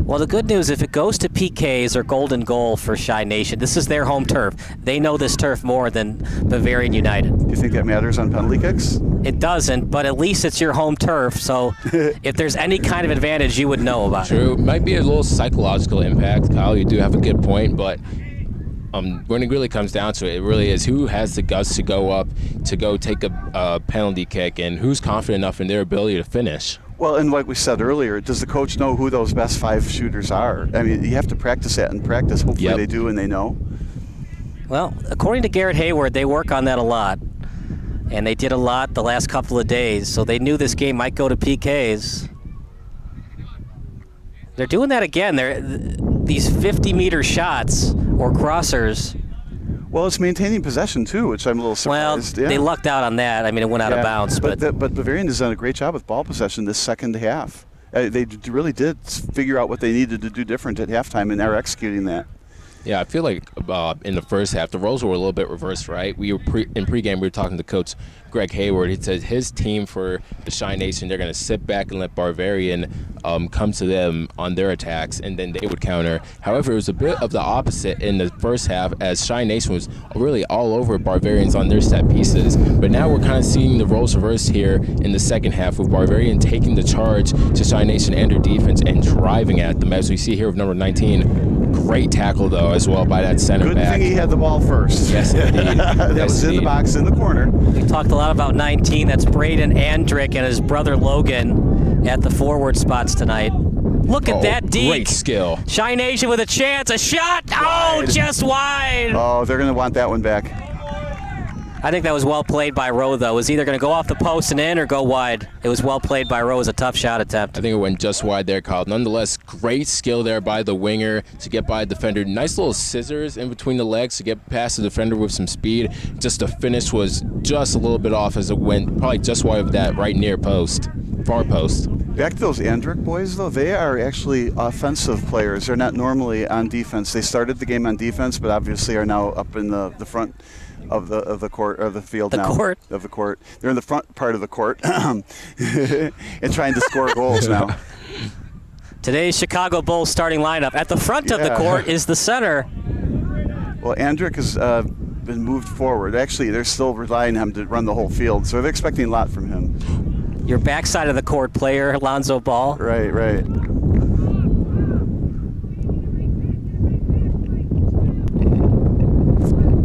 Well, the good news, if it goes to PKs or golden goal for Shy Nation, this is their home turf. They know this turf more than Bavarian United. Do you think that matters on penalty kicks? It doesn't, but at least it's your home turf, so if there's any kind of advantage, you would know about it. True. Might be a little psychological impact, Kyle. You do have a good point, but when it really comes down to it, it really is who has the guts to go up, to go take a penalty kick, and who's confident enough in their ability to finish. Well, and like we said earlier, does the coach know who those best 5 shooters are? I mean, you have to practice that in practice. Hopefully they do and they know. Well, according to Garrett Hayward, they work on that a lot. And they did a lot the last couple of days, so they knew this game might go to PKs. They're doing that again. These 50-meter shots or crossers. Well, it's maintaining possession, too, which I'm a little surprised. Well, they lucked out on that. I mean, it went out of bounds. But Bavarian has done a great job with ball possession this second half. They really did figure out what they needed to do different at halftime, and they're executing that. Yeah, I feel like in the first half, the roles were a little bit reversed, right? In pregame, we were talking to Coach Greg Hayward. He said his team for the Shy Nation, they're going to sit back and let Bavarian come to them on their attacks, and then they would counter. However, it was a bit of the opposite in the first half, as Shy Nation was really all over Bavarians on their set pieces. But now we're kind of seeing the roles reversed here in the second half, with Bavarian taking the charge to Shy Nation and their defense and driving at them, as we see here with number 19. Great tackle, though, as well by that center back. Good thing he had the ball first. Yes, indeed. That was in the box in the corner. We talked a lot about 19. That's Braden Andrick and his brother Logan at the forward spots tonight. Look at that deke. Great skill. Shy Nation with a chance. A shot. Oh, just wide. Oh, they're going to want that one back. I think that was well played by Rowe, though. It was either going to go off the post and in or go wide. It was well played by Rowe. It was a tough shot attempt. I think it went just wide there, Kyle. Nonetheless, great skill there by the winger to get by the defender. Nice little scissors in between the legs to get past the defender with some speed. Just the finish was just a little bit off as it went probably just wide of that right near post, far post. Back to those Andrick boys, though, they are actually offensive players. They're not normally on defense. They started the game on defense, but obviously are now up in the front of the court or the field now. Of the court. They're in the front part of the court and trying to score goals now. Today's Chicago Bulls starting lineup. At the front of the court is the center. Well, Andrick has been moved forward. Actually, they're still relying on him to run the whole field, so they're expecting a lot from him. Your backside of the court player, Lonzo Ball. Right.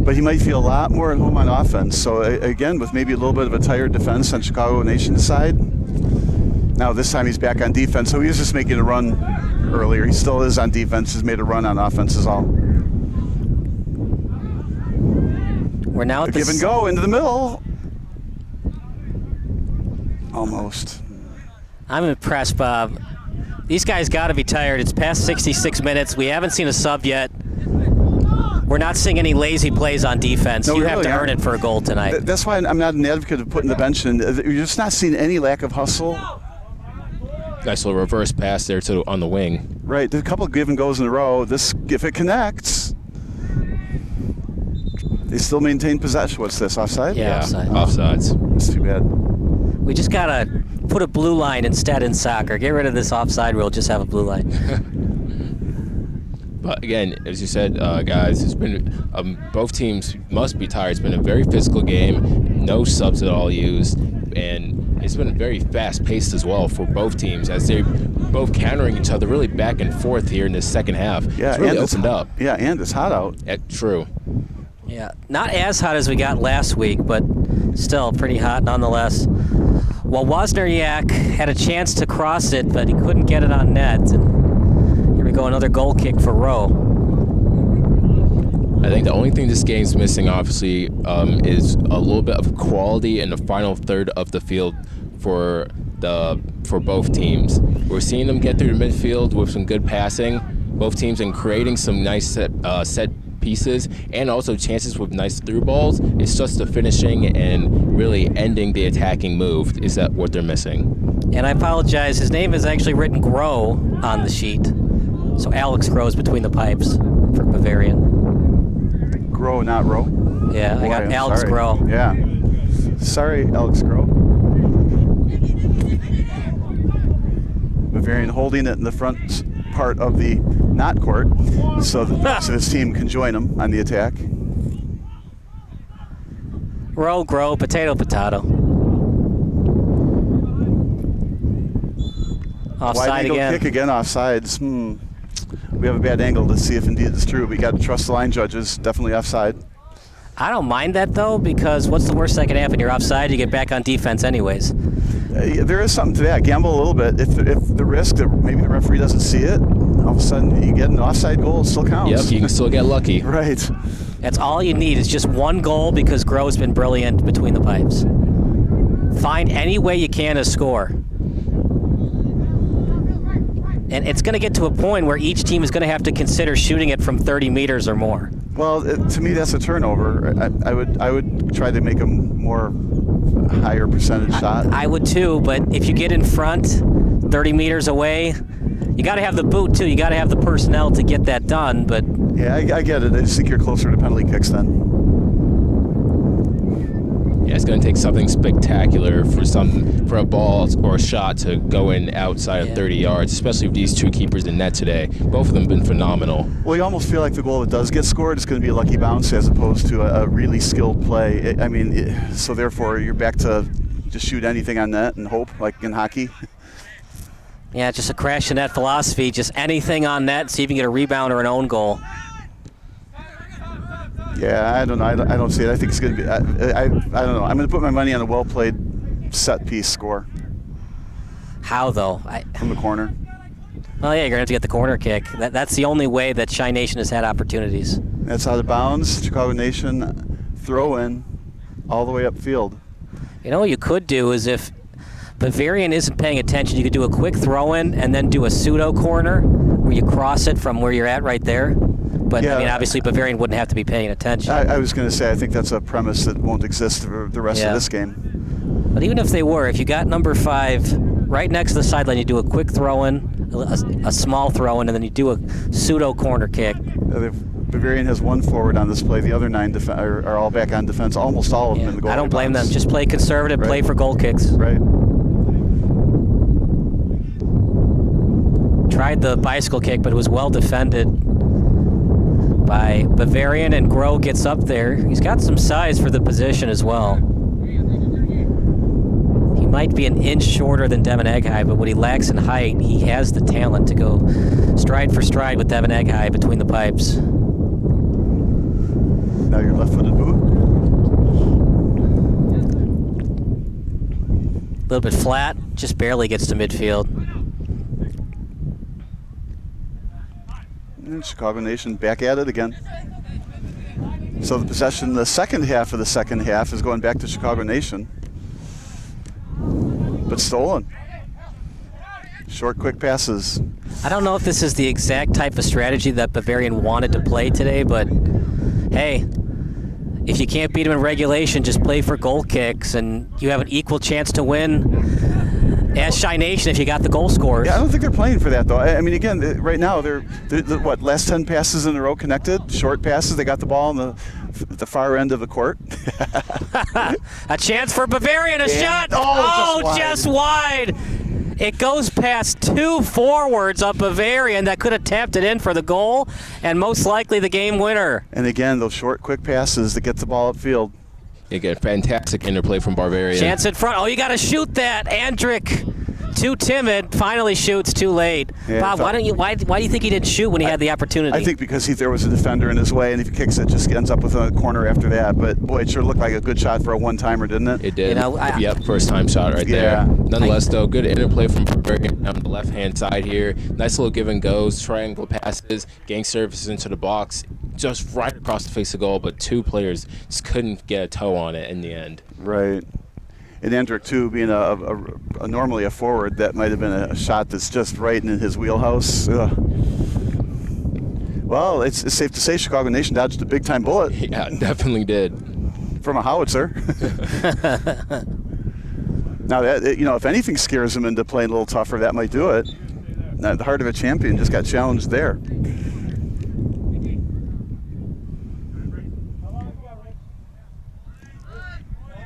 But he might feel a lot more at home on offense. So again, with maybe a little bit of a tired defense on Chicago Nation's side. Now this time he's back on defense. So he was just making a run earlier. He still is on defense. He's made a run on offense is all. We're now at the give and go into the middle. Almost. I'm impressed, Bob. These guys got to be tired. It's past 66 minutes. We haven't seen a sub yet. We're not seeing any lazy plays on defense. No, you have to earn it for a goal tonight. That's why I'm not an advocate of putting the bench in. You're just not seeing any lack of hustle. Nice little reverse pass there on the wing. Right, there's a couple of give and goes in a row. This, if it connects, they still maintain possession. What's this, offside? Yeah, offside. Offsides. That's too bad. We just got to put a blue line instead in soccer. Get rid of this offside rule. Just have a blue line. But again, as you said, guys, it's been both teams must be tired. It's been a very physical game, no subs at all used, and it's been very fast-paced as well for both teams as they're both countering each other really back and forth here in the second half. Yeah, it's really opened up. Yeah, and it's hot out. True. Yeah, not as hot as we got last week, but still pretty hot nonetheless. Well, Wozniak had a chance to cross it, but he couldn't get it on net. And here we go, another goal kick for Rowe. I think the only thing this game's missing, obviously, is a little bit of quality in the final third of the field for both teams. We're seeing them get through the midfield with some good passing, both teams, and creating some nice set pieces and also chances with nice through balls. It's just the finishing and really ending the attacking move. Is that what they're missing? And I apologize, his name is actually written Grow on the sheet. So Alex Grows between the pipes for Bavarian. Grow, not Rowe? Yeah, I got Alex Grow. Yeah. Sorry, Alex Grow. Bavarian holding it in the front part of the not court so that the rest of his team can join him on the attack. Row, grow, potato, potato. Offside Wide angle again. kick again, offsides. We have a bad angle to see if indeed it's true. We got to trust the line judges. Definitely offside. I don't mind that though, because what's the worst that can happen? You're offside, you get back on defense anyways. There is something to that. Gamble a little bit. If the risk that maybe the referee doesn't see it, all of a sudden you get an offside goal, it still counts. Yep, you can still get lucky. Right. That's all you need is just one goal because Grove's been brilliant between the pipes. Find any way you can to score. And it's going to get to a point where each team is going to have to consider shooting it from 30 meters or more. Well, to me, that's a turnover. I would try to make a more higher percentage shot. I would too, but if you get in front 30 meters away, you got to have the boot too. You got to have the personnel to get that done. But yeah, I get it. I just think you're closer to penalty kicks then. Yeah, it's going to take something spectacular for a ball or a shot to go in outside of 30 yards, especially with these two keepers in net today. Both of them have been phenomenal. Well, you almost feel like the goal that does get scored is going to be a lucky bounce as opposed to a really skilled play. So therefore you're back to just shoot anything on net and hope, like in hockey. Yeah, just a crash in net philosophy. Just anything on net, see if you can get a rebound or an own goal. Yeah, I don't know. I don't see it. I think it's going to be. I don't know. I'm going to put my money on a well-played set-piece score. How though? From the corner. Well, yeah, you're going to have to get the corner kick. That's the only way that Chi Nation has had opportunities. That's out of bounds. Chicago Nation throw in all the way upfield. You know what you could do is if Bavarian isn't paying attention, you could do a quick throw in and then do a pseudo corner where you cross it from where you're at right there. But, yeah, obviously Bavarian wouldn't have to be paying attention. I was going to say, I think that's a premise that won't exist for the rest of this game. But even if they were, if you got number 5 right next to the sideline, you do a quick throw-in, a small throw-in, and then you do a pseudo corner kick. Bavarian has one forward on this play. The other 9 are all back on defense, almost all of them in the goal. I don't blame them. Just play conservative, play for goal kicks. Right. Tried the bicycle kick, but it was well defended by Bavarian, and Groh gets up there. He's got some size for the position as well. He might be an inch shorter than Devin Eghai, but what he lacks in height, he has the talent to go stride for stride with Devin Eghai between the pipes. Now your left-footed boot. A little bit flat, just barely gets to midfield. And Chicago Nation back at it again. So the possession, the second half of the second half, is going back to Chicago Nation. But stolen. Short, quick passes. I don't know if this is the exact type of strategy that Bavarian wanted to play today, but hey, if you can't beat them in regulation, just play for goal kicks, and you have an equal chance to win as Chi Nation if you got the goal scorers. Yeah, I don't think they're playing for that, though. I mean, again, right now, they're what, last 10 passes in a row connected, short passes. They got the ball on the far end of the court. A chance for Bavarian, a shot. Oh, just wide. It goes past two forwards of Bavarian that could have tapped it in for the goal, and most likely the game winner. And again, those short, quick passes that get the ball upfield. Again, fantastic interplay from Bavarian. Chance in front. Oh, you got to shoot that. Andrick, too timid, finally shoots too late. Yeah, Bob, why do you think he didn't shoot when he had the opportunity? I think because there was a defender in his way, and if he kicks it, just ends up with a corner after that. But boy, it sure looked like a good shot for a one-timer, didn't it? It did. Yep, first-time shot right there. Nonetheless, though, good interplay from Bavarian on the left-hand side here. Nice little give and goes, triangle passes, gang services into the box, just right across the face of goal. But two players just couldn't get a toe on it in the end. Right. And Andrick, too, being a normally a forward, that might have been a shot that's just right in his wheelhouse. Ugh. Well, it's safe to say Chicago Nation dodged a big-time bullet. Yeah, definitely did. From a howitzer. Now, that, if anything scares him into playing a little tougher, that might do it. Now, the heart of a champion just got challenged there.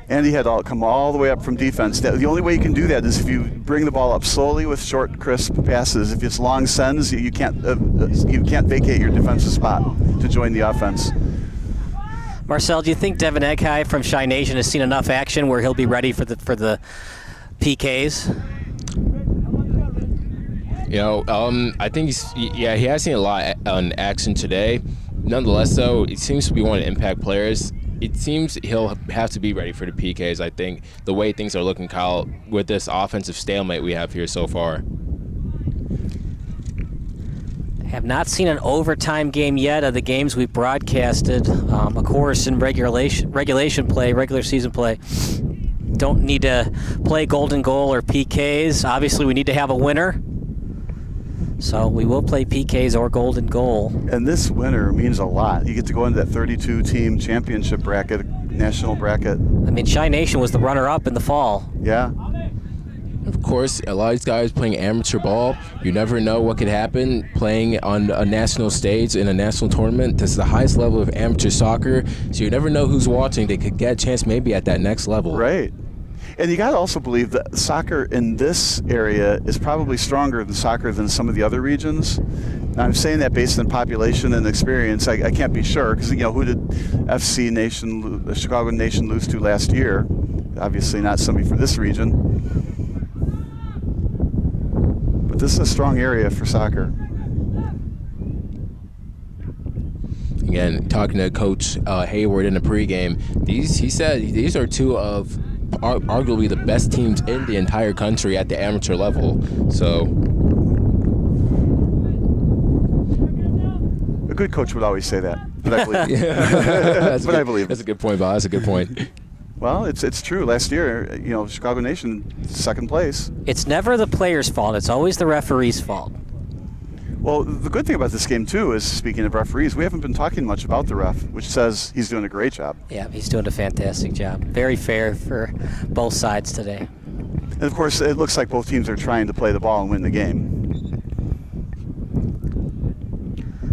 And he had to come all the way up from defense. The only way you can do that is if you bring the ball up slowly with short, crisp passes. If it's long sends, you can't vacate your defensive spot to join the offense. Marcel, do you think Devin Eghai from Chi Nation has seen enough action where he'll be ready for the PKs? I think he has seen a lot on action today. Nonetheless, though, it seems to be one of the impact players. It seems he'll have to be ready for the PKs, I think, the way things are looking, Kyle, with this offensive stalemate we have here so far. I have not seen an overtime game yet of the games we've broadcasted. Of course, in regulation play, regular season play, don't need to play golden goal or PKs. Obviously, we need to have a winner. So we will play PKs or golden goal. And this winner means a lot. You get to go into that 32-team championship bracket, national bracket. I mean, Chi Nation was the runner-up in the fall. Yeah. Of course, a lot of these guys playing amateur ball, you never know what could happen playing on a national stage in a national tournament. This is the highest level of amateur soccer, so you never know who's watching. They could get a chance maybe at that next level. Right. And you got to also believe that soccer in this area is probably stronger than soccer than some of the other regions. Now, I'm saying that based on population and experience. I can't be sure because, who did FC Nation, the Chicago Nation, lose to last year? Obviously not somebody for this region. But this is a strong area for soccer. Again, talking to Coach Hayward in the pregame, he said these are two of arguably the best teams in the entire country at the amateur level. So a good coach would always say that, but I believe. I believe. That's a good point, Bob. That's a good point. Well, it's true. Last year, Chicago Nation, second place. It's never the player's fault. It's always the referee's fault. Well, the good thing about this game, too, is, speaking of referees, we haven't been talking much about the ref, which says he's doing a great job. Yeah, he's doing a fantastic job. Very fair for both sides today. And, of course, it looks like both teams are trying to play the ball and win the game.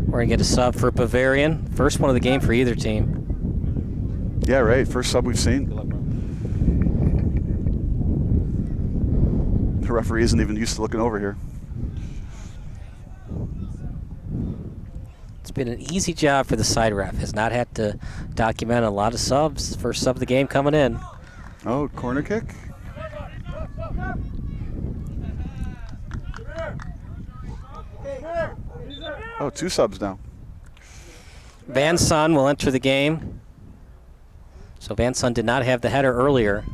We're going to get a sub for Bavarian. First one of the game for either team. Yeah, right. First sub we've seen. The referee isn't even used to looking over here. been an easy job for the side ref. Has not had to document a lot of subs. First sub of the game coming in. Oh, corner kick. Oh, 2 subs now. Van Son will enter the game. So Van Son did not have the header earlier.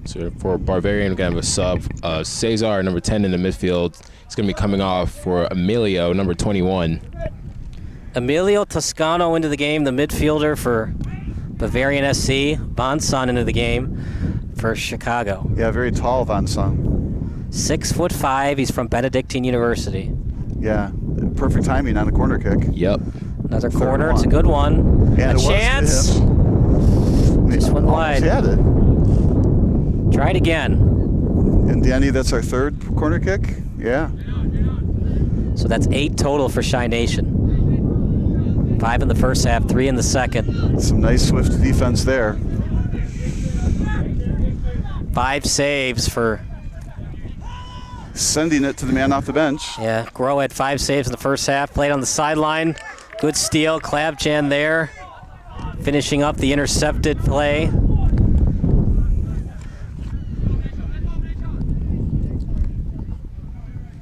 So for Bavarian, we're going to have a sub. Cesar, number 10 in the midfield. It's going to be coming off for Emilio, number 21. Emilio Toscano into the game, the midfielder for Bavarian SC. Van Son into the game for Chicago. Yeah, very tall Van Son. 6'5". He's from Benedictine University. Yeah, perfect timing on a corner kick. Yep. Another corner. It's a good one. And a chance. Just went wide. Had it. Try it again. And Danny, that's our 3rd corner kick? Yeah. So that's 8 total for Chi Nation. 5 in the first half, 3 in the second. Some nice swift defense there. 5 saves for... Sending it to the man off the bench. Yeah, Groh had 5 saves in the first half. Played on the sideline. Good steal. Klabjan there. Finishing up the intercepted play.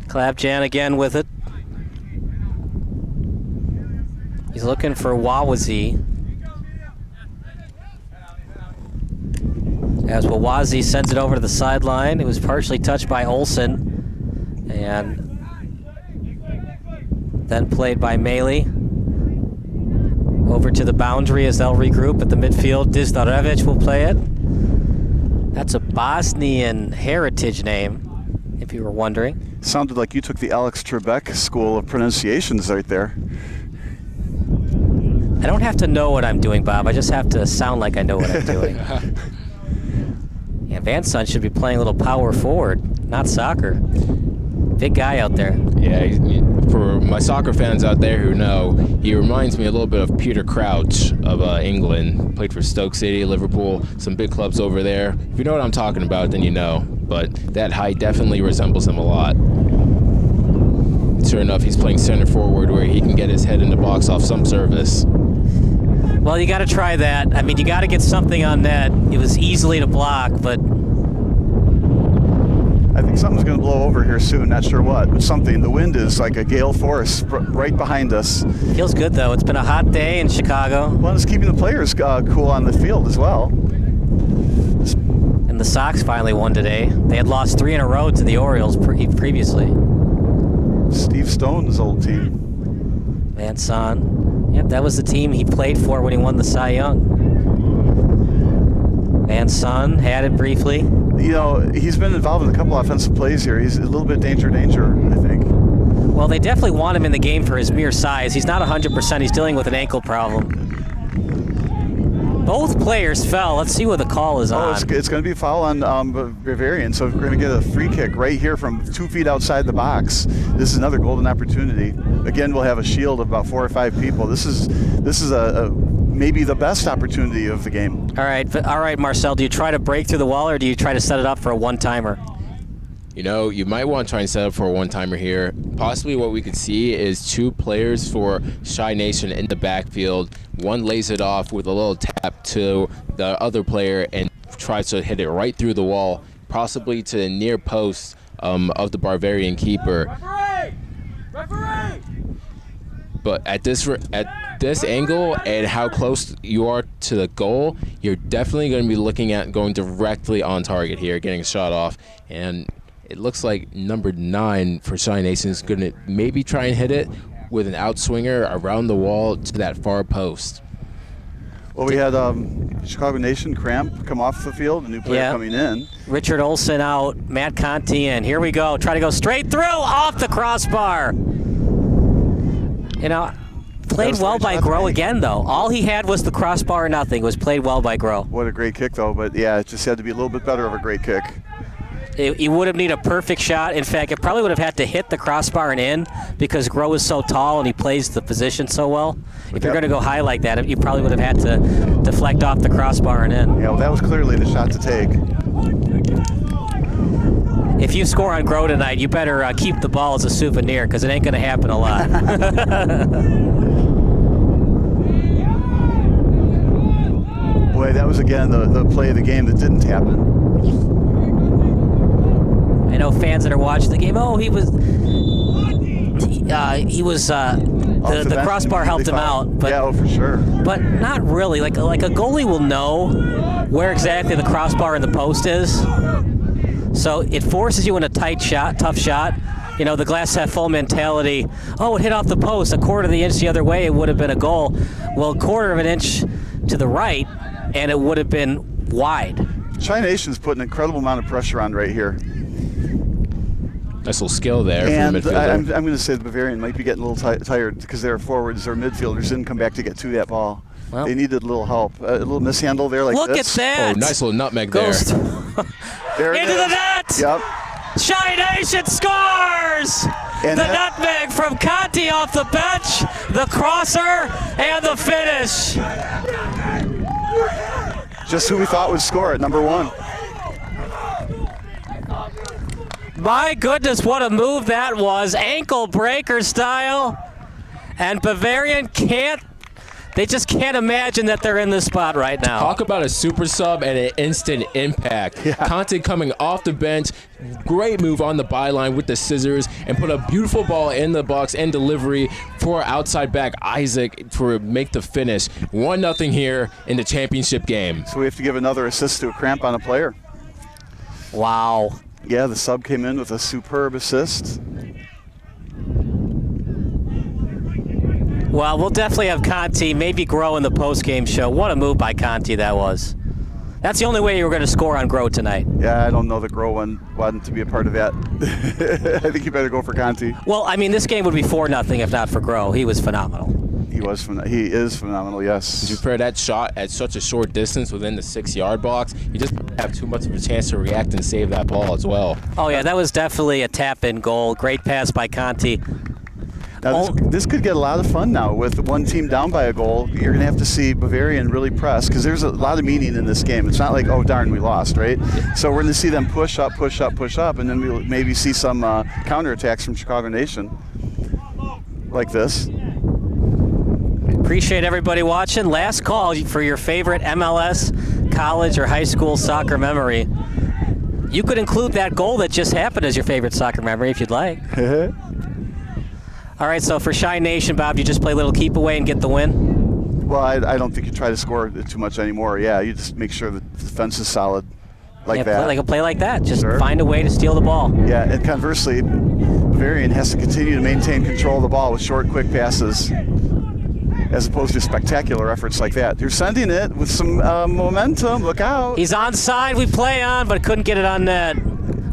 Klabjan again with it. He's looking for Wawazi. As Wawazi sends it over to the sideline. It was partially touched by Olsen. And then played by Maley. Over to the boundary as they'll regroup at the midfield. Dizdarevich will play it. That's a Bosnian heritage name, if you were wondering. Sounded like you took the Alex Trebek School of Pronunciations right there. I don't have to know what I'm doing, Bob. I just have to sound like I know what I'm doing. Yeah, Van Son should be playing a little power forward, not soccer. Big guy out there. Yeah, for my soccer fans out there who know, he reminds me a little bit of Peter Crouch of England. Played for Stoke City, Liverpool, some big clubs over there. If you know what I'm talking about, then you know. But that height definitely resembles him a lot. Sure enough, he's playing center forward where he can get his head in the box off some service. Well, you got to try that. I mean, you got to get something on net. It was easily to block, but... I think something's going to blow over here soon. Not sure what, but something. The wind is like a gale force right behind us. Feels good, though. It's been a hot day in Chicago. Well, it's keeping the players cool on the field as well. And the Sox finally won today. They had lost 3 in a row to the Orioles previously. Steve Stone's old team. Van Son. Yep, that was the team he played for when he won the Cy Young. Van Son had it briefly. You know, he's been involved in a couple offensive plays here. He's a little bit danger, I think. Well, they definitely want him in the game for his mere size. He's not 100%. He's dealing with an ankle problem. Both players fell. Let's see what the call is on. It's going to be a foul on Bavarian, so we're going to get a free kick right here from 2 feet outside the box. This is another golden opportunity. Again, we'll have a shield of about 4 or 5 people. This is maybe the best opportunity of the game. All right, Marcel, do you try to break through the wall or do you try to set it up for a one-timer? You know, you might want to try and set up for a one-timer here. Possibly what we could see is 2 players for Chi Nation in the backfield. One lays it off with a little tap to the other player and tries to hit it right through the wall, possibly to the near post of the Bavarian keeper. Referee! But at this angle and how close you are to the goal, you're definitely going to be looking at going directly on target here, getting a shot off. And it looks like number 9 for Chi Nation is going to maybe try and hit it with an outswinger around the wall to that far post. Well, we had Chicago Nation Cramp come off the field, a new player coming in. Richard Olsen out, Matt Conti in. Here we go. Try to go straight through, off the crossbar. You know, played well by Groh again, though. All he had was the crossbar or nothing. Was played well by Groh. What a great kick, though. But, yeah, it just had to be a little bit better of a great kick. He would have needed a perfect shot. In fact, it probably would have had to hit the crossbar and in because Groh is so tall and he plays the position so well. If you're going to go high like that, you probably would have had to deflect off the crossbar and in. Yeah, well, that was clearly the shot to take. if you score on Grow tonight, you better keep the ball as a souvenir because it ain't going to happen a lot. Boy, that was again the play of the game that didn't happen. I know fans that are watching the game. Oh, the crossbar helped him out. But, yeah, for sure. But not really. Like a goalie will know where exactly the crossbar and the post is. So it forces you in a tight shot, tough shot. You know, the glass half full mentality. Oh, it hit off the post. A quarter of the inch the other way, it would have been a goal. Well, a quarter of an inch to the right, and it would have been wide. China Nation's put an incredible amount of pressure on right here. Nice little skill there and from the midfielder. I'm going to say the Bavarian might be getting a little tired because their forwards or midfielders didn't come back to get to that ball. Well, they needed a little help. A little mishandle there like this. Look at that. Oh, nice little nutmeg there. There into the net. Yep. China Nation scores! And the nutmeg from Conti off the bench, the crosser, and the finish. Just who we thought would score at number 1. My goodness, what a move that was. Ankle breaker style. And Bavarian they just can't imagine that they're in this spot right now. Talk about a super sub and an instant impact. Yeah. Conte coming off the bench, great move on the byline with the scissors and put a beautiful ball in the box and delivery for outside back Isaac to make the finish. 1-0 here in the championship game. So we have to give another assist to a cramp on a player. Wow. Yeah, the sub came in with a superb assist. Well, we'll definitely have Conti maybe Grow in the post-game show. What a move by Conti that was. That's the only way you were going to score on Grow tonight. Yeah, I don't know that Grow wanted to be a part of that. I think you better go for Conti. Well, I mean, this game would be 4-0 if not for Grow. He was phenomenal. He is phenomenal, yes. Did you pair that shot at such a short distance within the 6-yard box? You just have too much of a chance to react and save that ball as well. Oh, yeah, that was definitely a tap-in goal. Great pass by Conti. Now, this could get a lot of fun now. With one team down by a goal, you're going to have to see Bavarian really press because there's a lot of meaning in this game. It's not like, oh, darn, we lost, right? Yeah. So we're going to see them push up, and then we'll maybe see some counterattacks from Chicago Nation like this. Appreciate everybody watching. Last call for your favorite MLS, college, or high school soccer memory. You could include that goal that just happened as your favorite soccer memory if you'd like. All right, so for Chi Nation, Bob, you just play a little keep away and get the win? Well, I don't think you try to score too much anymore. Yeah, you just make sure the defense is solid like that. Like a play like that. Just find a way to steal the ball. Yeah, and conversely, Bavarian has to continue to maintain control of the ball with short, quick passes as opposed to spectacular efforts like that. You're sending it with some momentum. Look out. He's onside, we play on, but couldn't get it on net.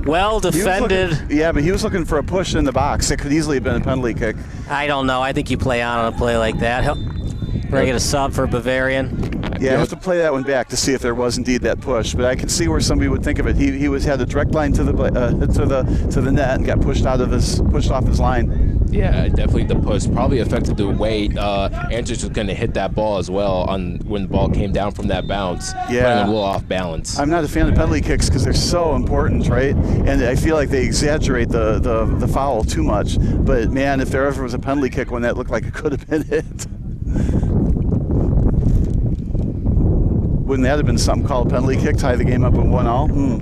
Well defended. But he was looking for a push in the box. It could easily have been a penalty kick. I don't know. I think you play on a play like that. We're going to get a sub for Bavarian. Yeah, I have to play that one back to see if there was indeed that push. But I can see where somebody would think of it. He had a direct line to the net and got pushed off his line. Yeah, definitely the push probably affected the way Andrews was going to hit that ball as well when the ball came down from that bounce. Yeah, putting a little off balance. I'm not a fan of penalty kicks because they're so important, right? And I feel like they exaggerate the foul too much. But man, if there ever was a penalty kick when that looked like it could have been it. Wouldn't that have been something called a penalty kick, tie the game up at 1-1?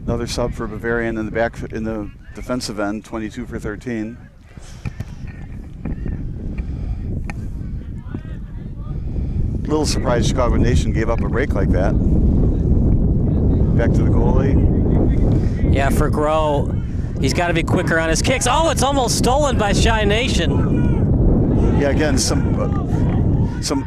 Another sub for Bavarian in the defensive end, 22 for 13. Little surprised Chicago Nation gave up a break like that. Back to the goalie. Yeah, for Grow, he's got to be quicker on his kicks. Oh, it's almost stolen by Chi Nation. Yeah, again, some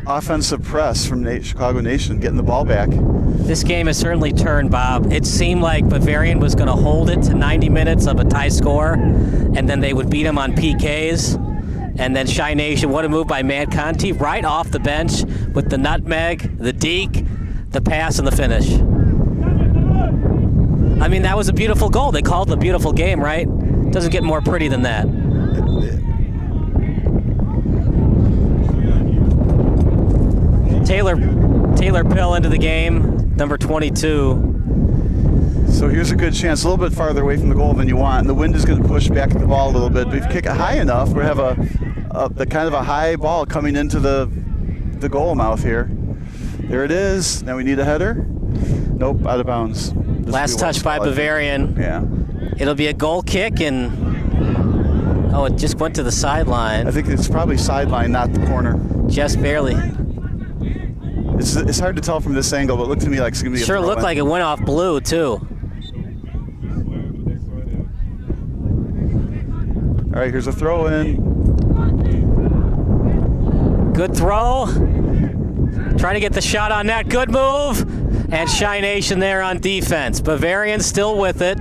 offensive press from Chicago Nation, getting the ball back. This game has certainly turned, Bob. It seemed like Bavarian was going to hold it to 90 minutes of a tie score, and then they would beat him on PKs. And then Chi Nation, what a move by Matt Conti, right off the bench with the nutmeg, the deke, the pass, and the finish. I mean, that was a beautiful goal. They called it a beautiful game, right? Doesn't get more pretty than that. Taylor Pill into the game, number 22. So here's a good chance, a little bit farther away from the goal than you want, and the wind is going to push back the ball a little bit. But if you kick it high enough, we have a kind of a high ball coming into the goal mouth here. There it is. Now we need a header. Nope, out of bounds. Last touch by Bavarian. Yeah. It'll be a goal kick, and it just went to the sideline. I think it's probably sideline, not the corner. Just barely. It's hard to tell from this angle, but it looked to me like it's going to be a Sure looked like it went off blue, too. All right, here's a throw in. Good throw. Trying to get the shot on net. Good move. And Shy Nation there on defense. Bavarian still with it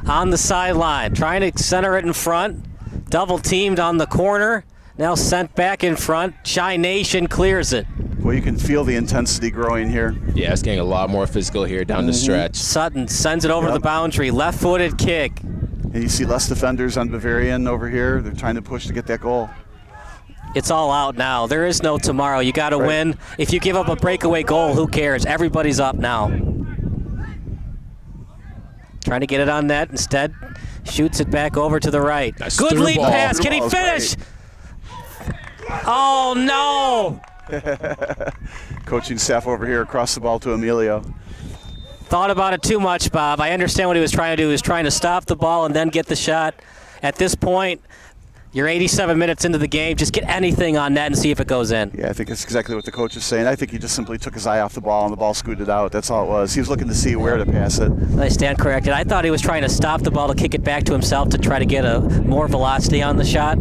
on the sideline. Trying to center it in front. Double teamed on the corner. Now sent back in front. Shy Nation clears it. Well, you can feel the intensity growing here. Yeah, it's getting a lot more physical here down the stretch. Sutton sends it over the boundary. Left-footed kick. And you see less defenders on Bavarian over here. They're trying to push to get that goal. It's all out now. There is no tomorrow. You got to win. If you give up a breakaway goal, who cares? Everybody's up now. Trying to get it on net. Instead, shoots it back over to the right. Nice Good lead ball. pass. Can he finish? Oh, no. Coaching staff over here across the ball to Emilio. Thought about it too much, Bob. I understand what he was trying to do. He was trying to stop the ball and then get the shot. At this point, you're 87 minutes into the game. Just get anything on net and see if it goes in. Yeah, I think that's exactly what the coach is saying. I think he just simply took his eye off the ball and the ball scooted out. That's all it was. He was looking to see where to pass it. I stand corrected. I thought he was trying to stop the ball to kick it back to himself to try to get a more velocity on the shot.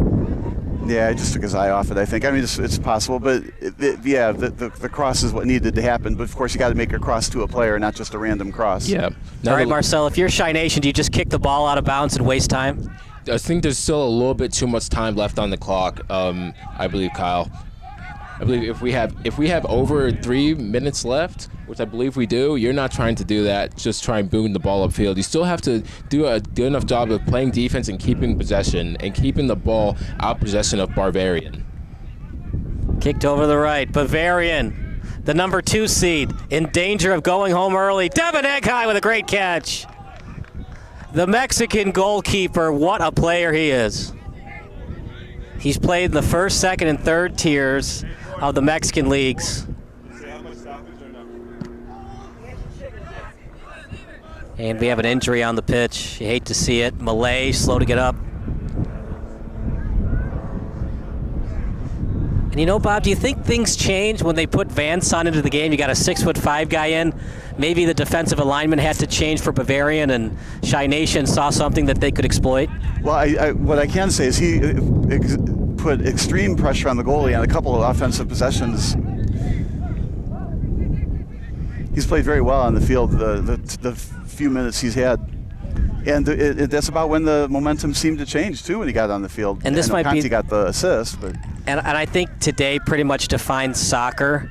Yeah, he just took his eye off it, I think. I mean, it's possible, but the cross is what needed to happen. But, of course, you got to make a cross to a player, not just a random cross. Yeah. All right, Marcel, if you're Shy Nation, do you just kick the ball out of bounds and waste time? I think there's still a little bit too much time left on the clock, I believe, Kyle. I believe if we have over 3 minutes left, which I believe we do, you're not trying to do that. Just try and boom the ball upfield. You still have to do a good enough job of playing defense and keeping possession and keeping the ball out possession of Bavarian. Kicked over the right. Bavarian, the number 2 seed, in danger of going home early. Devin Egghigh with a great catch. The Mexican goalkeeper, what a player he is. He's played in the first, second, and third tiers of the Mexican leagues. And we have an injury on the pitch. You hate to see it. Malay, slow to get up. And you know, Bob, do you think things change when they put Van Son into the game? You got a 6'5" guy in. Maybe the defensive alignment had to change for Bavarian, and Shy Nation saw something that they could exploit. Well, what I can say is he put extreme pressure on the goalie on a couple of offensive possessions. He's played very well on the field the few minutes he's had. And that's about when the momentum seemed to change, too, when he got on the field. And this might Conti got the assist. But. And I think today pretty much defines soccer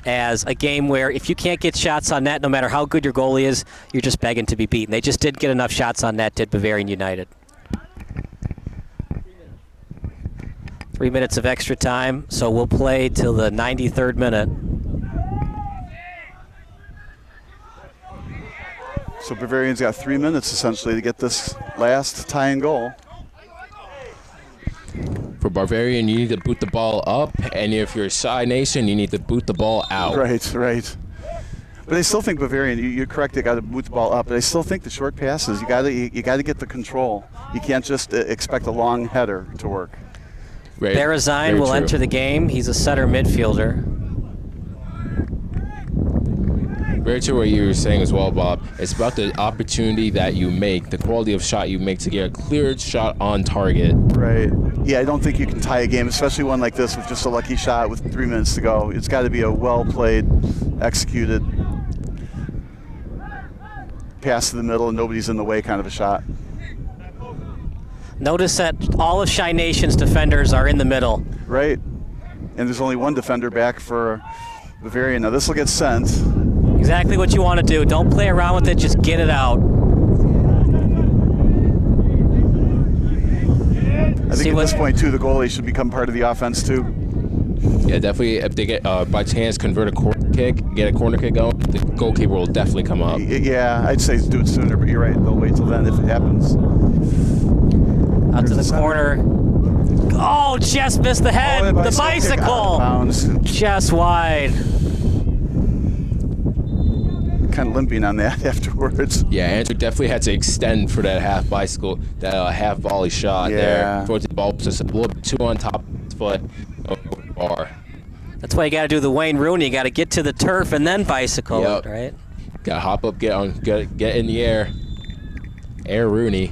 as a game where if you can't get shots on net, no matter how good your goalie is, you're just begging to be beaten. They just didn't get enough shots on net, did Bavarian United. 3 minutes of extra time, so we'll play till the 93rd minute. So Bavarian's got 3 minutes, essentially, to get this last tying goal. For Bavarian, you need to boot the ball up, and if you're Shy Nation, you need to boot the ball out. Right. But I still think Bavarian, you're correct, they got to boot the ball up, but I still think the short passes, you got to get the control. You can't just expect a long header to work. Right. Berezine will enter the game. He's a center midfielder. Very true what you were saying as well, Bob. It's about the opportunity that you make, the quality of shot you make to get a cleared shot on target. Right. Yeah, I don't think you can tie a game, especially one like this with just a lucky shot with 3 minutes to go. It's got to be a well-played, executed pass to the middle and nobody's in the way kind of a shot. Notice that all of Shy Nation's defenders are in the middle. Right. And there's only one defender back for Bavarian. Now this will get sent. Exactly what you want to do. Don't play around with it, just get it out. I think at this point, too, the goalie should become part of the offense, too. Yeah, definitely. If they get by chance convert a corner kick, get a corner kick going, the goalkeeper will definitely come up. Yeah, I'd say do it sooner, but you're right. They'll wait till then if it happens. Out to the corner. Oh, just missed the head. The bicycle. Just wide. Kind of limping on that afterwards. Yeah, Andrew definitely had to extend for that half bicycle, that half volley shot there. Towards the ball, just a little bit too on top of his foot. Over the bar. That's why you got to do the Wayne Rooney. You got to get to the turf and then bicycle it, right? Got to hop up, get in the air. Air Rooney.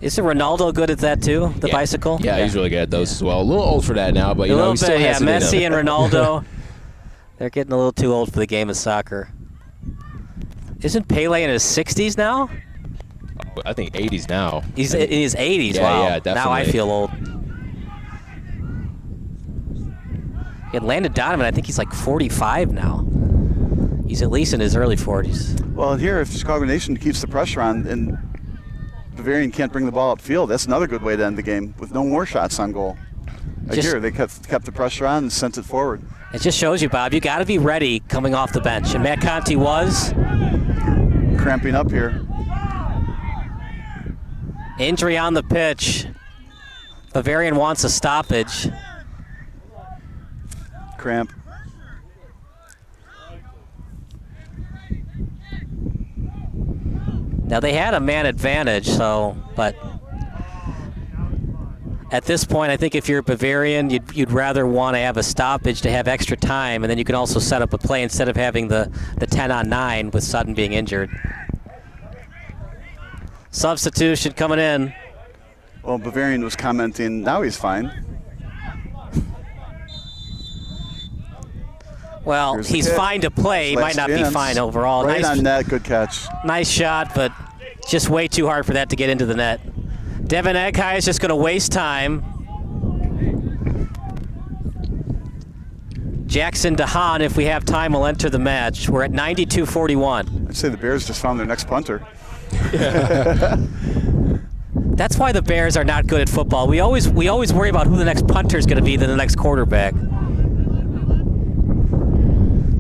Isn't Ronaldo good at that too? The bicycle? Yeah, he's really good at those as well. A little old for that now, but you know, he still has it in him. Messi and Ronaldo. They're getting a little too old for the game of soccer. Isn't Pele in his 60s now? I think 80s now. He's in his 80s. Yeah, wow. yeah, definitely. Now I feel old. Yeah, Landon Donovan, I think he's like 45 now. He's at least in his early 40s. Well, here, if Chicago Nation keeps the pressure on and Bavarian can't bring the ball upfield, that's another good way to end the game with no more shots on goal. Here, they kept the pressure on and sent it forward. It just shows you, Bob, you got to be ready coming off the bench. And Matt Conti was. Cramping up here. Injury on the pitch. Bavarian wants a stoppage. Cramp. Now they had a man advantage, but at this point, I think if you're Bavarian, you'd rather want to have a stoppage to have extra time, and then you can also set up a play instead of having the 10-on-9 with Sutton being injured. Substitution coming in. Well, Bavarian was commenting, now he's fine. Well, he's fine to play. He might not be fine overall. Right on net, good catch. Nice shot, but just way too hard for that to get into the net. Devin Eghai is just going to waste time. Jackson DeHaan, if we have time, will enter the match. We're at 92-41. I'd say the Bears just found their next punter. That's why the Bears are not good at football. We always worry about who the next punter is going to be than the next quarterback.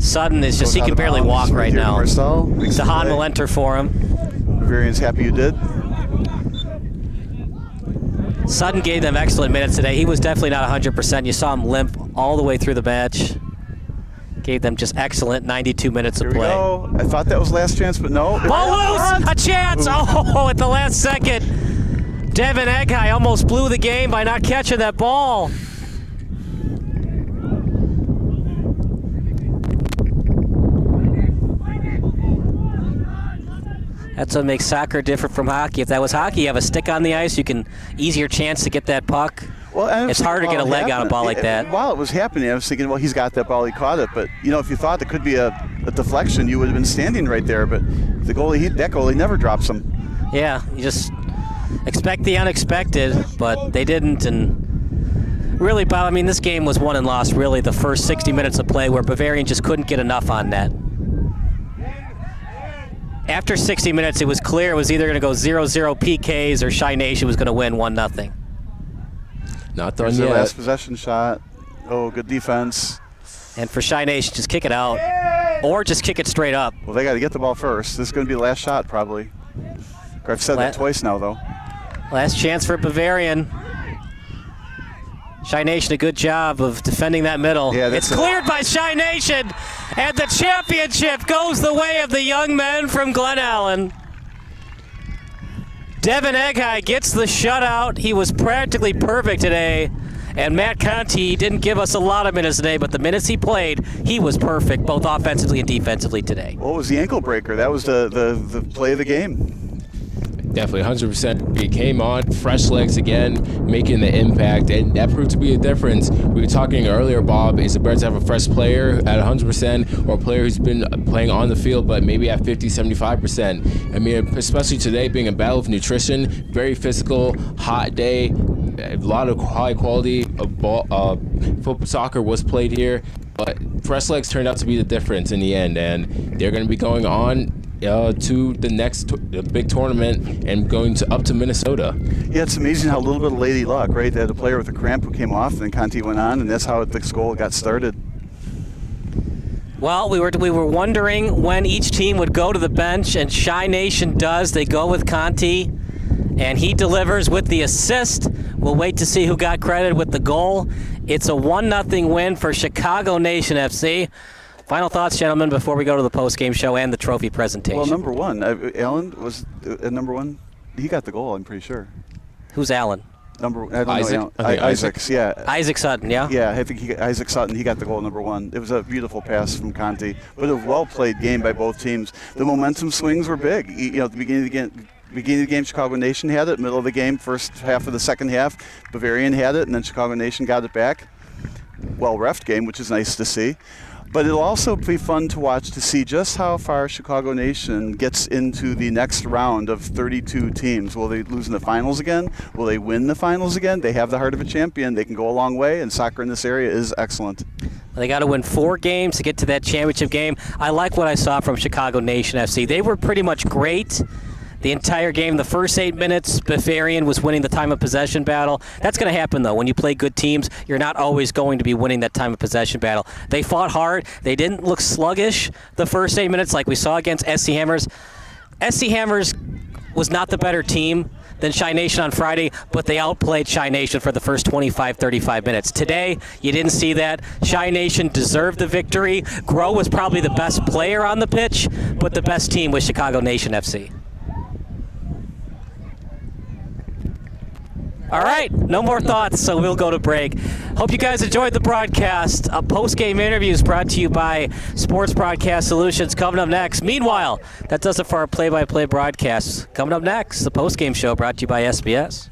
Sutton is just, he can barely walk right now. DeHaan will enter for him. Bavarian's happy you did. Sutton gave them excellent minutes today. He was definitely not 100%. You saw him limp all the way through the match. Gave them just excellent 92 minutes of play. Here we go. I thought that was last chance, but no. Ball loose! A chance! Oh, at the last second. Devin Eghai almost blew the game by not catching that ball. That's what makes soccer different from hockey. If that was hockey, you have a stick on the ice, you can easier chance to get that puck. Well, it's harder to get a leg on a ball like that. While it was happening, I was thinking, well, he's got that ball, he caught it. But, you know, if you thought it could be a deflection, you would have been standing right there. But the goalie, that goalie never drops him. Yeah, you just expect the unexpected, but they didn't. And really, Bob, I mean, this game was won and lost, really, the first 60 minutes of play where Bavarian just couldn't get enough on net. After 60 minutes, it was clear it was either going to go 0-0 PKs or Shy Nation was going to win 1-0. Not done Here's yet. their last possession shot. Oh, good defense. And for Shy Nation, just kick it out or just kick it straight up. Well, they got to get the ball first. This is going to be the last shot, probably. I've said that twice now, though. Last chance for Bavarian. Shy Nation, a good job of defending that middle. Yeah, it's cleared by Shy Nation, and the championship goes the way of the young men from Glen Allen. Devin Eghai gets the shutout. He was practically perfect today, and Matt Conti didn't give us a lot of minutes today, but the minutes he played, he was perfect, both offensively and defensively today. What was the ankle breaker? That was the play of the game. Definitely, 100%. He came on, fresh legs again, making the impact, and that proved to be a difference. We were talking earlier, Bob, is it better to have a fresh player at 100% or a player who's been playing on the field but maybe at 50, 75%? I mean, especially today being a battle of nutrition, very physical, hot day, a lot of high quality football, soccer was played here, but fresh legs turned out to be the difference in the end, and they're going to be going on to the big tournament and going up to Minnesota. Yeah, it's amazing how a little bit of lady luck, right? They had a player with a cramp who came off, and then Conti went on, and that's how the goal got started. Well, we were wondering when each team would go to the bench, and Chi Nation does. They go with Conti, and he delivers with the assist. We'll wait to see who got credited with the goal. It's a 1-0 win for Chicago Nation FC. Final thoughts, gentlemen, before we go to the post-game show and the trophy presentation. Well, number one, Allen was number one. He got the goal, I'm pretty sure. Who's Allen? I don't Isaac? know. I think Isaac's, yeah. Isaac Sutton, yeah? Yeah, I think Isaac Sutton, he got the goal number one. It was a beautiful pass from Conti, but a well-played game by both teams. The momentum swings were big. At the beginning of the game, Chicago Nation had it. Middle of the game, first half of the second half, Bavarian had it, and then Chicago Nation got it back. Well-refed game, which is nice to see. But it'll also be fun to watch to see just how far Chicago Nation gets into the next round of 32 teams. Will they lose in the finals again? Will they win the finals again? They have the heart of a champion. They can go a long way, and soccer in this area is excellent. They got to win 4 games to get to that championship game. I like what I saw from Chicago Nation FC. They were pretty much great the entire game. The first 8 minutes, Bavarian was winning the time of possession battle. That's going to happen, though. When you play good teams, you're not always going to be winning that time of possession battle. They fought hard. They didn't look sluggish the first 8 minutes like we saw against SC Hammers. SC Hammers was not the better team than Chi Nation on Friday, but they outplayed Chi Nation for the first 25, 35 minutes. Today, you didn't see that. Chi Nation deserved the victory. Groh was probably the best player on the pitch, but the best team was Chicago Nation FC. All right, no more thoughts, so we'll go to break. Hope you guys enjoyed the broadcast. Post-game interviews brought to you by Sports Broadcast Solutions coming up next. Meanwhile, that does it for our play-by-play broadcasts. Coming up next, the post-game show brought to you by SBS.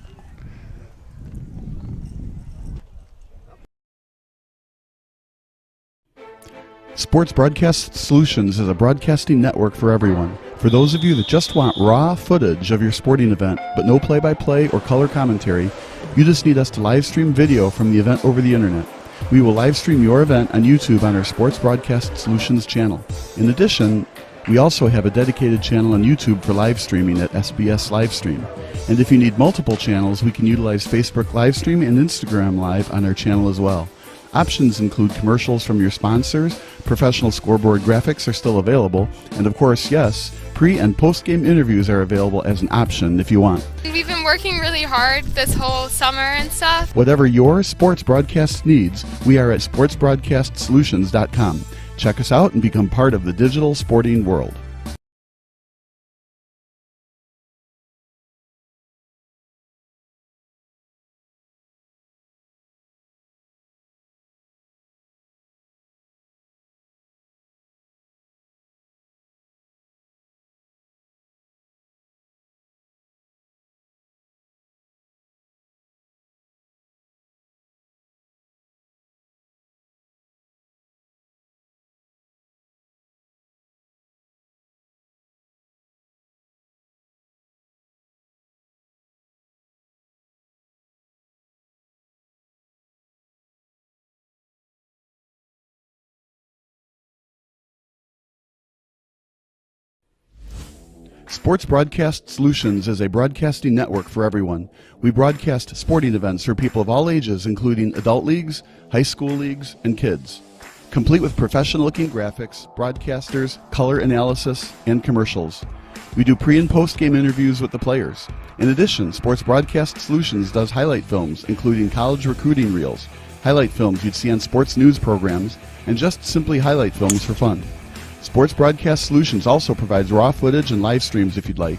Sports Broadcast Solutions is a broadcasting network for everyone. For those of you that just want raw footage of your sporting event, but no play-by-play or color commentary, you just need us to live stream video from the event over the internet. We will live stream your event on YouTube on our Sports Broadcast Solutions channel. In addition, we also have a dedicated channel on YouTube for live streaming at SBS Livestream. And if you need multiple channels, we can utilize Facebook Livestream and Instagram Live on our channel as well. Options include commercials from your sponsors, professional scoreboard graphics are still available, and of course, yes, pre- and post-game interviews are available as an option if you want. We've been working really hard this whole summer and stuff. Whatever your sports broadcast needs, we are at sportsbroadcastsolutions.com. Check us out and become part of the digital sporting world. Sports Broadcast Solutions is a broadcasting network for everyone. We broadcast sporting events for people of all ages, including adult leagues, high school leagues, and kids. Complete with professional-looking graphics, broadcasters, color analysis, and commercials. We do pre- and post-game interviews with the players. In addition, Sports Broadcast Solutions does highlight films, including college recruiting reels, highlight films you'd see on sports news programs, and just simply highlight films for fun. Sports Broadcast Solutions also provides raw footage and live streams if you'd like.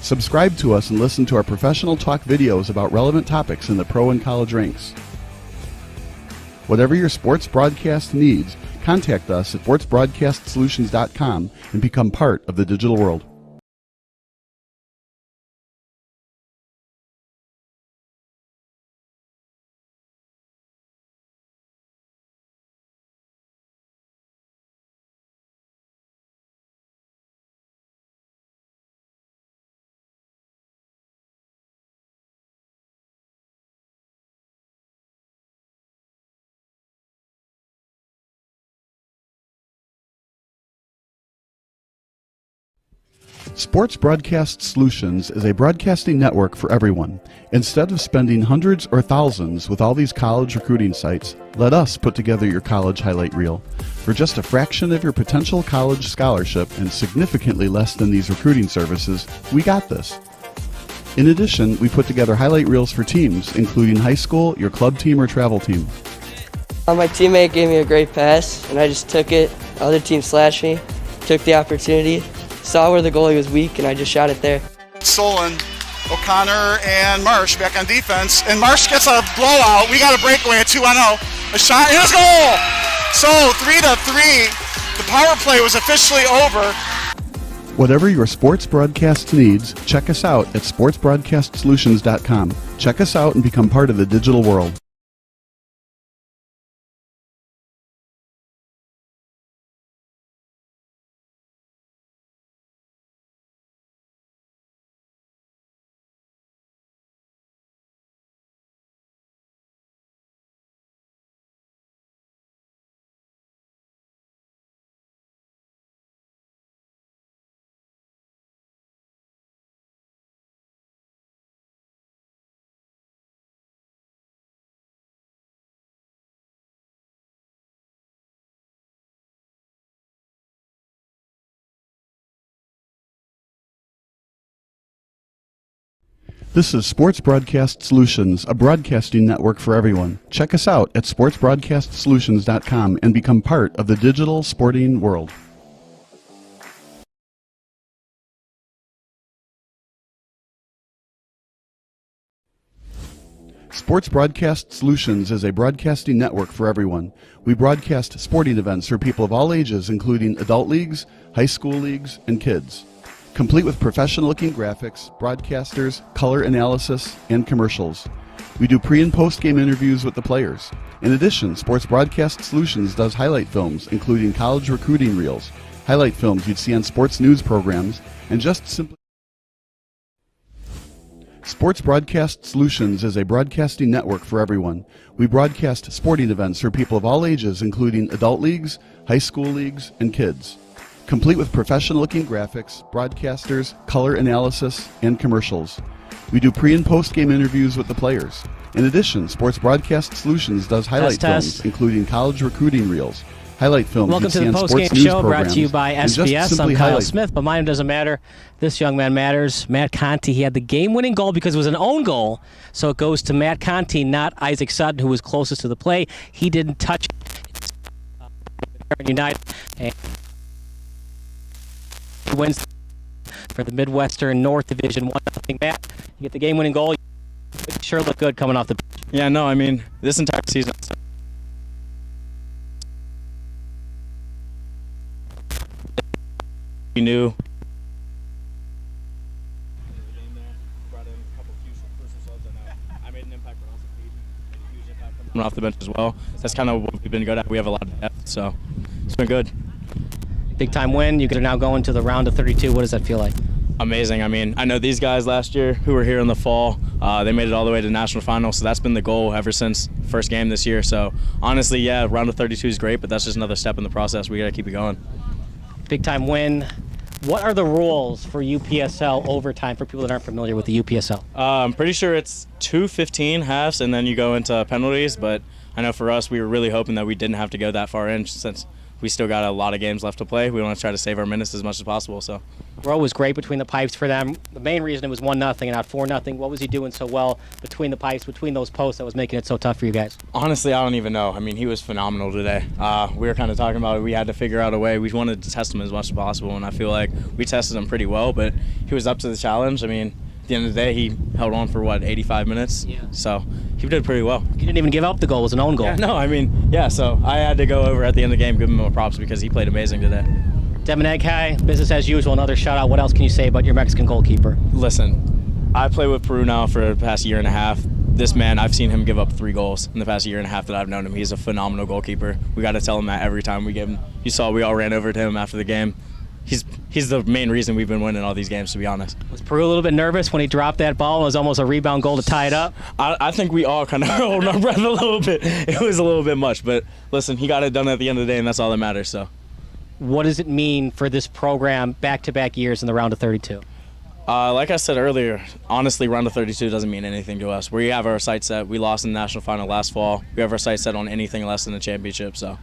Subscribe to us and listen to our professional talk videos about relevant topics in the pro and college ranks. Whatever your sports broadcast needs, contact us at sportsbroadcastsolutions.com and become part of the digital world. Sports Broadcast Solutions is a broadcasting network for everyone. Instead of spending hundreds or thousands with all these college recruiting sites, let us put together your college highlight reel. For just a fraction of your potential college scholarship and significantly less than these recruiting services, we got this. In addition, we put together highlight reels for teams, including high school, your club team, or travel team. My teammate gave me a great pass, and I just took it. The other team slashed me, took the opportunity, saw where the goalie was weak, and I just shot it there. Stolen. O'Connor and Marsh back on defense, and Marsh gets a blowout. We got a breakaway at 2-0. A shot, and a goal! So 3-3. The power play was officially over. Whatever your sports broadcast needs, check us out at sportsbroadcastsolutions.com. Check us out and become part of the digital world. This is Sports Broadcast Solutions, a broadcasting network for everyone. Check us out at sportsbroadcastsolutions.com and become part of the digital sporting world. Sports Broadcast Solutions is a broadcasting network for everyone. We broadcast sporting events for people of all ages, including adult leagues, high school leagues, and kids. Complete with professional-looking graphics, broadcasters, color analysis, and commercials. We do pre- and post-game interviews with the players. In addition, Sports Broadcast Solutions does highlight films, including college recruiting reels, highlight films you'd see on sports news programs, and just simply... Sports Broadcast Solutions is a broadcasting network for everyone. We broadcast sporting events for people of all ages, including adult leagues, high school leagues, and kids. Complete with professional-looking graphics, broadcasters, color analysis, and commercials. We do pre- and post-game interviews with the players. In addition, Sports Broadcast Solutions does highlight films, including college recruiting reels, highlight films Welcome to the post-game show brought to you by SBS. I'm Kyle Smith, but my name doesn't matter. This young man matters. Matt Conti, he had the game-winning goal because it was an own goal, so it goes to Matt Conti, not Isaac Sutton, who was closest to the play. He didn't touch it. United. And wins for the Midwestern North Division 1-0. Matt, you get the game-winning goal. You sure look good coming off the bench. Yeah, no, I mean, this entire season. You knew. I made an impact, but also made a huge impact coming off the bench as well. That's kind of what we've been good at. We have a lot of depth, so it's been good. Big time win. You guys are now going to the round of 32. What does that feel like? Amazing. I mean, I know these guys last year who were here in the fall, they made it all the way to the national final, so that's been the goal ever since first game this year. So honestly, yeah, round of 32 is great, but that's just another step in the process. We got to keep it going. Big time win. What are the rules for UPSL overtime for people that aren't familiar with the UPSL? I'm pretty sure it's 2:15 halves, and then you go into penalties, but I know for us, we were really hoping that we didn't have to go that far in since we still got a lot of games left to play. We want to try to save our minutes as much as possible. So, Rowe was great between the pipes for them. The main reason it was 1-0 and not 4-0. What was he doing so well between the pipes, between those posts, that was making it so tough for you guys? Honestly, I don't even know. I mean, he was phenomenal today. We were kind of talking about it. We had to figure out a way. We wanted to test him as much as possible, and I feel like we tested him pretty well, but he was up to the challenge. I mean, at the end of the day, he held on for, 85 minutes? Yeah. So he did pretty well. He didn't even give up the goal. It was an own goal. Yeah, no, I mean, yeah, so I had to go over at the end of the game, give him more props because he played amazing today. Devin Egghai, business as usual, another shutout. What else can you say about your Mexican goalkeeper? Listen, I play with Peru now for the past year and a half. This man, I've seen him give up 3 goals in the past year and a half that I've known him. He's a phenomenal goalkeeper. We got to tell him that every time we give him. You saw we all ran over to him after the game. He's the main reason we've been winning all these games, to be honest. Was Peru a little bit nervous when he dropped that ball? It was almost a rebound goal to tie it up. I think we all kind of hold our breath a little bit. It was a little bit much, but listen, he got it done at the end of the day, and that's all that matters. So what does it mean for this program back-to-back years in the round of 32? Like I said earlier, honestly, round of 32 doesn't mean anything to us. We have our sights set. We lost in the national final last fall. We have our sights set on anything less than the championship, so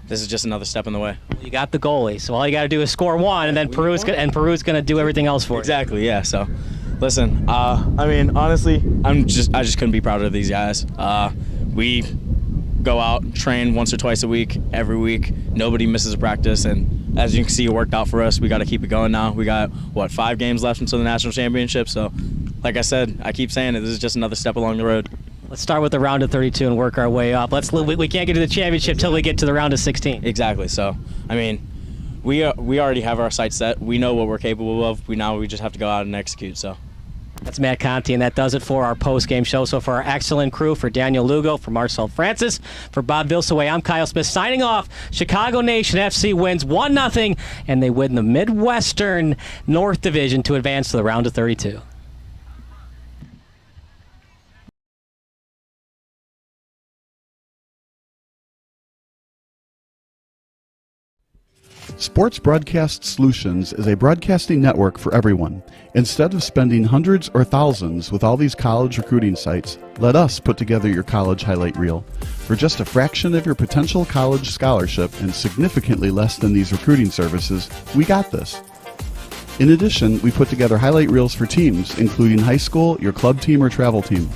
this is just another step in the way. You got the goalie, so all you got to do is score one, and then Peru's going to do everything else for you. Exactly, yeah. So, listen, I mean, honestly, I just couldn't be prouder of these guys. We go out, train once or twice a week, every week. Nobody misses a practice, and as you can see, it worked out for us. We got to keep it going now. We got, 5 games left until the national championship, so like I said, I keep saying it, this is just another step along the road. Let's start with the round of 32 and work our way up. We can't get to the championship till we get to the round of 16. Exactly. So, I mean, we already have our sights set. We know what we're capable of. We just have to go out and execute. So. That's Matt Conti, and that does it for our post-game show. So for our excellent crew, for Daniel Lugo, for Marcel Francis, for Bob Vilsaway, I'm Kyle Smith signing off. Chicago Nation FC wins 1-0, and they win the Midwestern North Division to advance to the round of 32. Sports Broadcast Solutions is a broadcasting network for everyone. Instead of spending hundreds or thousands with all these college recruiting sites, let us put together your college highlight reel. For just a fraction of your potential college scholarship and significantly less than these recruiting services, we got this. In addition, we put together highlight reels for teams, including high school, your club team, or travel team.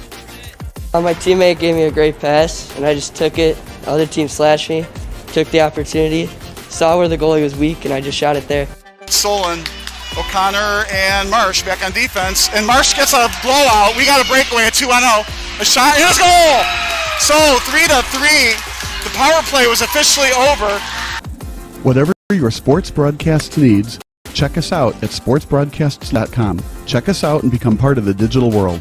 My teammate gave me a great pass, and I just took it. The other team slashed me, took the opportunity, saw where the goalie was weak, and I just shot it there. Solon, O'Connor, and Marsh back on defense. And Marsh gets a blowout. We got a breakaway at 2-0. A shot, and a goal! So 3-3. The power play was officially over. Whatever your sports broadcast needs, check us out at sportsbroadcasts.com. Check us out and become part of the digital world.